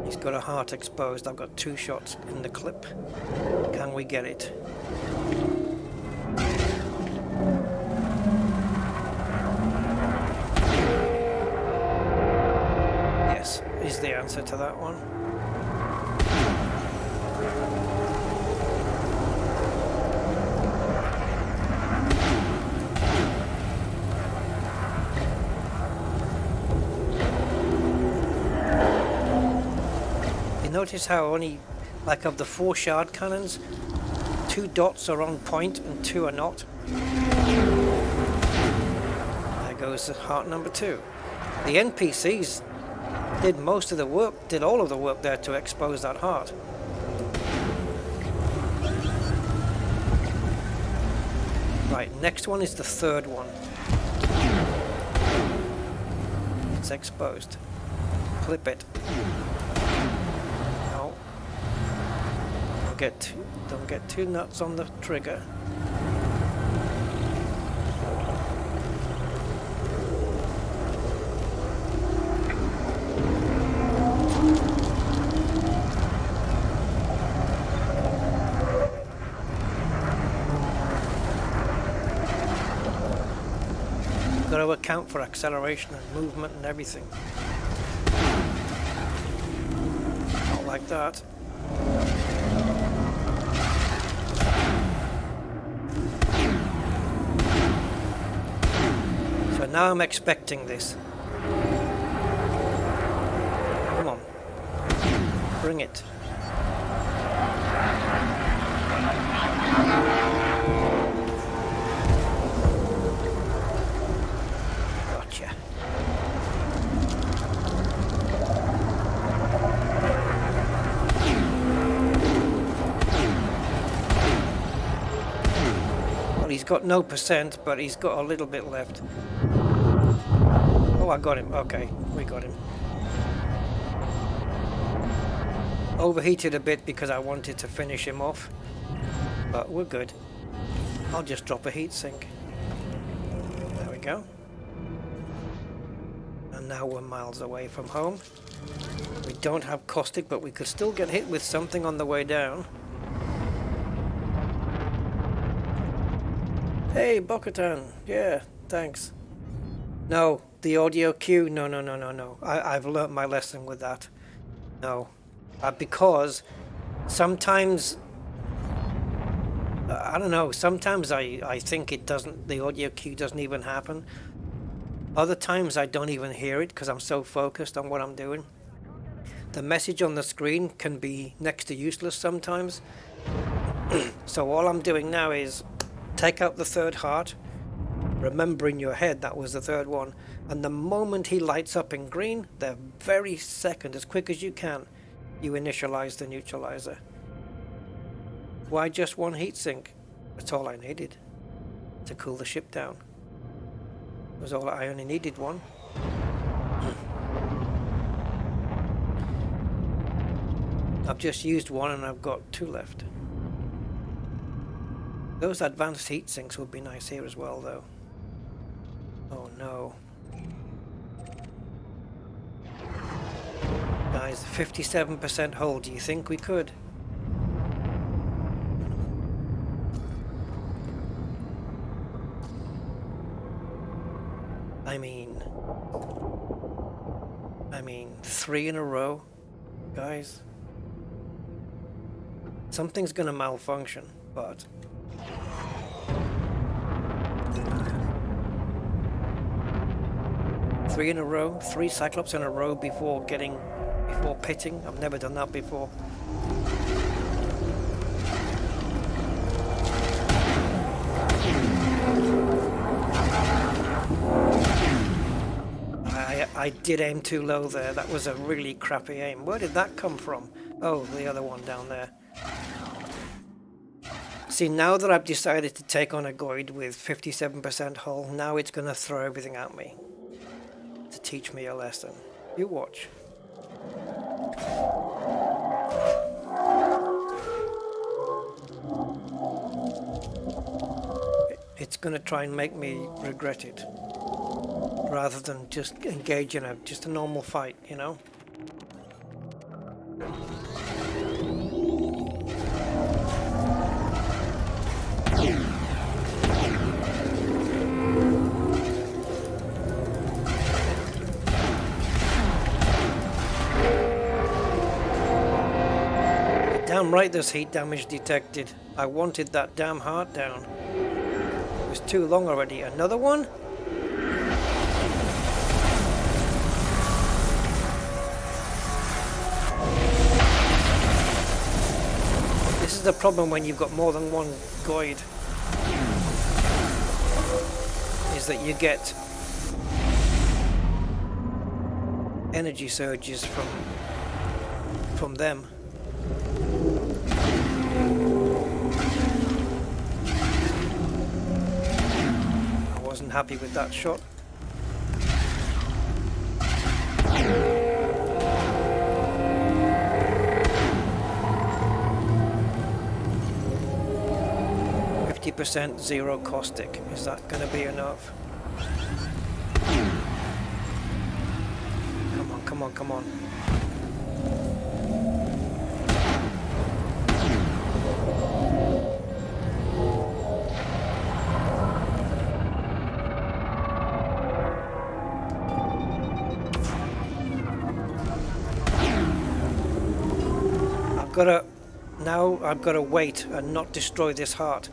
He's got a heart exposed. I've got 2 shots in the clip. Can we get it? Yes, is the answer to that one. Notice how only, like of the 4 shard cannons, 2 dots are on point and 2 are not. There goes heart number 2. The NPCs did most of the work, did all of the work there to expose that heart. Right, next one is the third one. It's exposed. Clip it. Don't get too nuts on the trigger. Got to account for acceleration and movement and everything. Not like that. Now I'm expecting this. Come on. Bring it. Gotcha. Well, he's got no percent, but he's got a little bit left. Oh, I got him. Okay, we got him. Overheated a bit because I wanted to finish him off, but we're good. I'll just drop a heatsink. There we go. And now we're miles away from home. We don't have caustic, but we could still get hit with something on the way down. Hey, Bo-Katan. Yeah, thanks. No, the audio cue. No. I've learnt my lesson with that. No. Because sometimes, I don't know, sometimes I think it doesn't, the audio cue doesn't even happen. Other times I don't even hear it because I'm so focused on what I'm doing. The message on the screen can be next to useless sometimes. So all I'm doing now is take out the third heart, remember in your head that was the third one, and the moment he lights up in green, the very second, as quick as you can, you initialize the neutralizer. Why just one heatsink? That's all I needed to cool the ship down. Was all I only needed one. I've just used one and I've got two left. Those advanced heatsinks would be nice here as well, though. Oh no. Guys, 57% hold. Do you think we could? I mean, 3 in a row, guys. Something's gonna malfunction, but 3 in a row, 3 Cyclops in a row before pitting. I've never done that before. I did aim too low there. That was a really crappy aim. Where did that come from? Oh, the other one down there. See, now that I've decided to take on a Goid with 57% hull, now it's going to throw everything at me to teach me a lesson. You watch. It's going to try and make me regret it, rather than just engage in just a normal fight, you know? Damn right there's heat damage detected. I wanted that damn heart down. It was too long already. Another one? This is the problem when you've got more than one Goid, is that you get energy surges from them. I wasn't happy with that shot. %, zero caustic. Is that going to be enough? Come on, come on, come on. I've got to wait and not destroy this heart.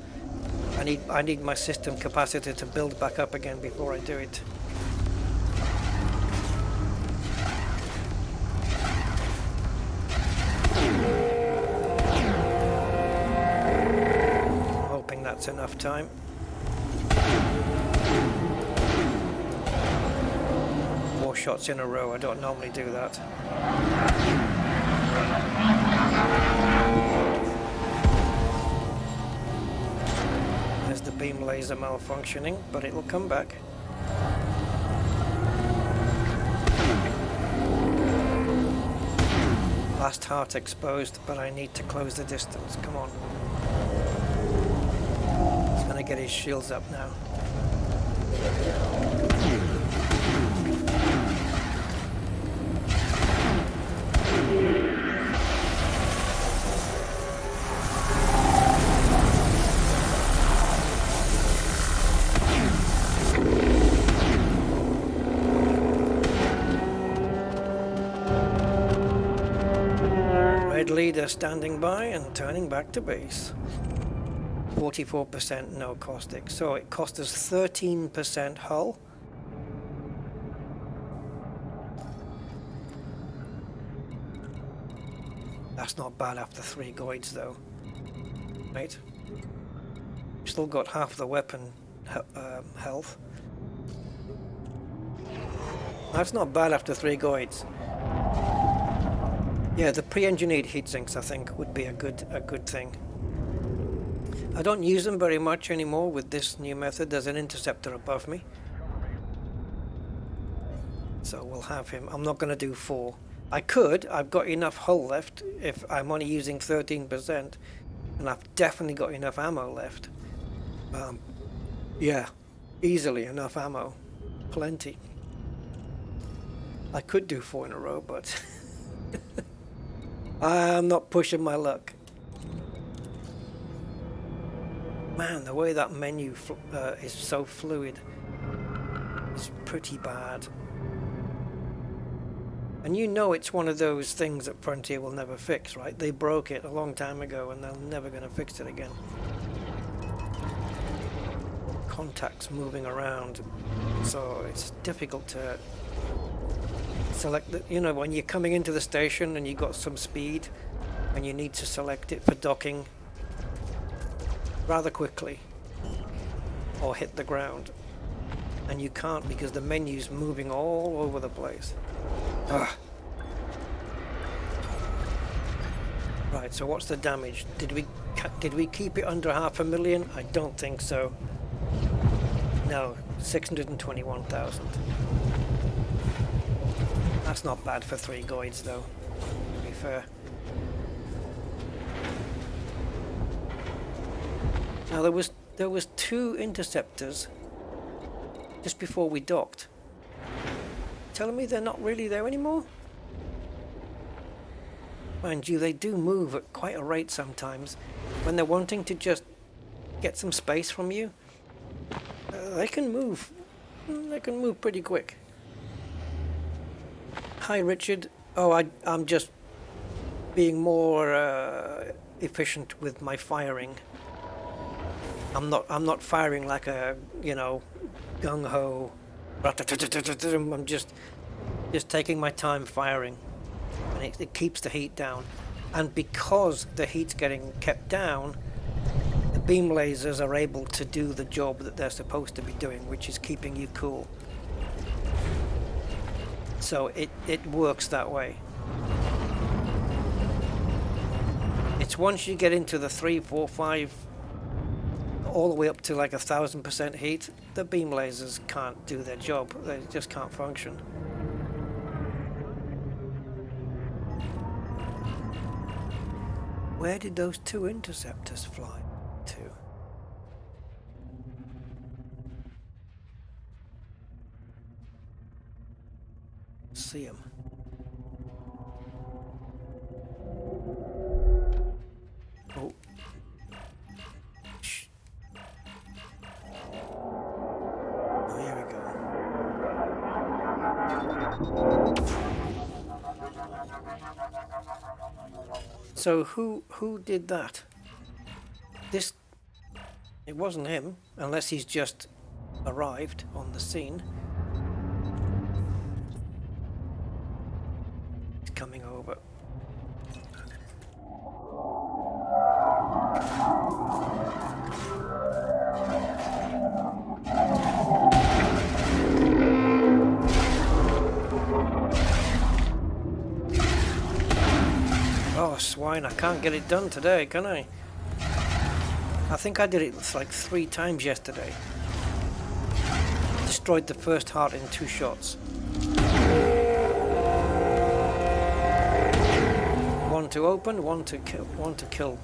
I need my system capacitor to build back up again before I do it. that's enough time. Four shots in a row. I don't normally do that. There's the beam laser malfunctioning, but it'll come back. Last heart exposed, but I need to close the distance. Come on. He's gonna get his shields up now. Leader standing by and turning back to base. 44% no caustic, so it cost us 13% hull. That's not bad after 3 Goids though, right? Still got half the weapon health. That's not bad after 3 Goids. Yeah, the pre-engineered heatsinks I think would be a good thing. I don't use them very much anymore with this new method. There's an interceptor above me, so we'll have him. I'm not going to do 4. I could. I've got enough hull left if I'm only using 13%, and I've definitely got enough ammo left. Yeah, easily enough ammo, plenty. I could do 4 in a row, but I'm not pushing my luck. Man, the way that menu is so fluid is pretty bad. And you know it's one of those things that Frontier will never fix, right? They broke it a long time ago and they're never going to fix it again. Contacts moving around, so it's difficult to select the, you know, when you're coming into the station and you got some speed and you need to select it for docking rather quickly or hit the ground, and you can't because the menu's moving all over the place. Ugh. Right, so what's the damage? Did we keep it under 500,000? I don't think so. No, 621,000. That's not bad for 3 Goids though, to be fair. Now there was 2 interceptors just before we docked. Telling me they're not really there anymore? Mind you, they do move at quite a rate sometimes. When they're wanting to just get some space from you, they can move. They can move pretty quick. Hi Richard. Oh, I'm just being more efficient with my firing. I'm not firing like a, you know, gung-ho. I'm just taking my time firing, and it keeps the heat down. And because the heat's getting kept down, the beam lasers are able to do the job that they're supposed to be doing, which is keeping you cool. So it works that way. It's once you get into the 3, 4, 5, all the way up to like 1,000% heat, the beam lasers can't do their job. They just can't function. Where did those 2 interceptors fly to? See them. Oh. Shh. Oh, here we go. So who did that? It wasn't him, unless he's just arrived on the scene. He's coming over. swine. I can't get it done today, can I? I think I did it like 3 times yesterday. Destroyed the first heart in 2 shots. One to open, one to kill.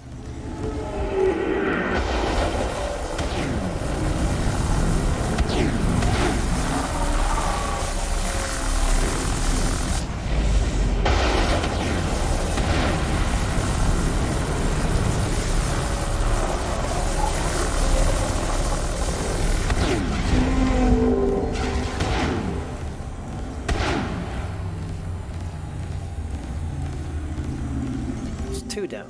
It's 2 down.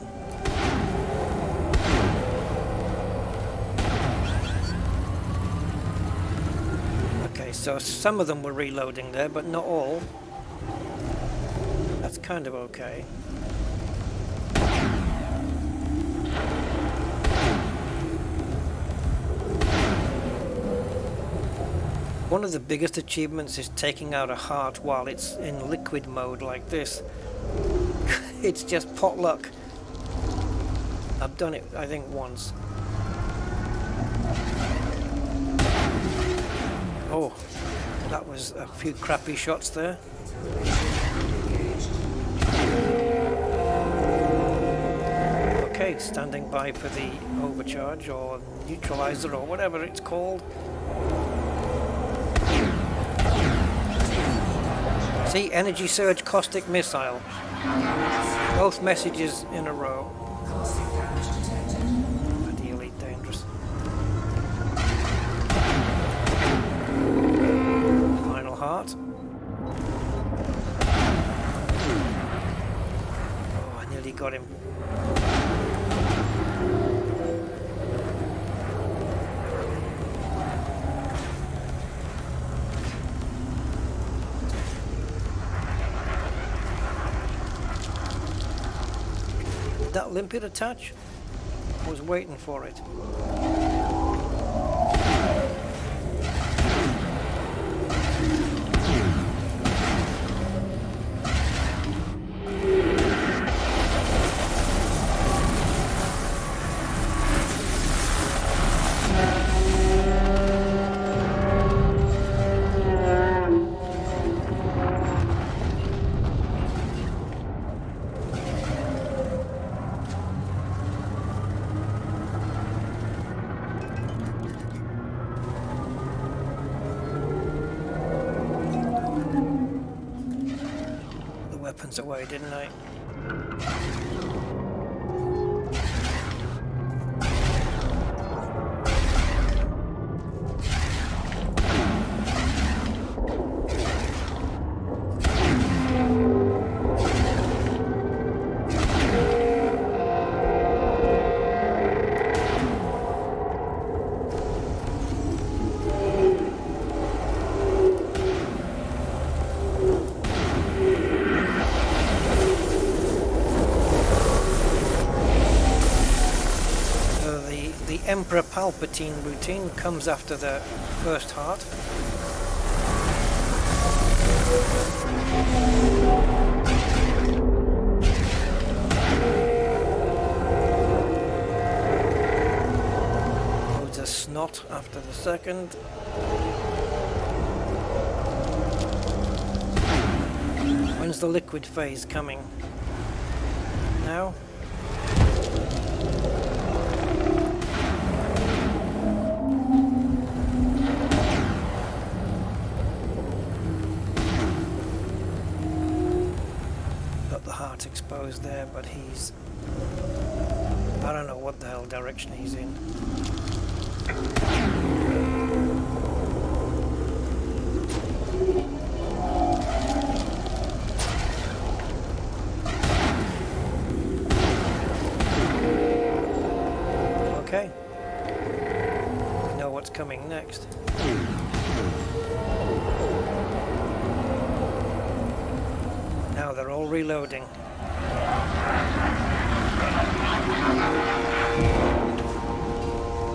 Okay, so some of them were reloading there, but not all. That's kind of okay. One of the biggest achievements is taking out a heart while it's in liquid mode like this. It's just pot luck. I've done it, I think, once. Oh, that was a few crappy shots there. Okay, standing by for the overcharge or neutralizer or whatever it's called. See, energy surge, caustic missile. Both messages in a row. Ideally dangerous. Final heart. Oh, I nearly got him. That limpet attach? I was waiting for it. Weapons away, didn't I? Emperor Palpatine routine comes after the first heart. Loads of snot after the second. When's the liquid phase coming? Now? Exposed there, but he's... I don't know what the hell direction he's in. Okay. We know what's coming next. Now they're all reloading.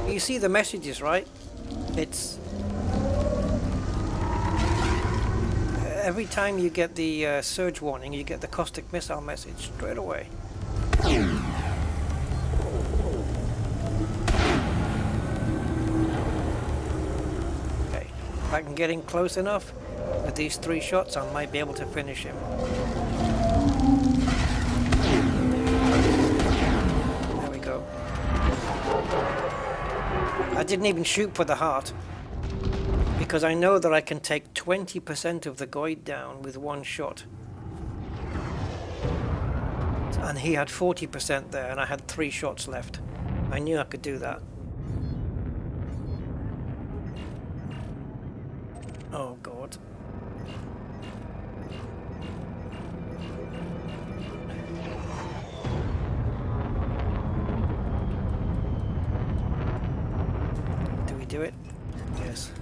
You see the messages, right? It's every time you get the surge warning, you get the caustic missile message straight away. Okay, if I can get in close enough with these 3 shots, I might be able to finish him. There we go. I didn't even shoot for the heart, because I know that I can take 20% of the Goid down with 1 shot. And he had 40% there, and I had 3 shots left. I knew I could do that. Oh God. Do we do it? Yes.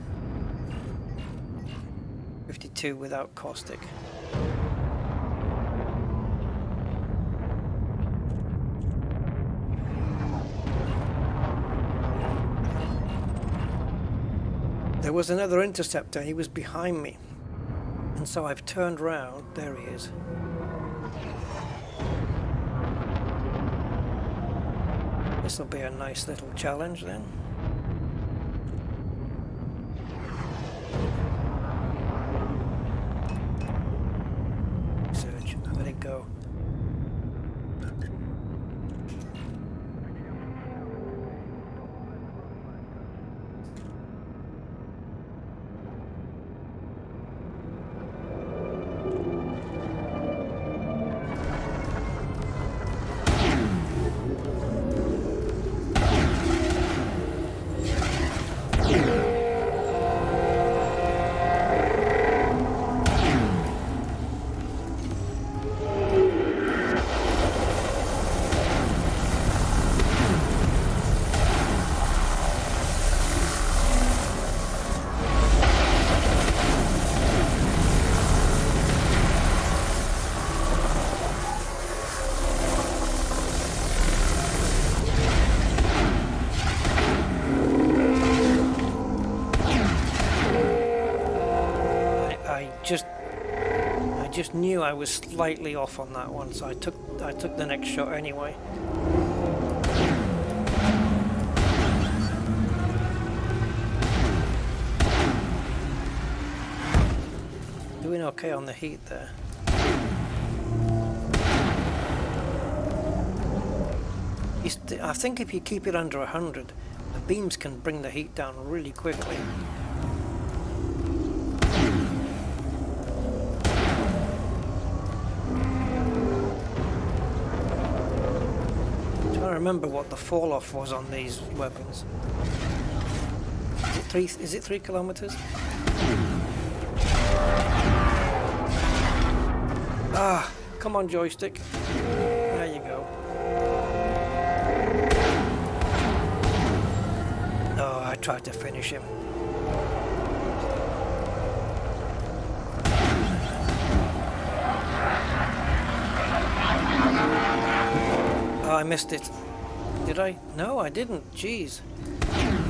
52 without caustic. There was another interceptor, he was behind me, and so I've turned round. There he is. This will be a nice little challenge then. Search, let it go. I just knew I was slightly off on that one, so I took the next shot anyway. Doing okay on the heat there. I think if you keep it under 100, the beams can bring the heat down really quickly. I remember what the fall off was on these weapons. Is it 3 kilometers? Ah, come on joystick. There you go. Oh, I tried to finish him. Oh, I missed it. Did I? No, I didn't. Jeez.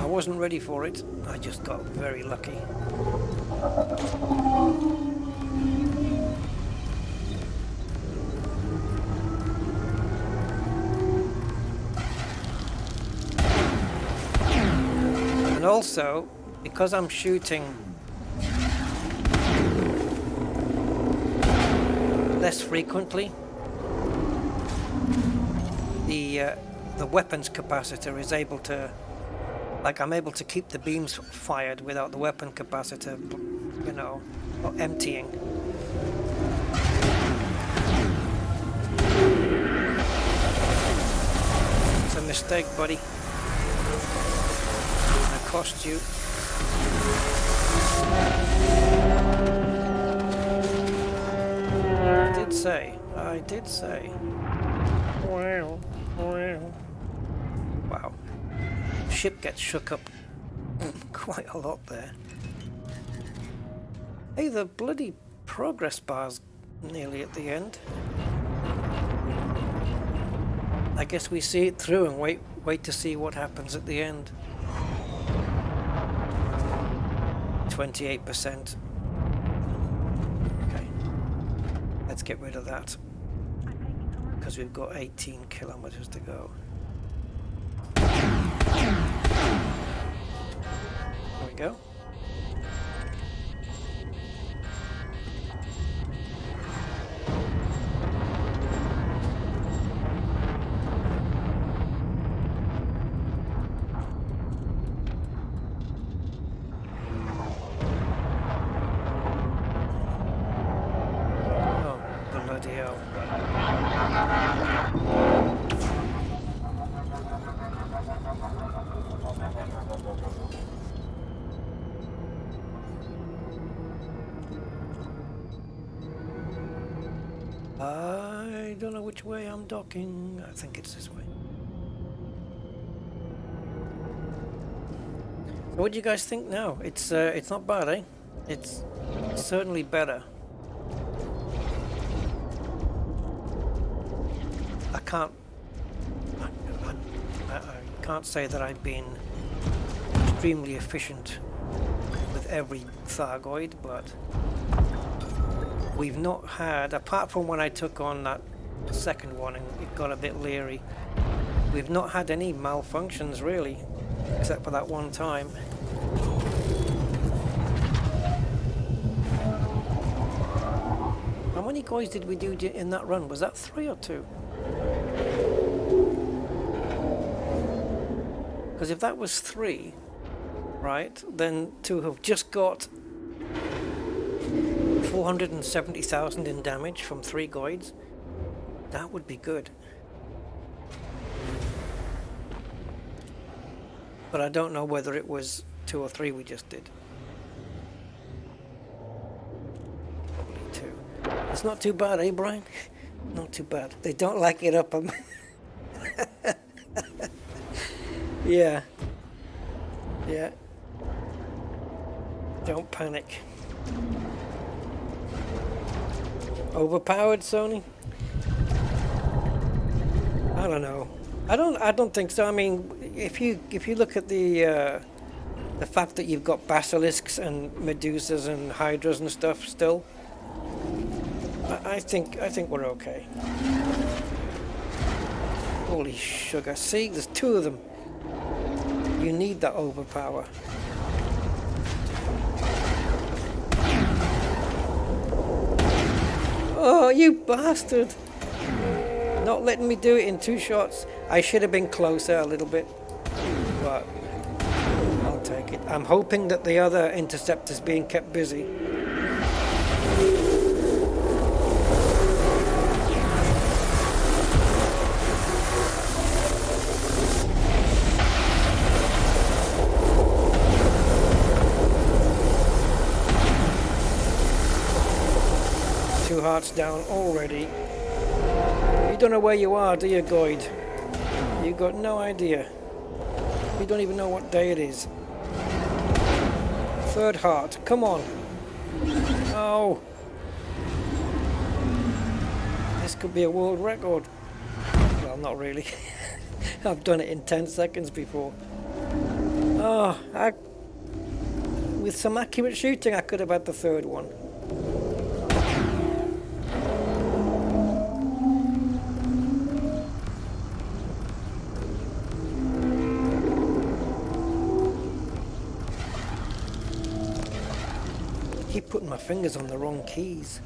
I wasn't ready for it. I just got very lucky. And also, because I'm shooting less frequently, the weapons capacitor is able to, like, I'm able to keep the beams fired without the weapon capacitor, you know, emptying. It's a mistake, buddy. It cost you. I did say. Wow. Ship gets shook up quite a lot there. Hey, the bloody progress bar's nearly at the end. I guess we see it through and wait to see what happens at the end. 28%. Okay. Let's get rid of that. I'm taking cover because we've got 18 kilometers to go. There we go. Oh, bloody hell. I don't know which way I'm docking. I think it's this way. So what do you guys think now? It's not bad, eh? It's certainly better. I can't say that I've been extremely efficient with every Thargoid, but we've not had, apart from when I took on that second one and it got a bit leery, we've not had any malfunctions really, except for that one time. How many Goids did we do in that run? Was that 3 or 2? Because if that was 3, right, then to have just got 470,000 in damage from 3 Goids, that would be good. But I don't know whether it was 2 or 3 we just did. Probably 2. It's not too bad, eh, Brian? Not too bad. They don't like it up. Yeah. Yeah. Don't panic. Overpowered, Sony? I don't know. I don't think so. I mean, if you look at the fact that you've got basilisks and medusas and hydras and stuff still, I think we're okay. Holy sugar! See, there's 2 of them. You need that overpower. Oh, you bastard! Not letting me do it in 2 shots. I should have been closer a little bit, but I'll take it. I'm hoping that the other interceptor's being kept busy. Hearts down already. You don't know where you are, do you, Goid? You got no idea. You don't even know what day it is. 3rd heart, come on. Oh. This could be a world record. Well, not really. I've done it in 10 seconds before. Oh, with some accurate shooting, I could have had the 3rd one. Keep putting my fingers on the wrong keys.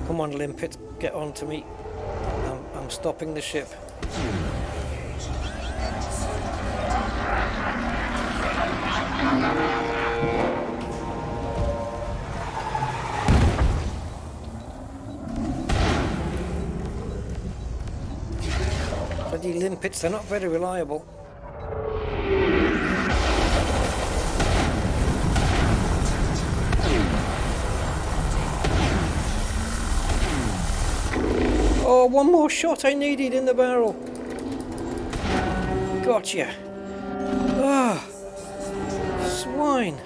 Come on, Limpet, get on to me. I'm stopping the ship. Bloody limpets, they're not very reliable. Oh, one more shot I needed in the barrel. Gotcha. Ah, swine.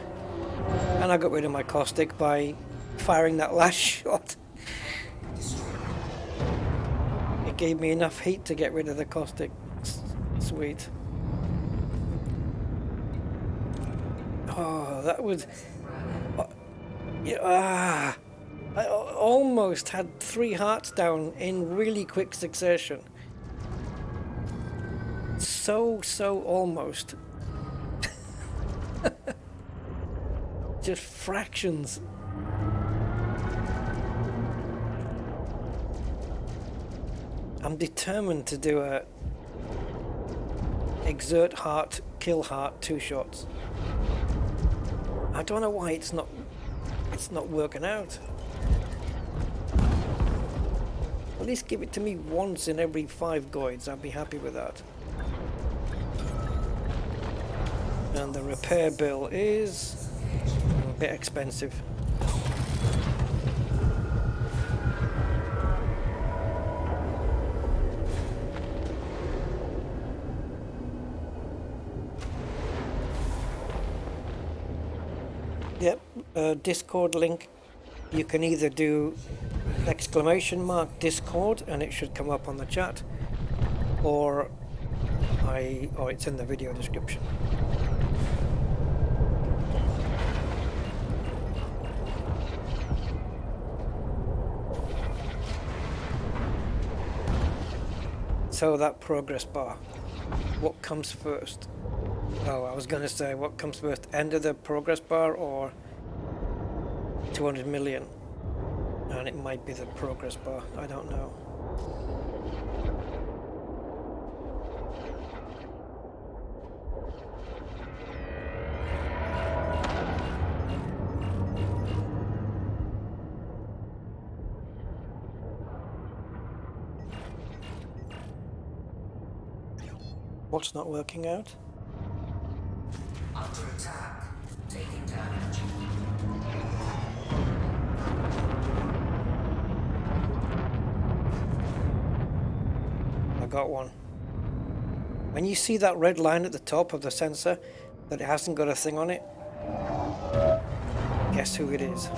And I got rid of my caustic by firing that last shot. It gave me enough heat to get rid of the caustic. Sweet. Oh, that was... yeah, I almost had 3 hearts down in really quick succession. So almost. Just fractions. I'm determined to do a exert heart, kill heart 2 shots. I don't know why it's not working out. At least give it to me once in every 5 Goids. I'd be happy with that. And the repair bill is a bit expensive. Yep, Discord link. You can either do !Discord and it should come up on the chat, or it's in the video description. So that progress bar, what comes first? Oh, I was going to say, what comes first, end of the progress bar or 200 million? And it might be the progress bar, I don't know. What's not working out? Under attack. Taking damage. I got one. When you see that red line at the top of the sensor, that it hasn't got a thing on it, guess who it is?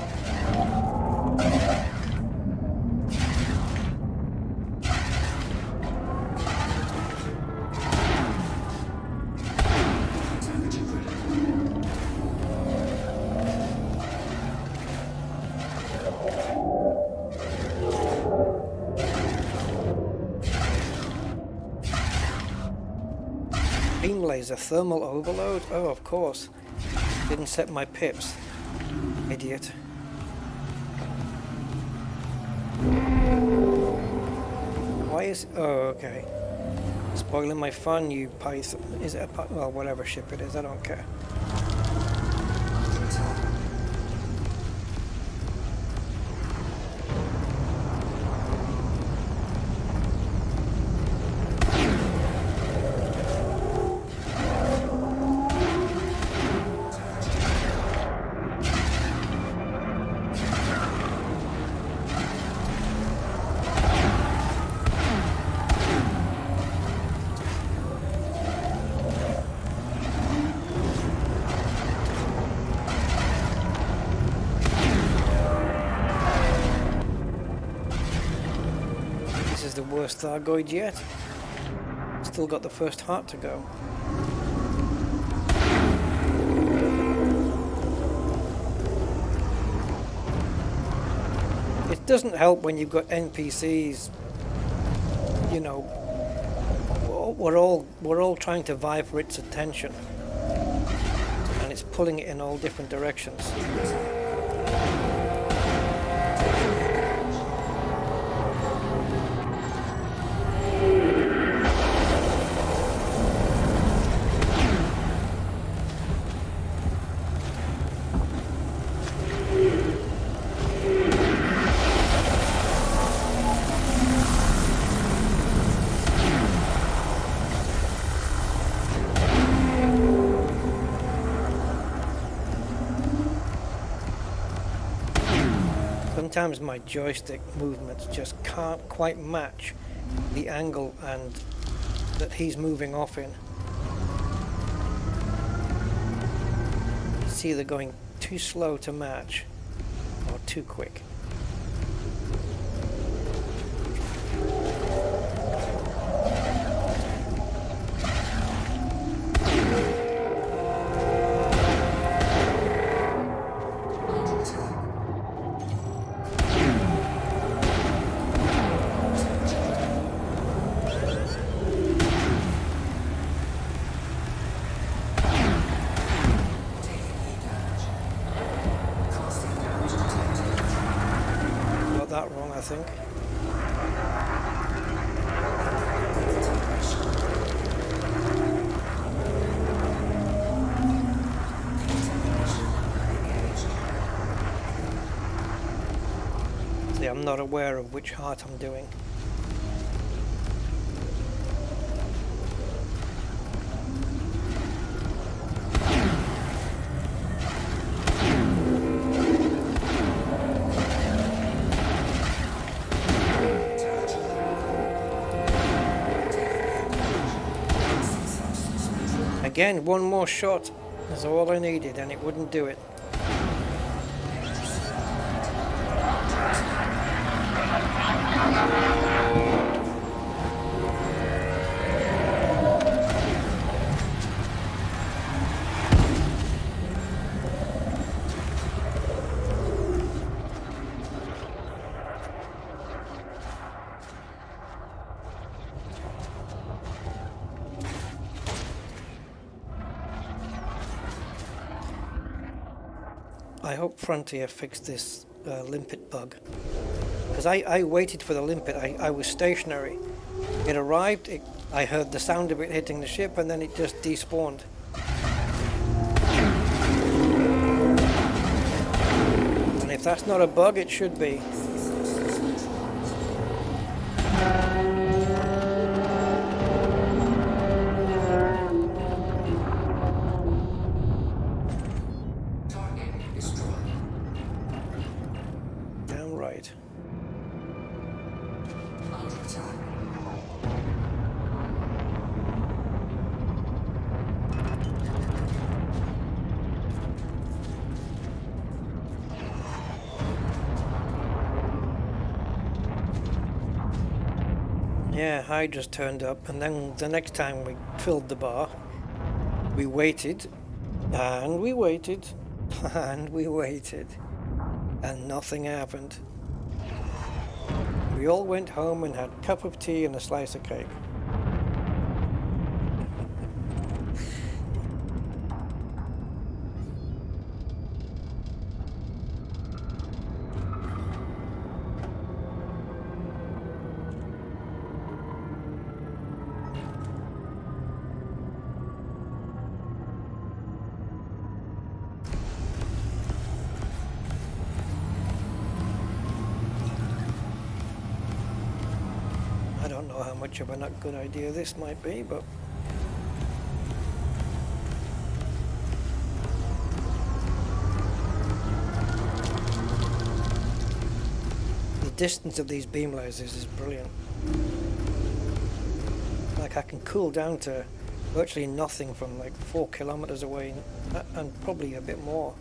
Beam laser, thermal overload? Oh, of course. Didn't set my pips. Idiot. Why is... oh, okay. Spoiling my fun, you python. Is it a... well, whatever ship it is, I don't care. The worst Thargoid yet. Still got the first heart to go. It doesn't help when you've got NPCs. You know, we're all trying to vie for its attention, and it's pulling it in all different directions. Sometimes my joystick movements just can't quite match the angle and that he's moving off in. It's either going too slow to match or too quick. I think. See, I'm not aware of which heart I'm doing. Again, one more shot is all I needed and it wouldn't do it. I hope Frontier fixed this limpet bug, because I waited for the limpet. I was stationary. It arrived, I heard the sound of it hitting the ship, and then it just despawned. And if that's not a bug, it should be. Yeah, Hydra's turned up, and then the next time we filled the bar, we waited, and we waited, and we waited, and nothing happened. We all went home and had a cup of tea and a slice of cake. I don't know how much of a not good idea this might be, but the distance of these beam lasers is brilliant. Like I can cool down to virtually nothing from like 4 kilometers away, and probably a bit more.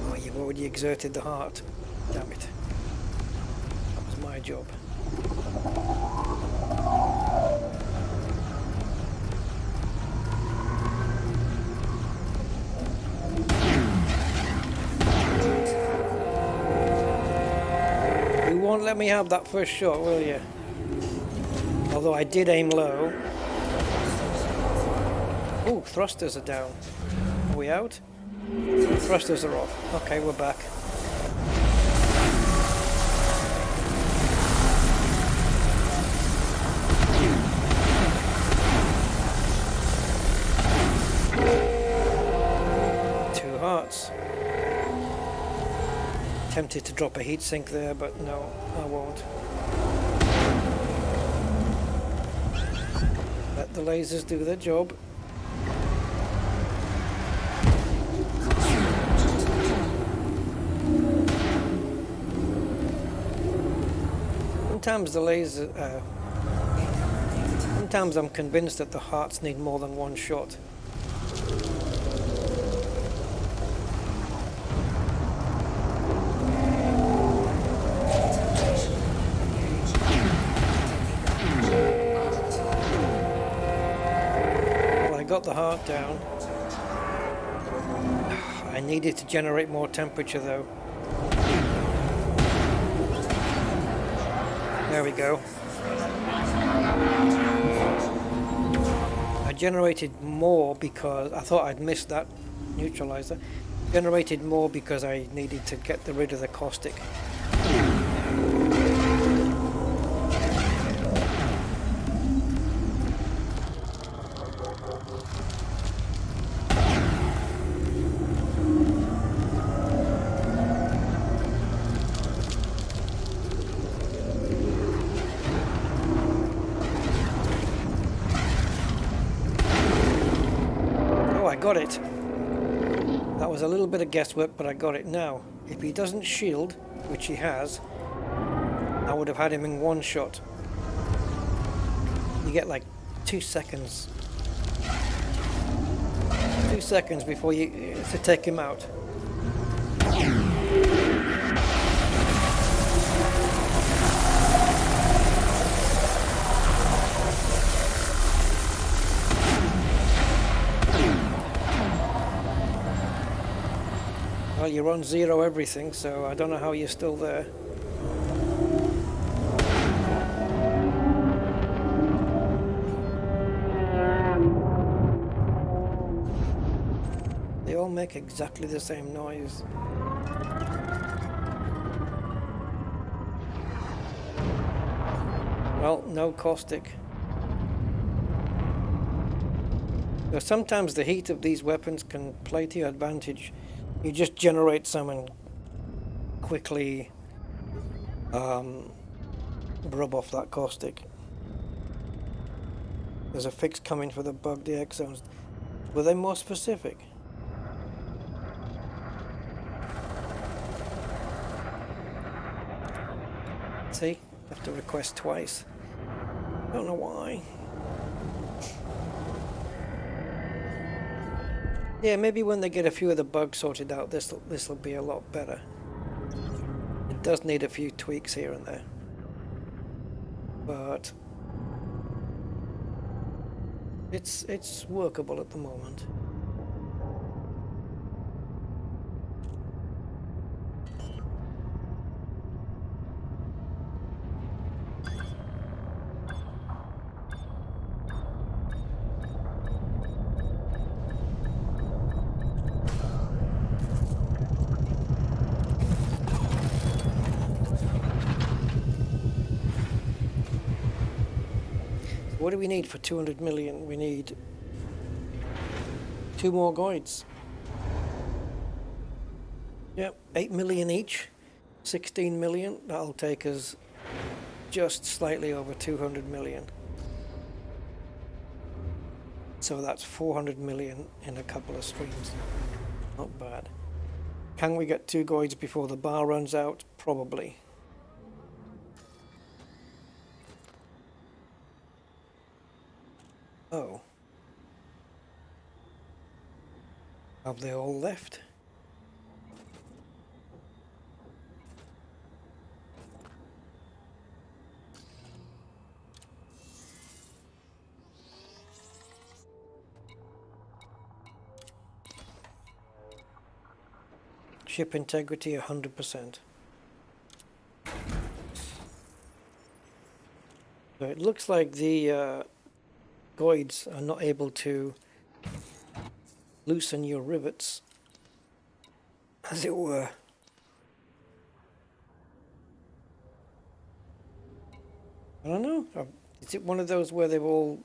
Oh, you've already exerted the heart. Damn it. My job. You won't let me have that first shot, will you? Although I did aim low. Oh, thrusters are down. Are we out? Thrusters are off. Okay, we're back. Tempted to drop a heatsink there, but no, I won't. Let the lasers do their job. Sometimes the laser, sometimes I'm convinced that the hearts need more than one shot. Got the heart down. I needed to generate more temperature though. There we go. I generated more because I thought I'd missed that neutralizer. Generated more because I needed to get rid of the caustic. Got it. That was a little bit of guesswork, but I got it now. If he doesn't shield, which he has, I would have had him in one shot. You get like 2 seconds. 2 seconds before you to take him out. Well, you're on 0 everything, so I don't know how you're still there. They all make exactly the same noise. Well, no caustic. So sometimes the heat of these weapons can play to your advantage. You just generate some and quickly rub off that caustic. There's a fix coming for the bugged EX zones. Were they more specific? See? Have to request twice. Don't know why. Yeah, maybe when they get a few of the bugs sorted out, this'll be a lot better. It does need a few tweaks here and there, but it's workable at the moment. What do we need for 200 million? We need 2 more Goids. Yep, 8 million each, 16 million. That'll take us just slightly over 200 million. So that's 400 million in a couple of streams. Not bad. Can we get 2 Goids before the bar runs out? Probably. Oh. Have they all left? Ship integrity 100%. So it looks like the Goids are not able to loosen your rivets, as it were. I don't know. Is it one of those where they've all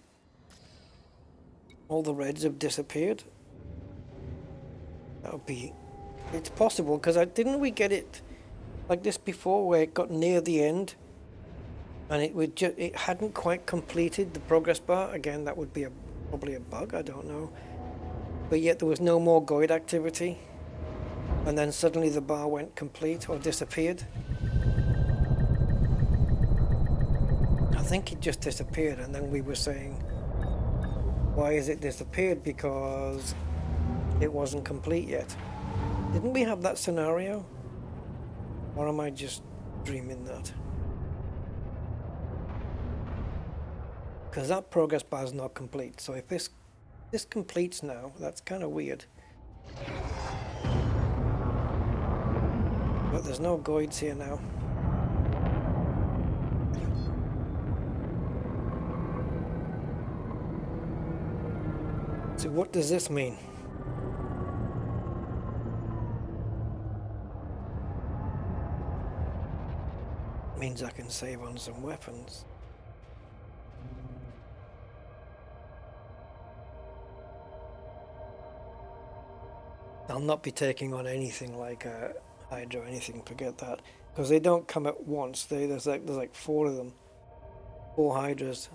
the reds have disappeared? That would be. It's possible, because didn't we get it like this before, where it got near the end and it hadn't quite completed the progress bar? Again, that would be probably a bug, I don't know. But yet there was no more Goid activity, and then suddenly the bar went complete or disappeared. I think it just disappeared, and then we were saying, why is it disappeared? Because it wasn't complete yet. Didn't we have that scenario? Or am I just dreaming that? Because that progress bar is not complete. So if this completes now, that's kind of weird. But there's no Goids here now. So what does this mean? Means I can save on some weapons. I'll not be taking on anything like a Hydra or anything, forget that. Because they don't come at once. There's like 4 of them. 4 Hydras.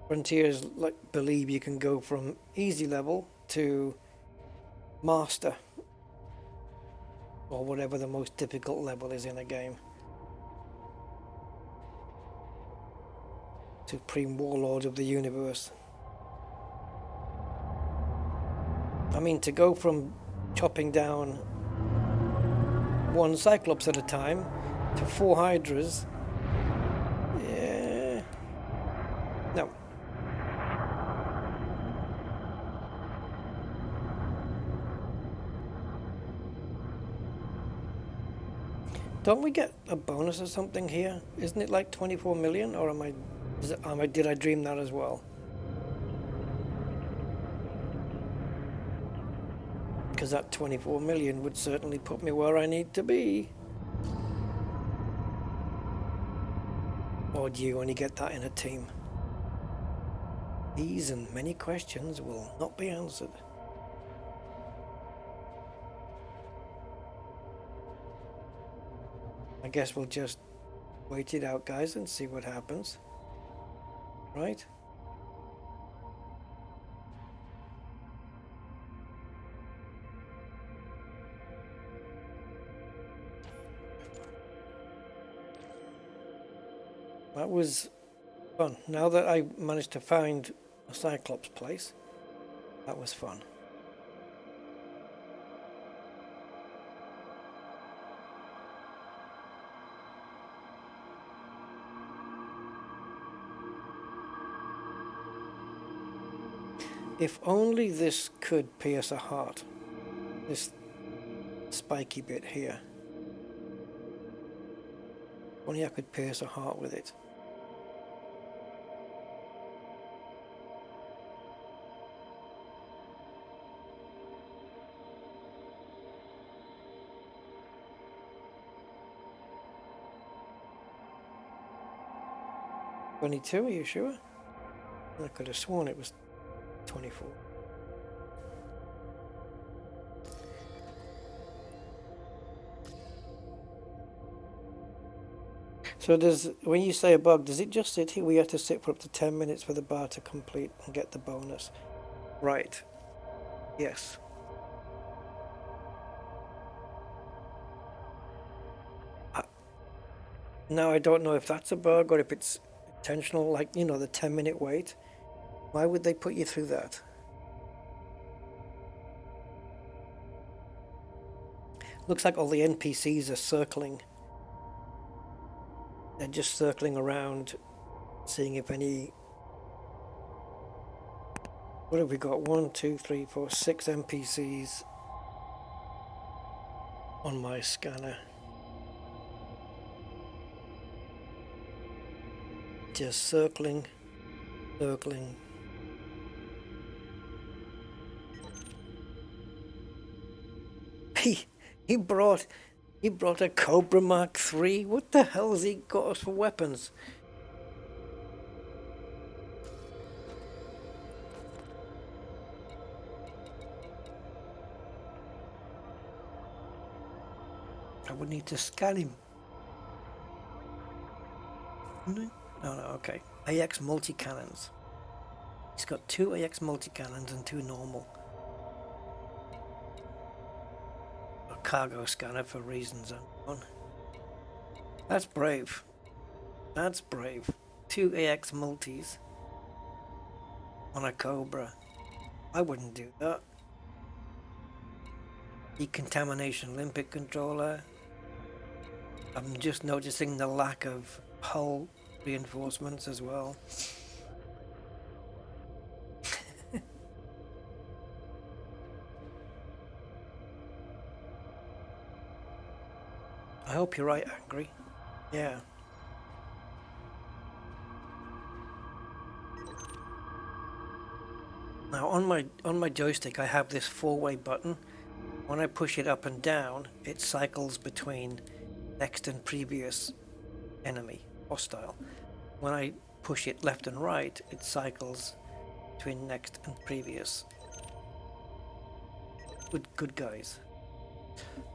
Frontiers believe you can go from easy level to master. Or whatever the most difficult level is in a game. Supreme Warlord of the universe. I mean, to go from chopping down 1 Cyclops at a time to 4 Hydras, yeah, no. Don't we get a bonus or something here? Isn't it like 24 million, or did I dream that as well? Because that 24 million would certainly put me where I need to be. Or do you only get that in a team? These and many questions will not be answered. I guess we'll just wait it out, guys, and see what happens. Right? That was fun. Now that I managed to find a Cyclops place, that was fun. If only this could pierce a heart. This spiky bit here. If only I could pierce a heart with it. $22, are you sure? I could have sworn it was 24. So when you say a bug, does it just sit here? We have to sit for up to 10 minutes for the bar to complete and get the bonus. Right. Yes. Now I don't know if that's a bug or if it's intentional, like, you know, the 10-minute wait. Why would they put you through that? Looks like all the NPCs are circling. They're just circling around, seeing if any... What have we got? 1, 2, 3, 4, 6 NPCs on my scanner. Just circling, circling. He brought a Cobra Mark III. What the hell has he got us for weapons? I would need to scan him. No, okay. AX multi-cannons. He's got 2 AX multi-cannons and 2 normal. A cargo scanner for reasons unknown. That's brave. That's brave. 2 AX multis on a Cobra. I wouldn't do that. Decontamination limpet controller. I'm just noticing the lack of hull reinforcements as well. I hope you're right, Angry. Yeah. Now on my joystick I have this 4-way button. When I push it up and down, it cycles between next and previous enemy, hostile. When I push it left and right, it cycles between next and previous. Good guys.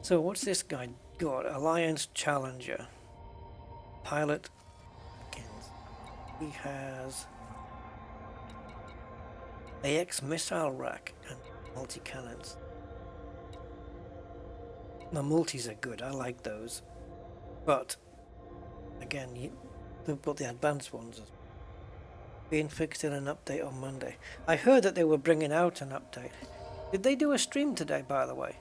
So what's this guy got? Alliance Challenger. Pilot begins. He has AX missile rack and multi-cannons. The multis are good, I like those. But again, they've got the advanced ones being fixed in an update on Monday. I heard that they were bringing out an update. Did they do a stream today, by the way?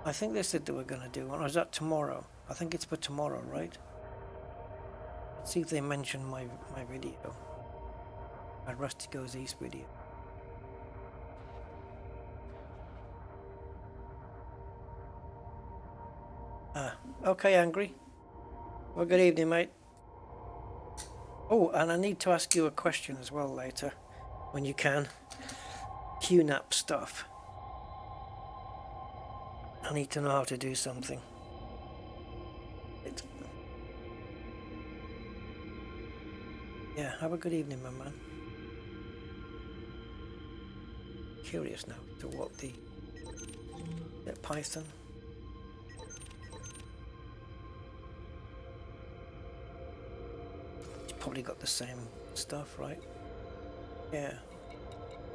I think they said they were going to do one, or is that tomorrow? I think it's for tomorrow, right? Let's see if they mention my video. My Rusty Goes East video. Okay, Angry. Well, good evening, mate. Oh, and I need to ask you a question as well later, when you can. QNAP stuff. I need to know how to do something. Yeah, have a good evening, my man. Curious now to what the Python. Probably got the same stuff, right? Yeah.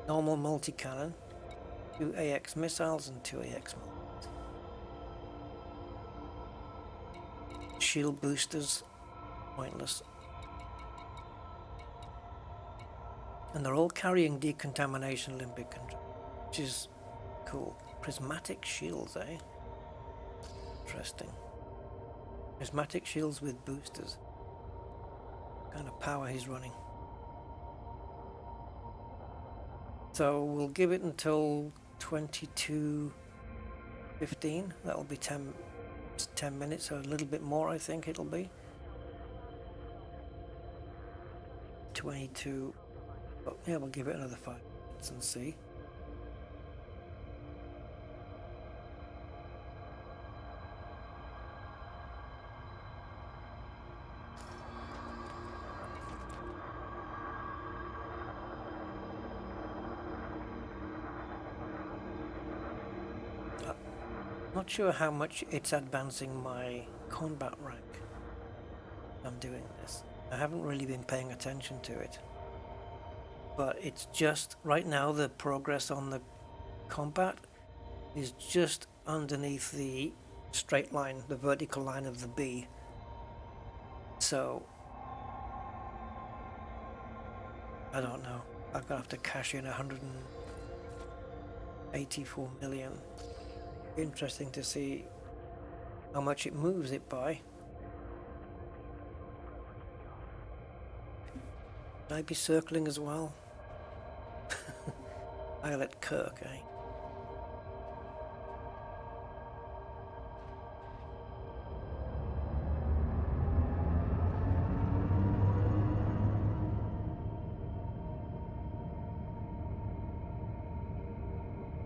Normal multi-cannon, 2 AX missiles and 2 AX missiles. Shield boosters, pointless. And they're all carrying decontamination limbic control, which is cool. Prismatic shields, eh? Interesting. Prismatic shields with boosters. Kind of power he's running. So we'll give it until 22:15. That'll be 10 minutes, or a little bit more, I think it'll be. 22. Oh, yeah, we'll give it another 5 minutes and see. Not sure how much it's advancing my combat rank. I'm doing this. I haven't really been paying attention to it. But it's just, right now the progress on the combat is just underneath the straight line, the vertical line of the B. So, I don't know. I'm gonna have to cash in 184 million. Interesting to see how much it moves it by. Should I be circling as well? I let Kirk, eh?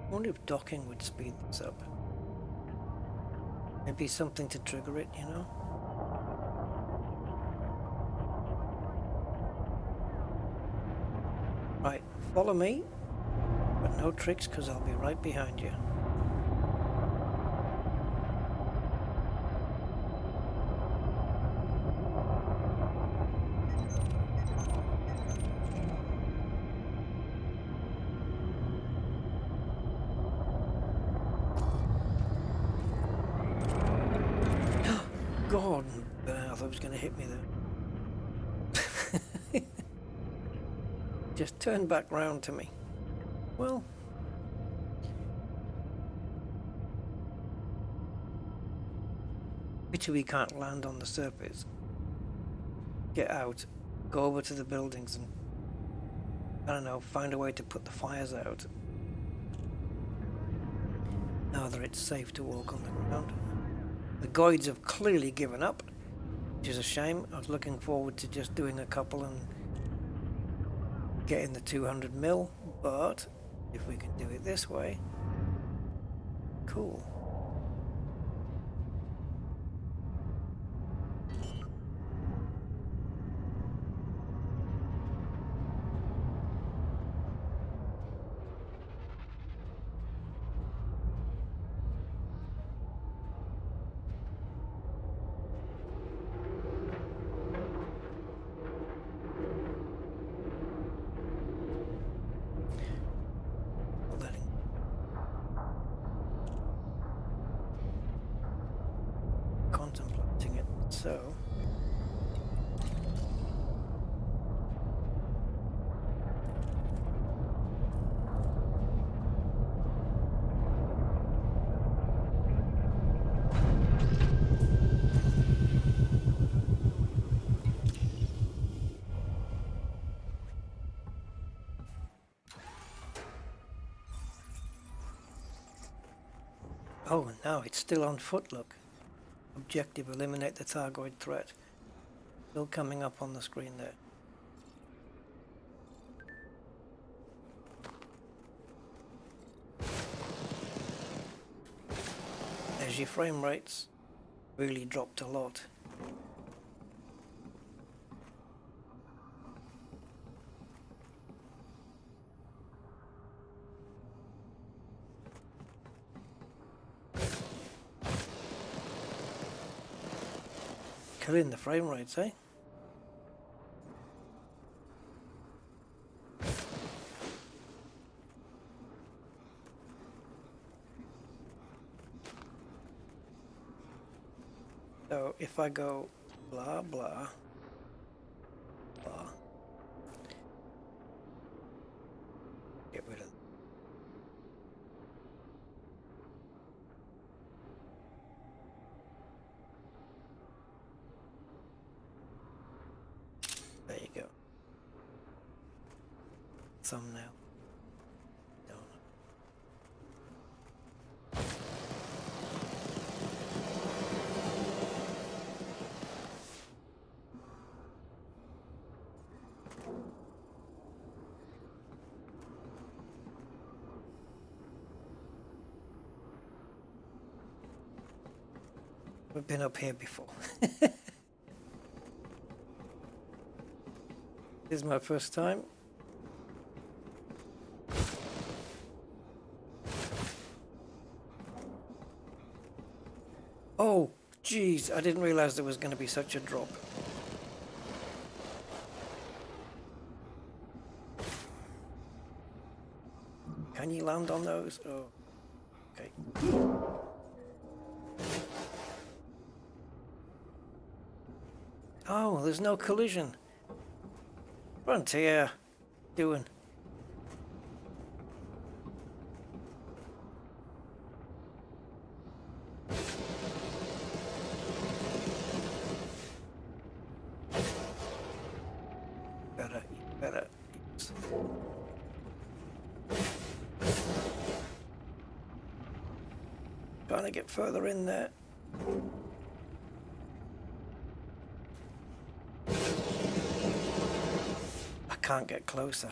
I wonder if docking would speed this up. Maybe something to trigger it, you know? Right, follow me, but no tricks because I'll be right behind you. God, I thought it was going to hit me there. Just turn back round to me. Well, pity we can't land on the surface. Get out, go over to the buildings and, I don't know, find a way to put the fires out. Now that it's safe to walk on the ground. The Goids have clearly given up, which is a shame. I was looking forward to just doing a couple and getting the 200 mil, but if we can do it this way, cool. so. Oh, now it's still on foot, look. Objective, eliminate the Thargoid threat. Still coming up on the screen there. As your frame rates really dropped a lot. Killing the frame rates, eh? So if I go blah blah blah, get rid of it. There you go. Thumbnail. No, no. We've been up here before. This is my first time. Oh, geez, I didn't realize there was going to be such a drop. Can you land on those? Oh, okay. Oh, there's no collision. Frontier doing. Better. Trying to get further in there. I can't get closer.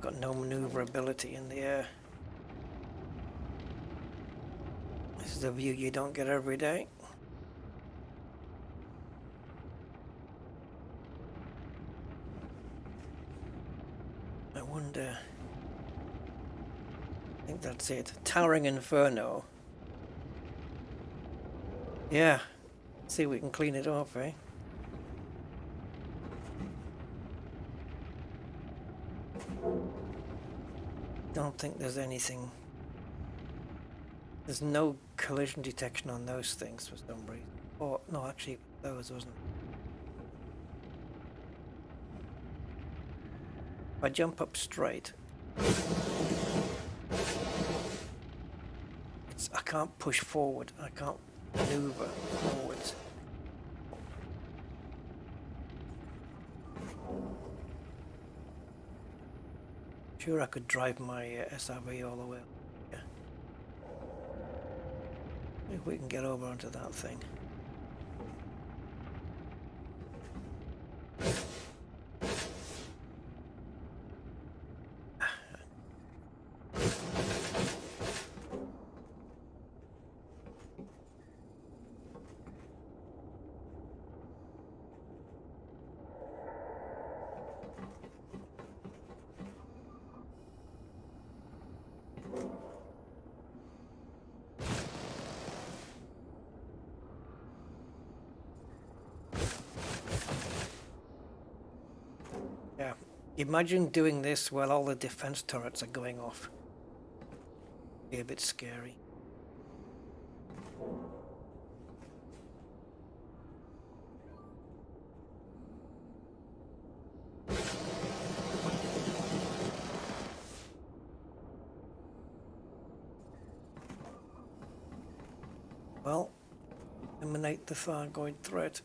Got no maneuverability in the air. This is a view you don't get every day. I wonder. I think that's it. Towering Inferno. Yeah. See if we can clean it off, eh? Don't think there's anything. There's no collision detection on those things for some reason. Oh, no, actually, those wasn't. If I jump up straight, I can't push forward. I can't maneuver forwards. Sure, I could drive my SRV all the way up. Yeah. If we can get over onto that thing. Yeah, imagine doing this while all the defense turrets are going off. Be a bit scary. Well, eliminate the Thargoid threat.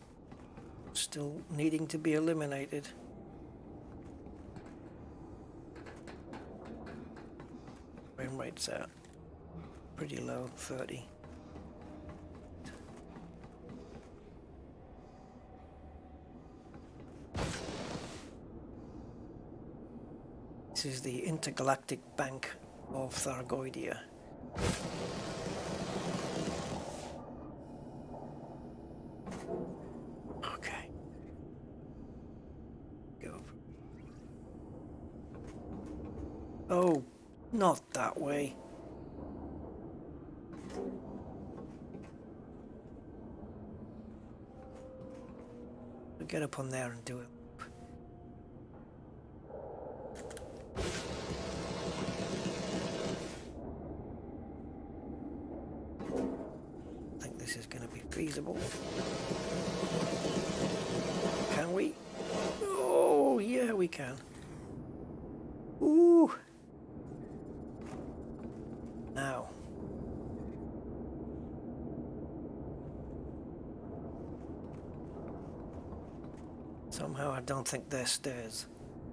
Still needing to be eliminated. Frame rate's out. Pretty low, 30. This is the intergalactic bank of Thargoidia. Okay. Go. Oh, not that way. We'll get up on there and do it. I think this is going to be feasible. Can we? Oh, yeah, we can. Ooh. Now. Somehow I don't think they're stairs.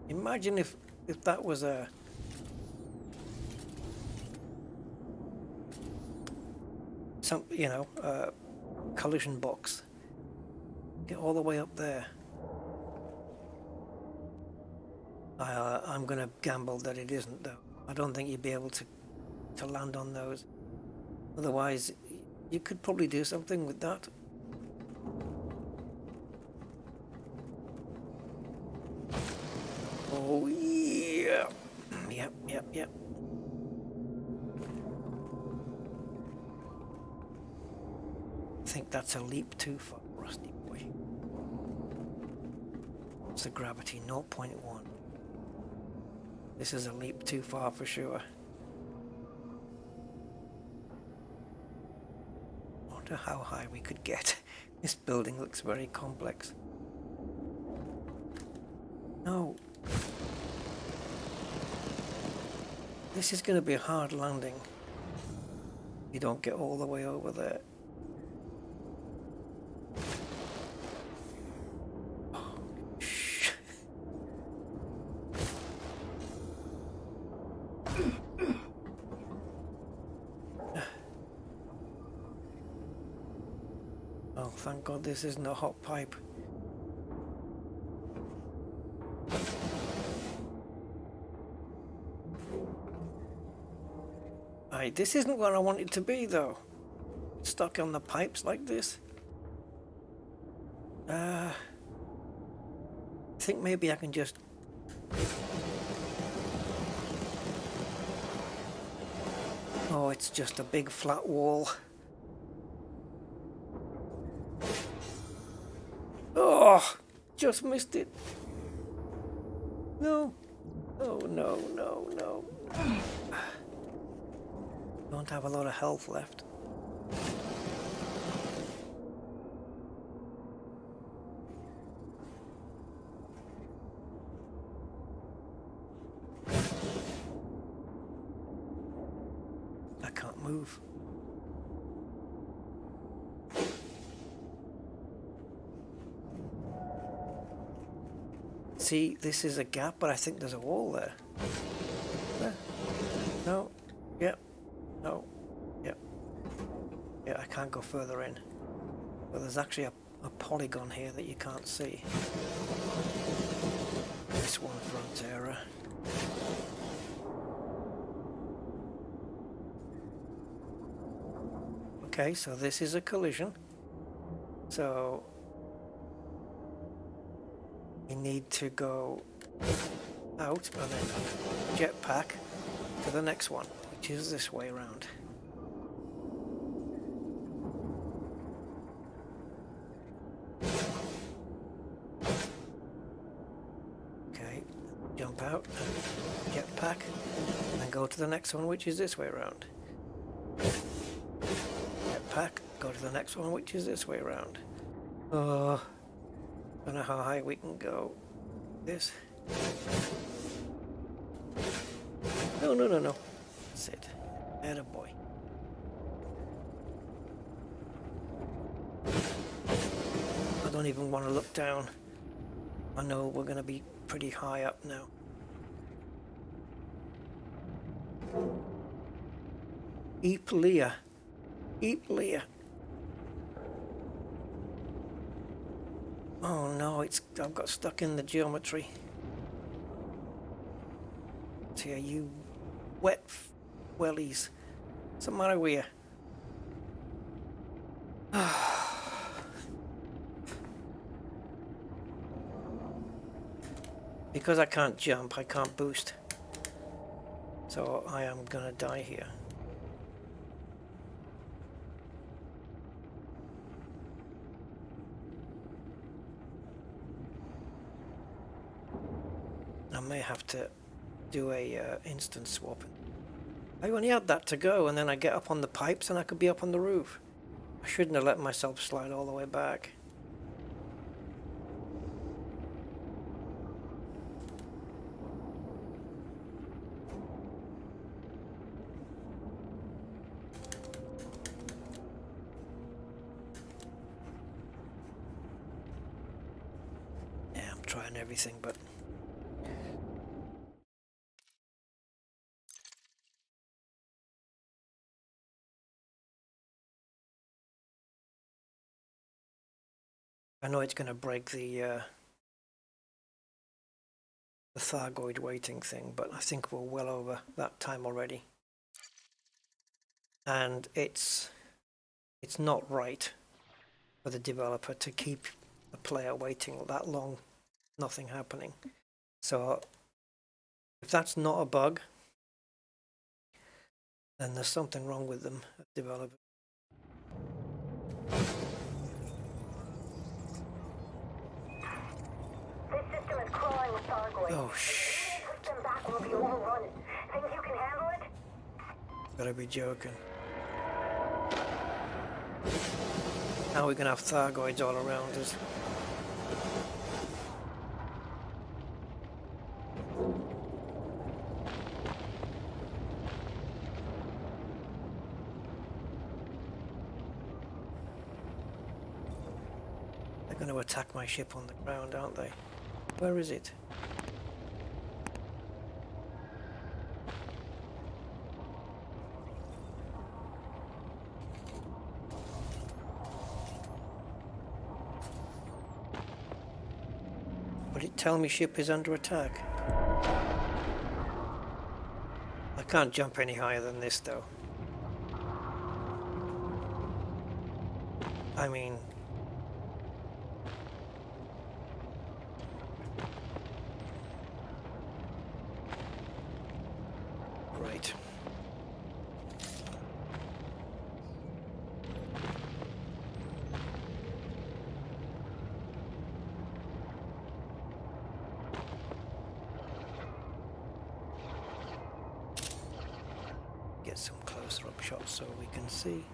Imagine if that was a collision box. Get all the way up there. I'm gonna gamble that it isn't though. I don't think you'd be able to land on those. Otherwise, you could probably do something with that. Oh yeah. Yep. I think that's a leap too far, Rusty boy. What's the gravity? 0.1. This is a leap too far for sure. I wonder how high we could get. This building looks very complex. No. This is going to be a hard landing. You don't get all the way over there. Oh, shh. Oh, thank God this isn't a hot pipe. This isn't where I want it to be though. Stuck on the pipes like this. I think maybe I can just... Oh, it's just a big flat wall. Oh, just missed it. No. Oh, no. Don't have a lot of health left. I can't move. See, this is a gap, but I think there's a wall there. No. Yep. No. Yep. Yeah, I can't go further in. But there's actually a polygon here that you can't see. This one front error. Okay, so this is a collision. So we need to go out and then jetpack to the next one, which is this way around. Okay, jump out and jetpack, and then go to the next one, which is this way around. Jetpack, go to the next one, which is this way around. Oh, I don't know how high we can go. This. No. That's it. Attaboy. don't even want to look down. I know we're going to be pretty high up now. Eep Leah. Eep Leah. Oh no, I've got stuck in the geometry. Here, you wet wellies. What's the matter with you? Because I can't jump, I can't boost. So I am gonna die here. I may have to do a instant swap. I only had that to go, and then I get up on the pipes and I could be up on the roof. I shouldn't have let myself slide all the way back. Yeah, I'm trying everything, but I know it's going to break the Thargoid waiting thing, but I think we're well over that time already. And it's not right for the developer to keep the player waiting that long, nothing happening. So if that's not a bug, then there's something wrong with them, developers. This system is crawling with Thargoids. Oh, If you push them back, we'll be overrun. Think you can handle it? Gotta be joking. Now we're gonna have Thargoids all around us. They're gonna attack my ship on the ground, aren't they? Where is it? Would it tell me ship is under attack? I can't jump any higher than this though. I mean... Right. Get some closer up shots so we can see.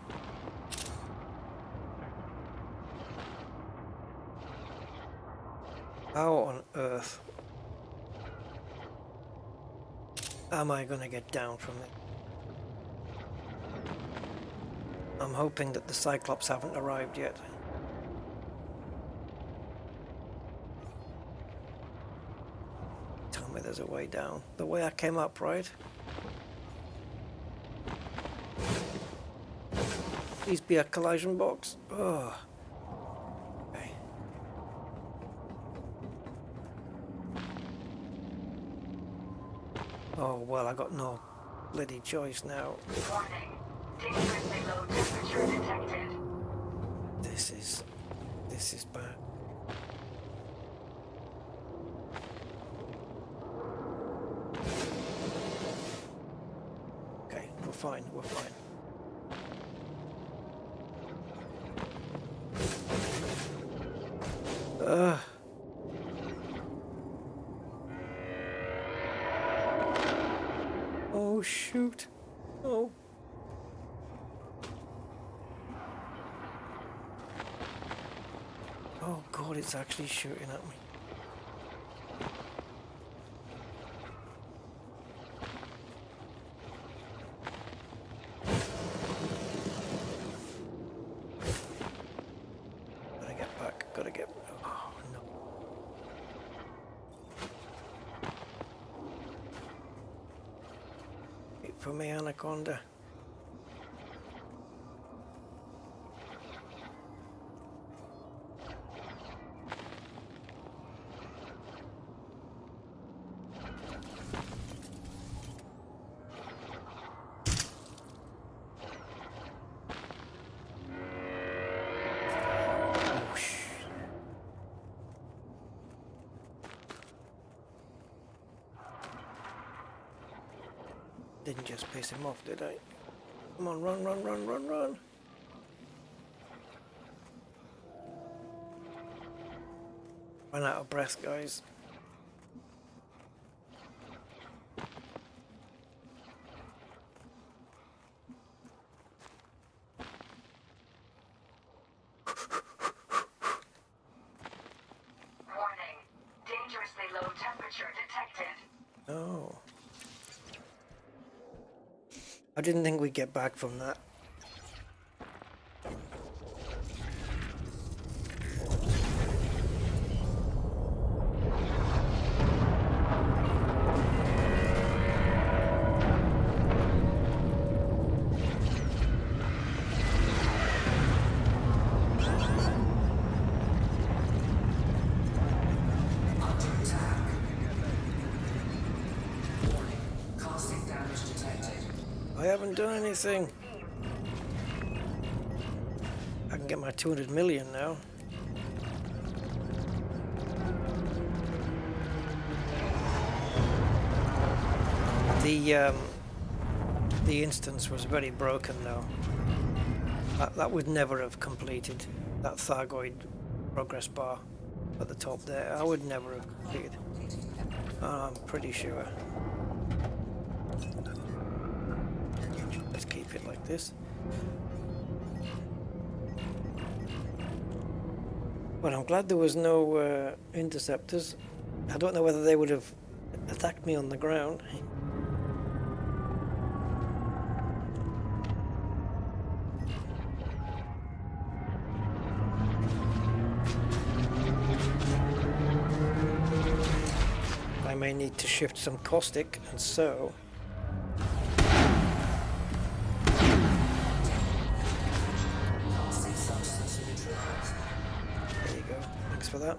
How on earth am I gonna get down from it? I'm hoping that the Cyclops haven't arrived yet. Tell me there's a way down. The way I came up, right? Please be a collision box. Oh. Okay. Oh well, I got no bloody choice now. Warning. Dangerously low temperature detected. This is bad. Okay, we're fine, we're fine. Oh shoot. Oh. Oh god, it's actually shooting at me. Gotta get back, gotta get back. for me, Anaconda. Didn't just piss him off, did I? Come on, run, run, run, run, run. Run out of breath, guys. Warning. Dangerously low temperature detected. Oh. I didn't think we'd get back from that. I haven't done anything. I can get my 200 million now. The instance was very broken though. That would never have completed that Thargoid progress bar at the top there. I would never have completed. I'm pretty sure. Let's keep it like this. Well, I'm glad there was no interceptors. I don't know whether they would have attacked me on the ground. I may need to shift some caustic, and so... There you go. Thanks for that.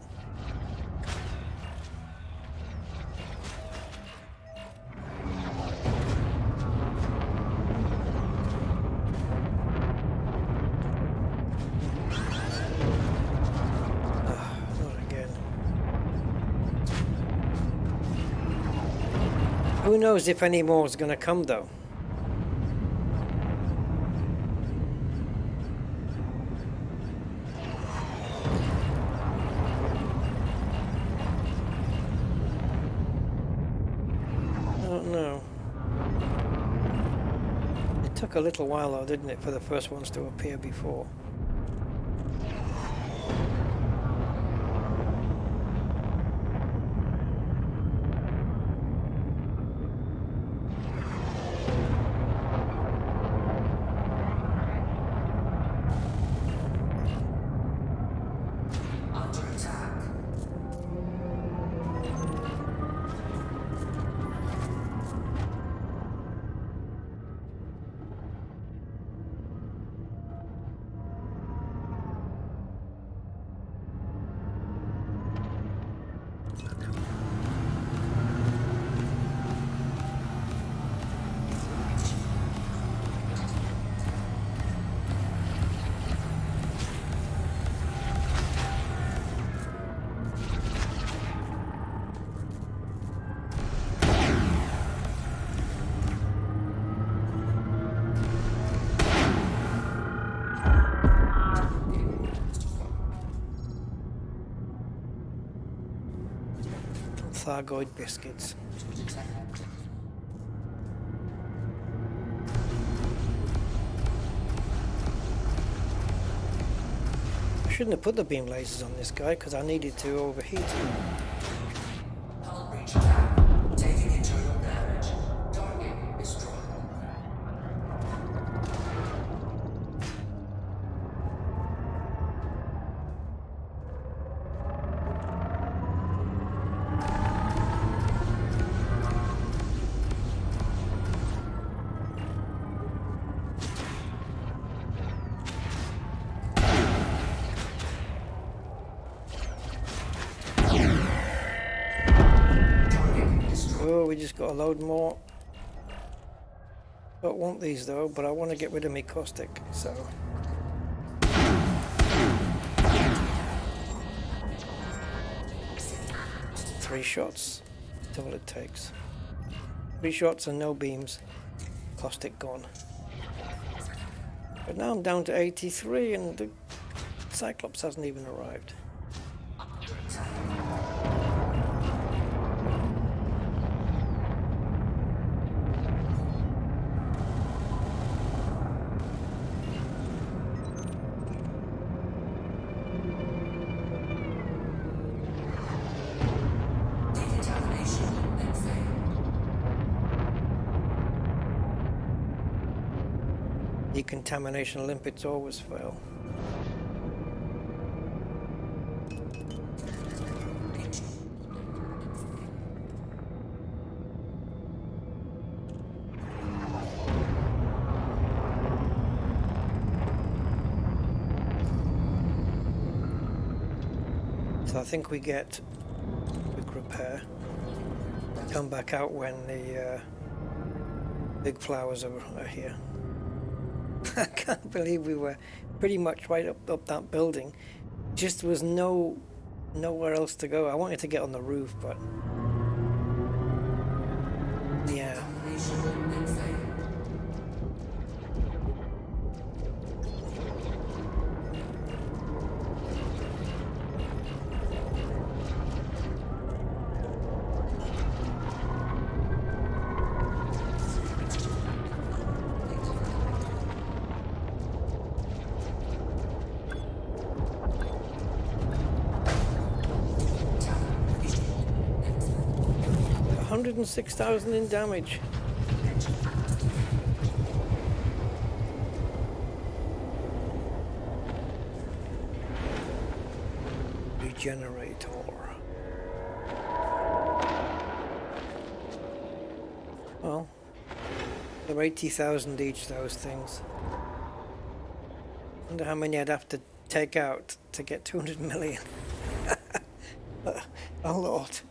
Who knows if any more is going to come, though? I don't know. It took a little while, though, didn't it, for the first ones to appear before? Thargoid biscuits. I shouldn't have put the beam lasers on this guy because I needed to overheat. Hull breach attack. Taking internal damage. Target destroyed. we just got to load more. Don't want these though, but I want to get rid of my caustic, so. Three shots, that's all it takes. 3 shots and no beams, caustic gone. But now I'm down to 83 and the Cyclops hasn't even arrived. Decontamination limpets always fail. So I think we get quick repair. Come back out when the big flowers are here. I can't believe we were pretty much right up that building. Just was nowhere else to go. I wanted to get on the roof, but yeah. 106,000 in damage. Regenerator. Well, they're 80,000 each, those things. Wonder how many I'd have to take out to get 200 million. A lot.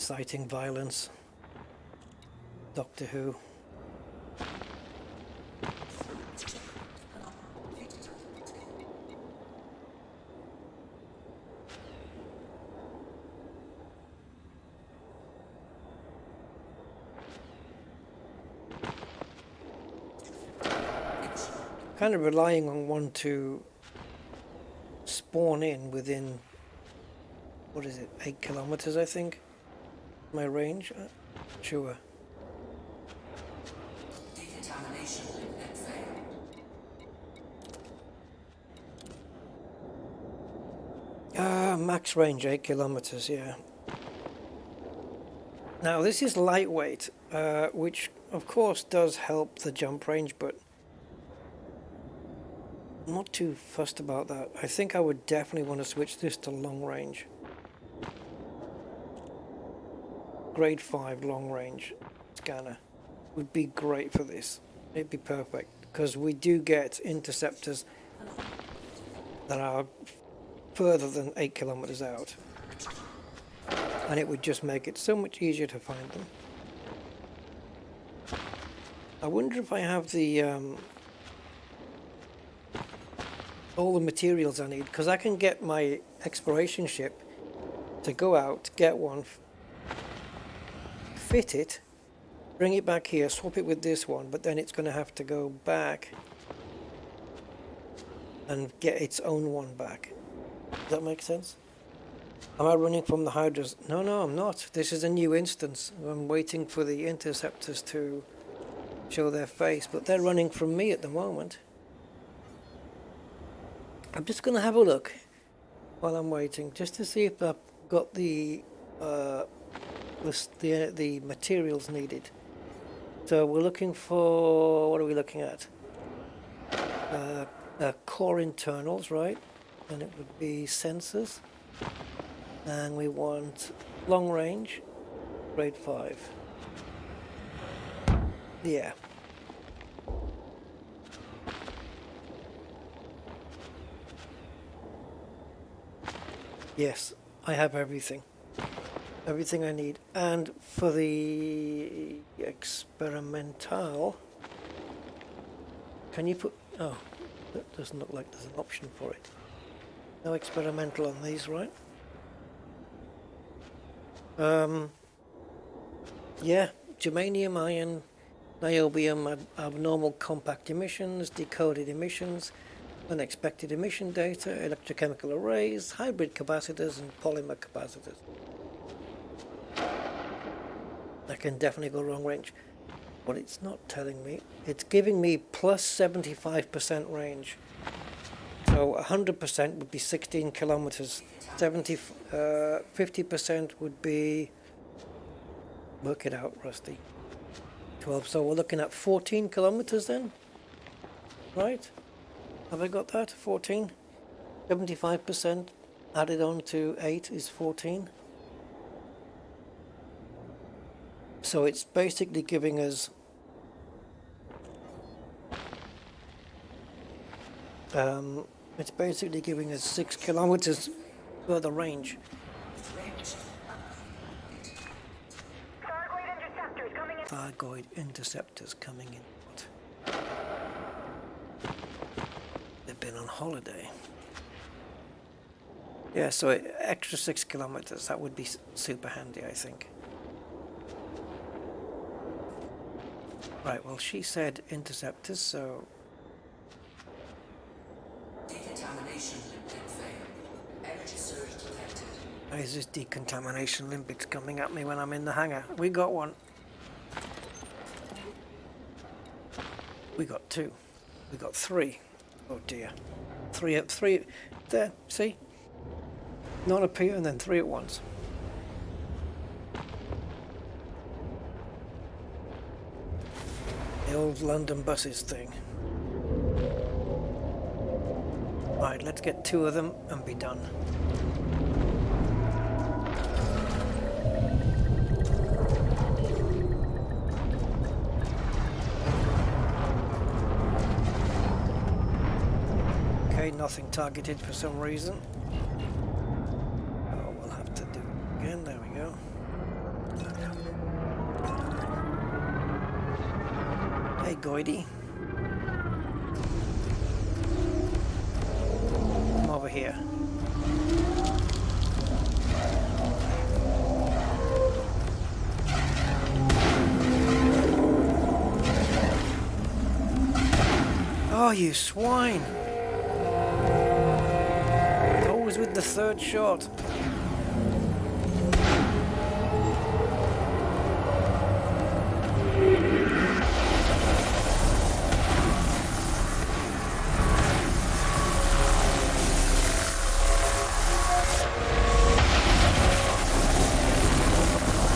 Inciting violence. Doctor Who. Kind of relying on one to spawn in within, what is it, 8 kilometers I think? My range? Sure. Decontamination failed. Max range 8 kilometers, yeah. Now this is lightweight, which of course does help the jump range, but I'm not too fussed about that. I think I would definitely want to switch this to long range. Grade 5 long range scanner would be great for this. It'd be perfect because we do get interceptors that are further than 8 kilometers out, and it would just make it so much easier to find them. I wonder if I have the all the materials I need, because I can get my exploration ship to go out, get one, fit it, bring it back here, swap it with this one, but then it's going to have to go back and get its own one back. Does that make sense? Am I running from the Hydras? No, I'm not. This is a new instance. I'm waiting for the interceptors to show their face, but they're running from me at the moment. I'm just going to have a look while I'm waiting, just to see if I've got the materials needed. So we're looking for, what are we looking at? Core internals, right? And it would be sensors. And we want long range, grade 5. Yeah. Yes, I have everything. Everything I need. And for the experimental, can you put... Oh, that doesn't look like there's an option for it. No experimental on these, right? Yeah, germanium, iron, niobium, abnormal compact emissions, decoded emissions, unexpected emission data, electrochemical arrays, hybrid capacitors, and polymer capacitors. That can definitely go long range. What it's not telling me, it's giving me plus 75% range. So 100% would be 16 kilometers. 50% would be, work it out, Rusty. 12. So we're looking at 14 kilometers then, right? Have I got that? 14. 75% added on to 8 is 14. So it's basically giving us it's basically giving us 6 kilometers further range. Thargoid interceptors coming in. Thargoid interceptors coming in. They've been on holiday. Yeah, so extra 6 kilometers, that would be super handy, I think. Right, well, she said interceptors, so... Decontamination limpet failed. Energy surge detected. Is this decontamination limpets coming at me when I'm in the hangar? We got one. We got 2. We got 3. Oh dear. 3 there, see? None appear and then 3 at once. The old London buses thing. Right, let's get 2 of them and be done. Okay, nothing targeted for some reason. Oh, we'll have to do it again. There we go. Hey, Goidy. Come over here. Oh, you swine! Always with the 3rd shot.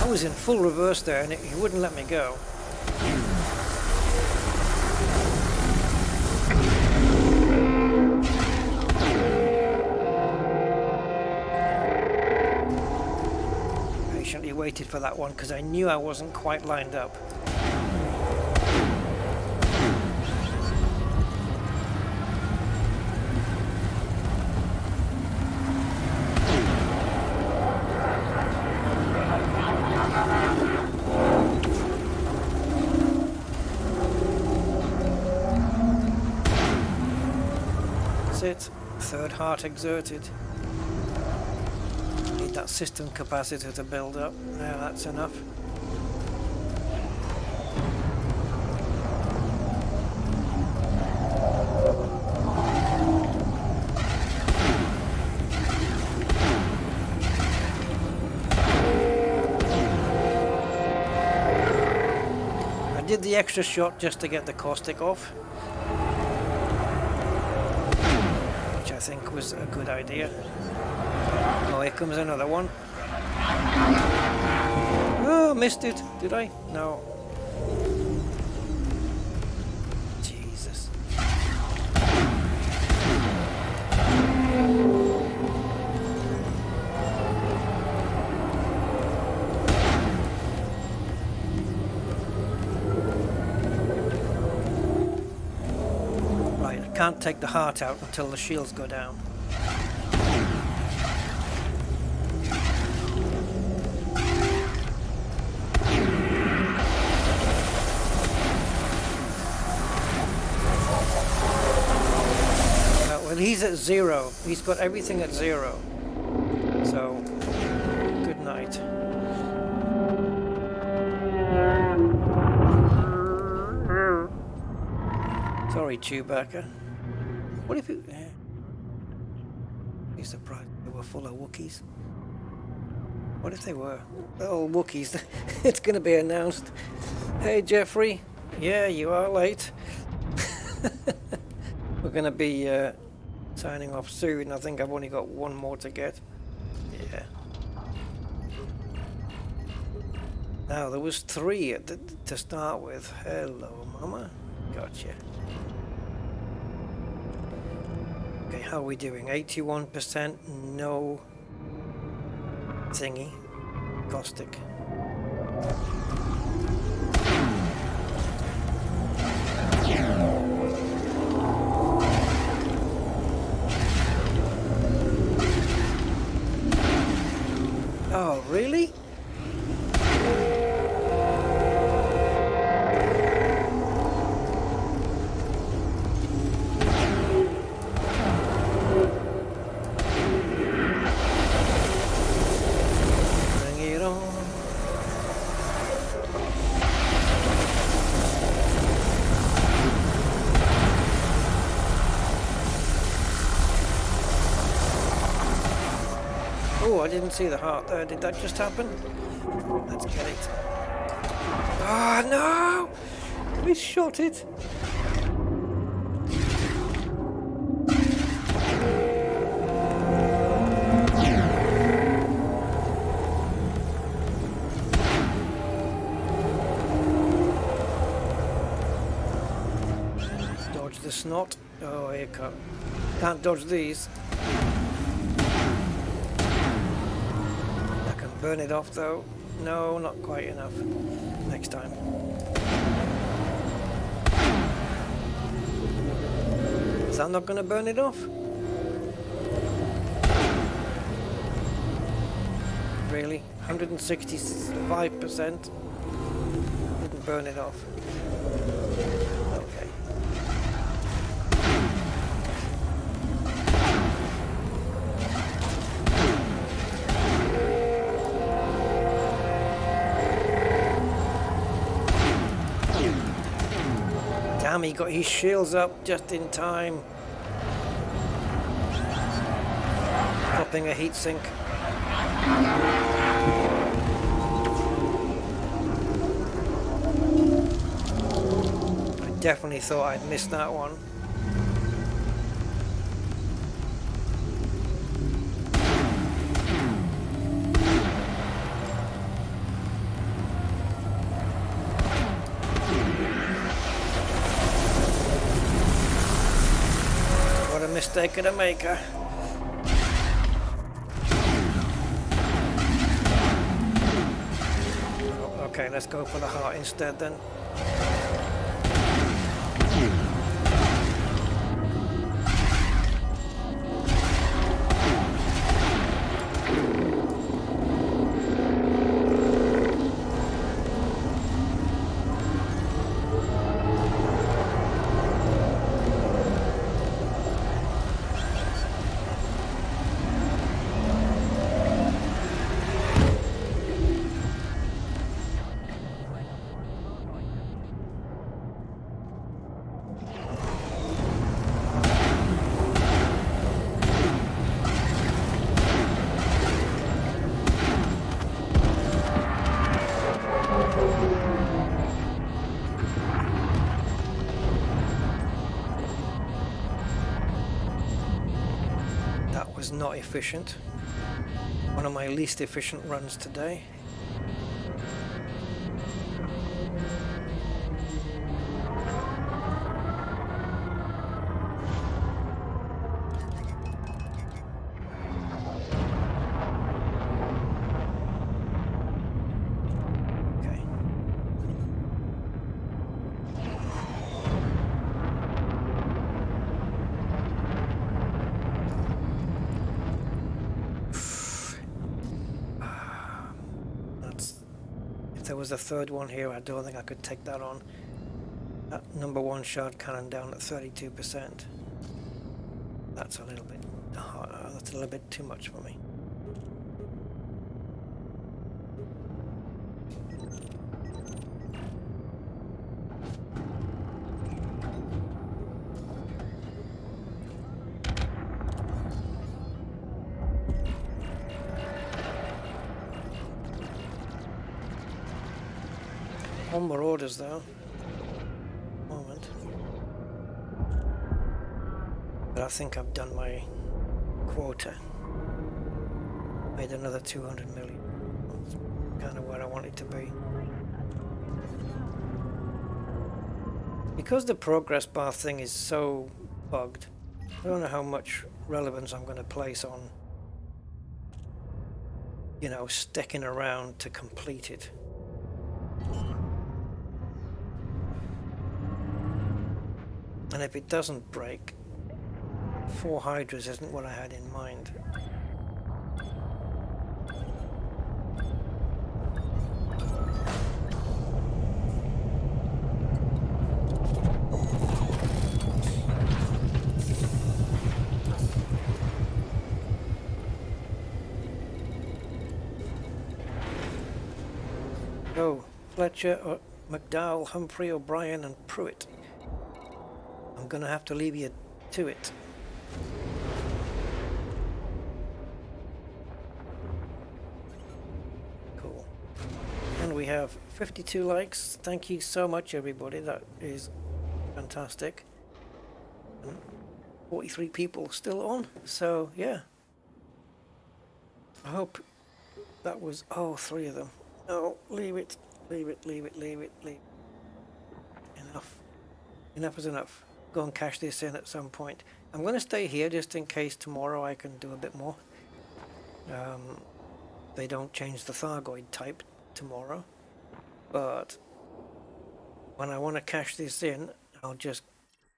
I was in full reverse there and he wouldn't let me go. Patiently waited for that one because I knew I wasn't quite lined up. It. 3rd heart exerted. Need that system capacitor to build up. Yeah, that's enough. I did the extra shot just to get the caustic off. I think was a good idea. Oh, here comes another one. Oh, missed it. Did I? No. Jesus. can't take the heart out until the shields go down. Well, he's at 0. He's got everything at 0. So, good night. Sorry, Chewbacca. What if it... Be surprised they were full of Wookiees. What if they were? Oh, Wookiees. It's going to be announced. Hey, Jeffrey. Yeah, you are late. We're going to be signing off soon. I think I've only got one more to get. Yeah. Now, there was 3 to start with. Hello, Mama. Gotcha. Okay, how are we doing? 81%, no thingy. Caustic. Oh, really? Oh, I didn't see the heart there. Did that just happen? Let's get it. Ah, no! We shot it. Dodge the snot. Oh, here come. Can't dodge these. Burn it off though. No, not quite enough. Next time. Is that not going to burn it off? Really? 165%? Didn't burn it off. Okay. Damn, he got his shields up just in time. Dropping a heatsink. I definitely thought I'd missed that one. Mistake of the maker. Okay, let's go for the heart instead then. Not efficient. One of my least efficient runs today. If there was a third one here, I don't think I could take that on. That number one shard cannon down at 32%. That's a little bit hard. That's a little bit too much for me. One more orders though. Moment. But I think I've done my quota. Made another 200 million. That's kind of where I want it to be. Because the progress bar thing is so bugged, I don't know how much relevance I'm going to place on, you know, sticking around to complete it. And if it doesn't break, 4 Hydras isn't what I had in mind. Oh, Fletcher, McDowell, Humphrey, O'Brien and Pruitt. I'm gonna have to leave you to it. Cool. And we have 52 likes. Thank you so much, everybody. That is fantastic. And 43 people still on. So yeah. I hope that was 3 of them. No, leave it. Leave it. Leave it. Leave it. Leave it. Enough. Enough is enough. Go and cash this in at some point. I'm going to stay here just in case tomorrow I can do a bit more. They don't change the Thargoid type tomorrow, but when I want to cash this in, I'll just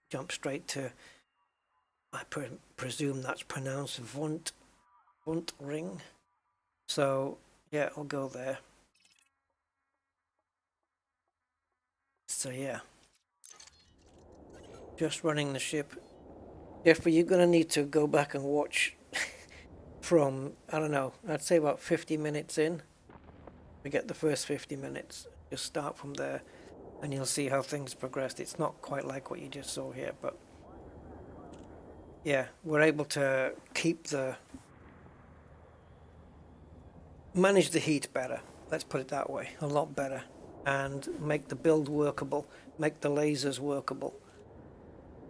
jump straight to, I presume that's pronounced Vunt Ring. So yeah, I'll go there. So yeah. Just running the ship. Jeffrey, you're going to need to go back and watch from, I don't know, I'd say about 50 minutes in. We get the first 50 minutes. Just start from there and you'll see how things progressed. It's not quite like what you just saw here, but yeah, we're able to manage the heat better. Let's put it that way, a lot better. And make the build workable, make the lasers workable.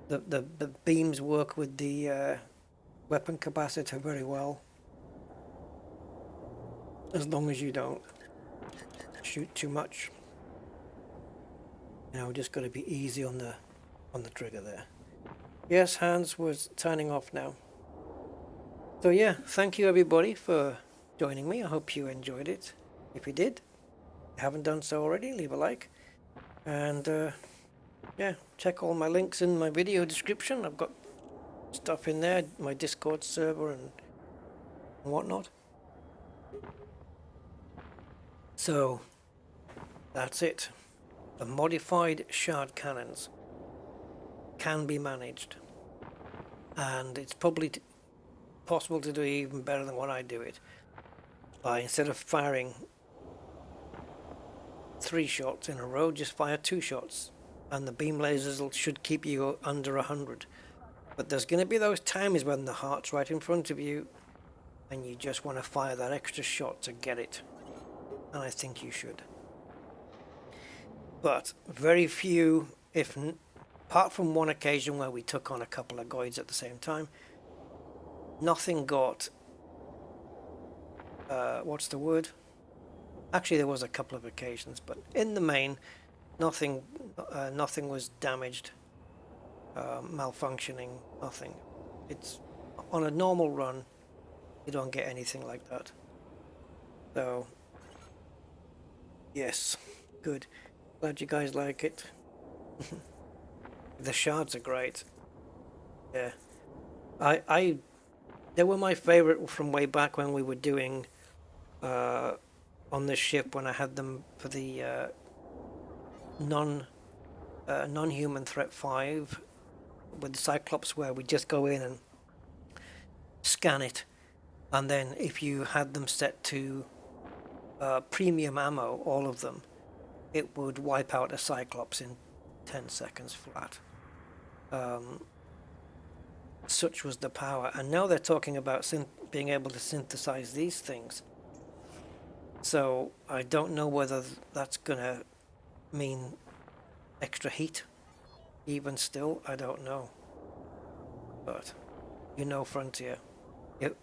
The beams work with the weapon capacitor very well, as long as you don't shoot too much. You know, just got to be easy on the trigger there. Yes, Hans was turning off now. So yeah, thank you everybody for joining me. I hope you enjoyed it. If you did, if you haven't done so already, leave a like. And yeah, check all my links in my video description. I've got stuff in there, my Discord server and whatnot. So that's it. The modified shard cannons can be managed, and it's probably possible to do even better than what I do it. By instead of firing 3 shots in a row, just fire 2 shots, and the beam lasers should keep you under 100. But there's going to be those times when the heart's right in front of you, and you just want to fire that extra shot to get it, and I think you should. But very few, apart from one occasion where we took on a couple of Goids at the same time, nothing got, what's the word? Actually, there was a couple of occasions, but in the main, nothing was damaged, malfunctioning, nothing. It's on a normal run, you don't get anything like that. So, yes, good. Glad you guys like it. The shards are great. Yeah, they were my favorite from way back when we were doing on this ship when I had them for the non-human threat 5 with the Cyclops, where we just go in and scan it, and then if you had them set to premium ammo, all of them, it would wipe out a Cyclops in 10 seconds flat. Such was the power, and now they're talking about being able to synthesize these things. So I don't know whether that's gonna mean extra heat. Even still, I don't know. But you know, Frontier,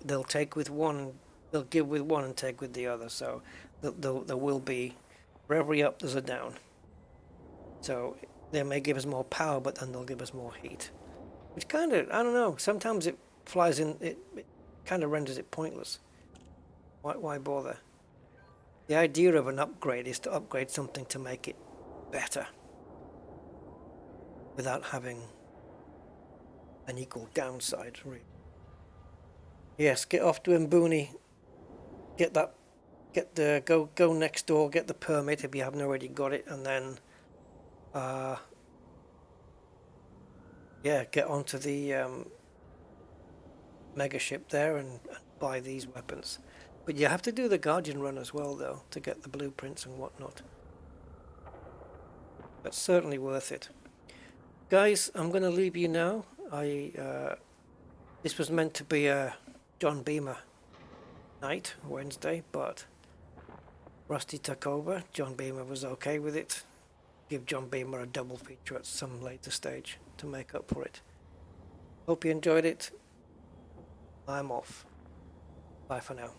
they'll take with one, they'll give with one and take with the other. So there will be, for every up there's a down. So they may give us more power, but then they'll give us more heat. Which kind of, I don't know, sometimes it flies in, it kind of renders it pointless. Why bother? The idea of an upgrade is to upgrade something to make it better without having an equal downside, really. Yes, get off to Mbuni, go next door, get the permit if you haven't already got it, and then yeah, get onto the mega ship there and buy these weapons. But you have to do the Guardian run as well, though, to get the blueprints and whatnot. That's certainly worth it. Guys, I'm going to leave you now. This was meant to be a John Beamer night, Wednesday, but Rusty took over. John Beamer was okay with it. Give John Beamer a double feature at some later stage to make up for it. Hope you enjoyed it. I'm off. Bye for now.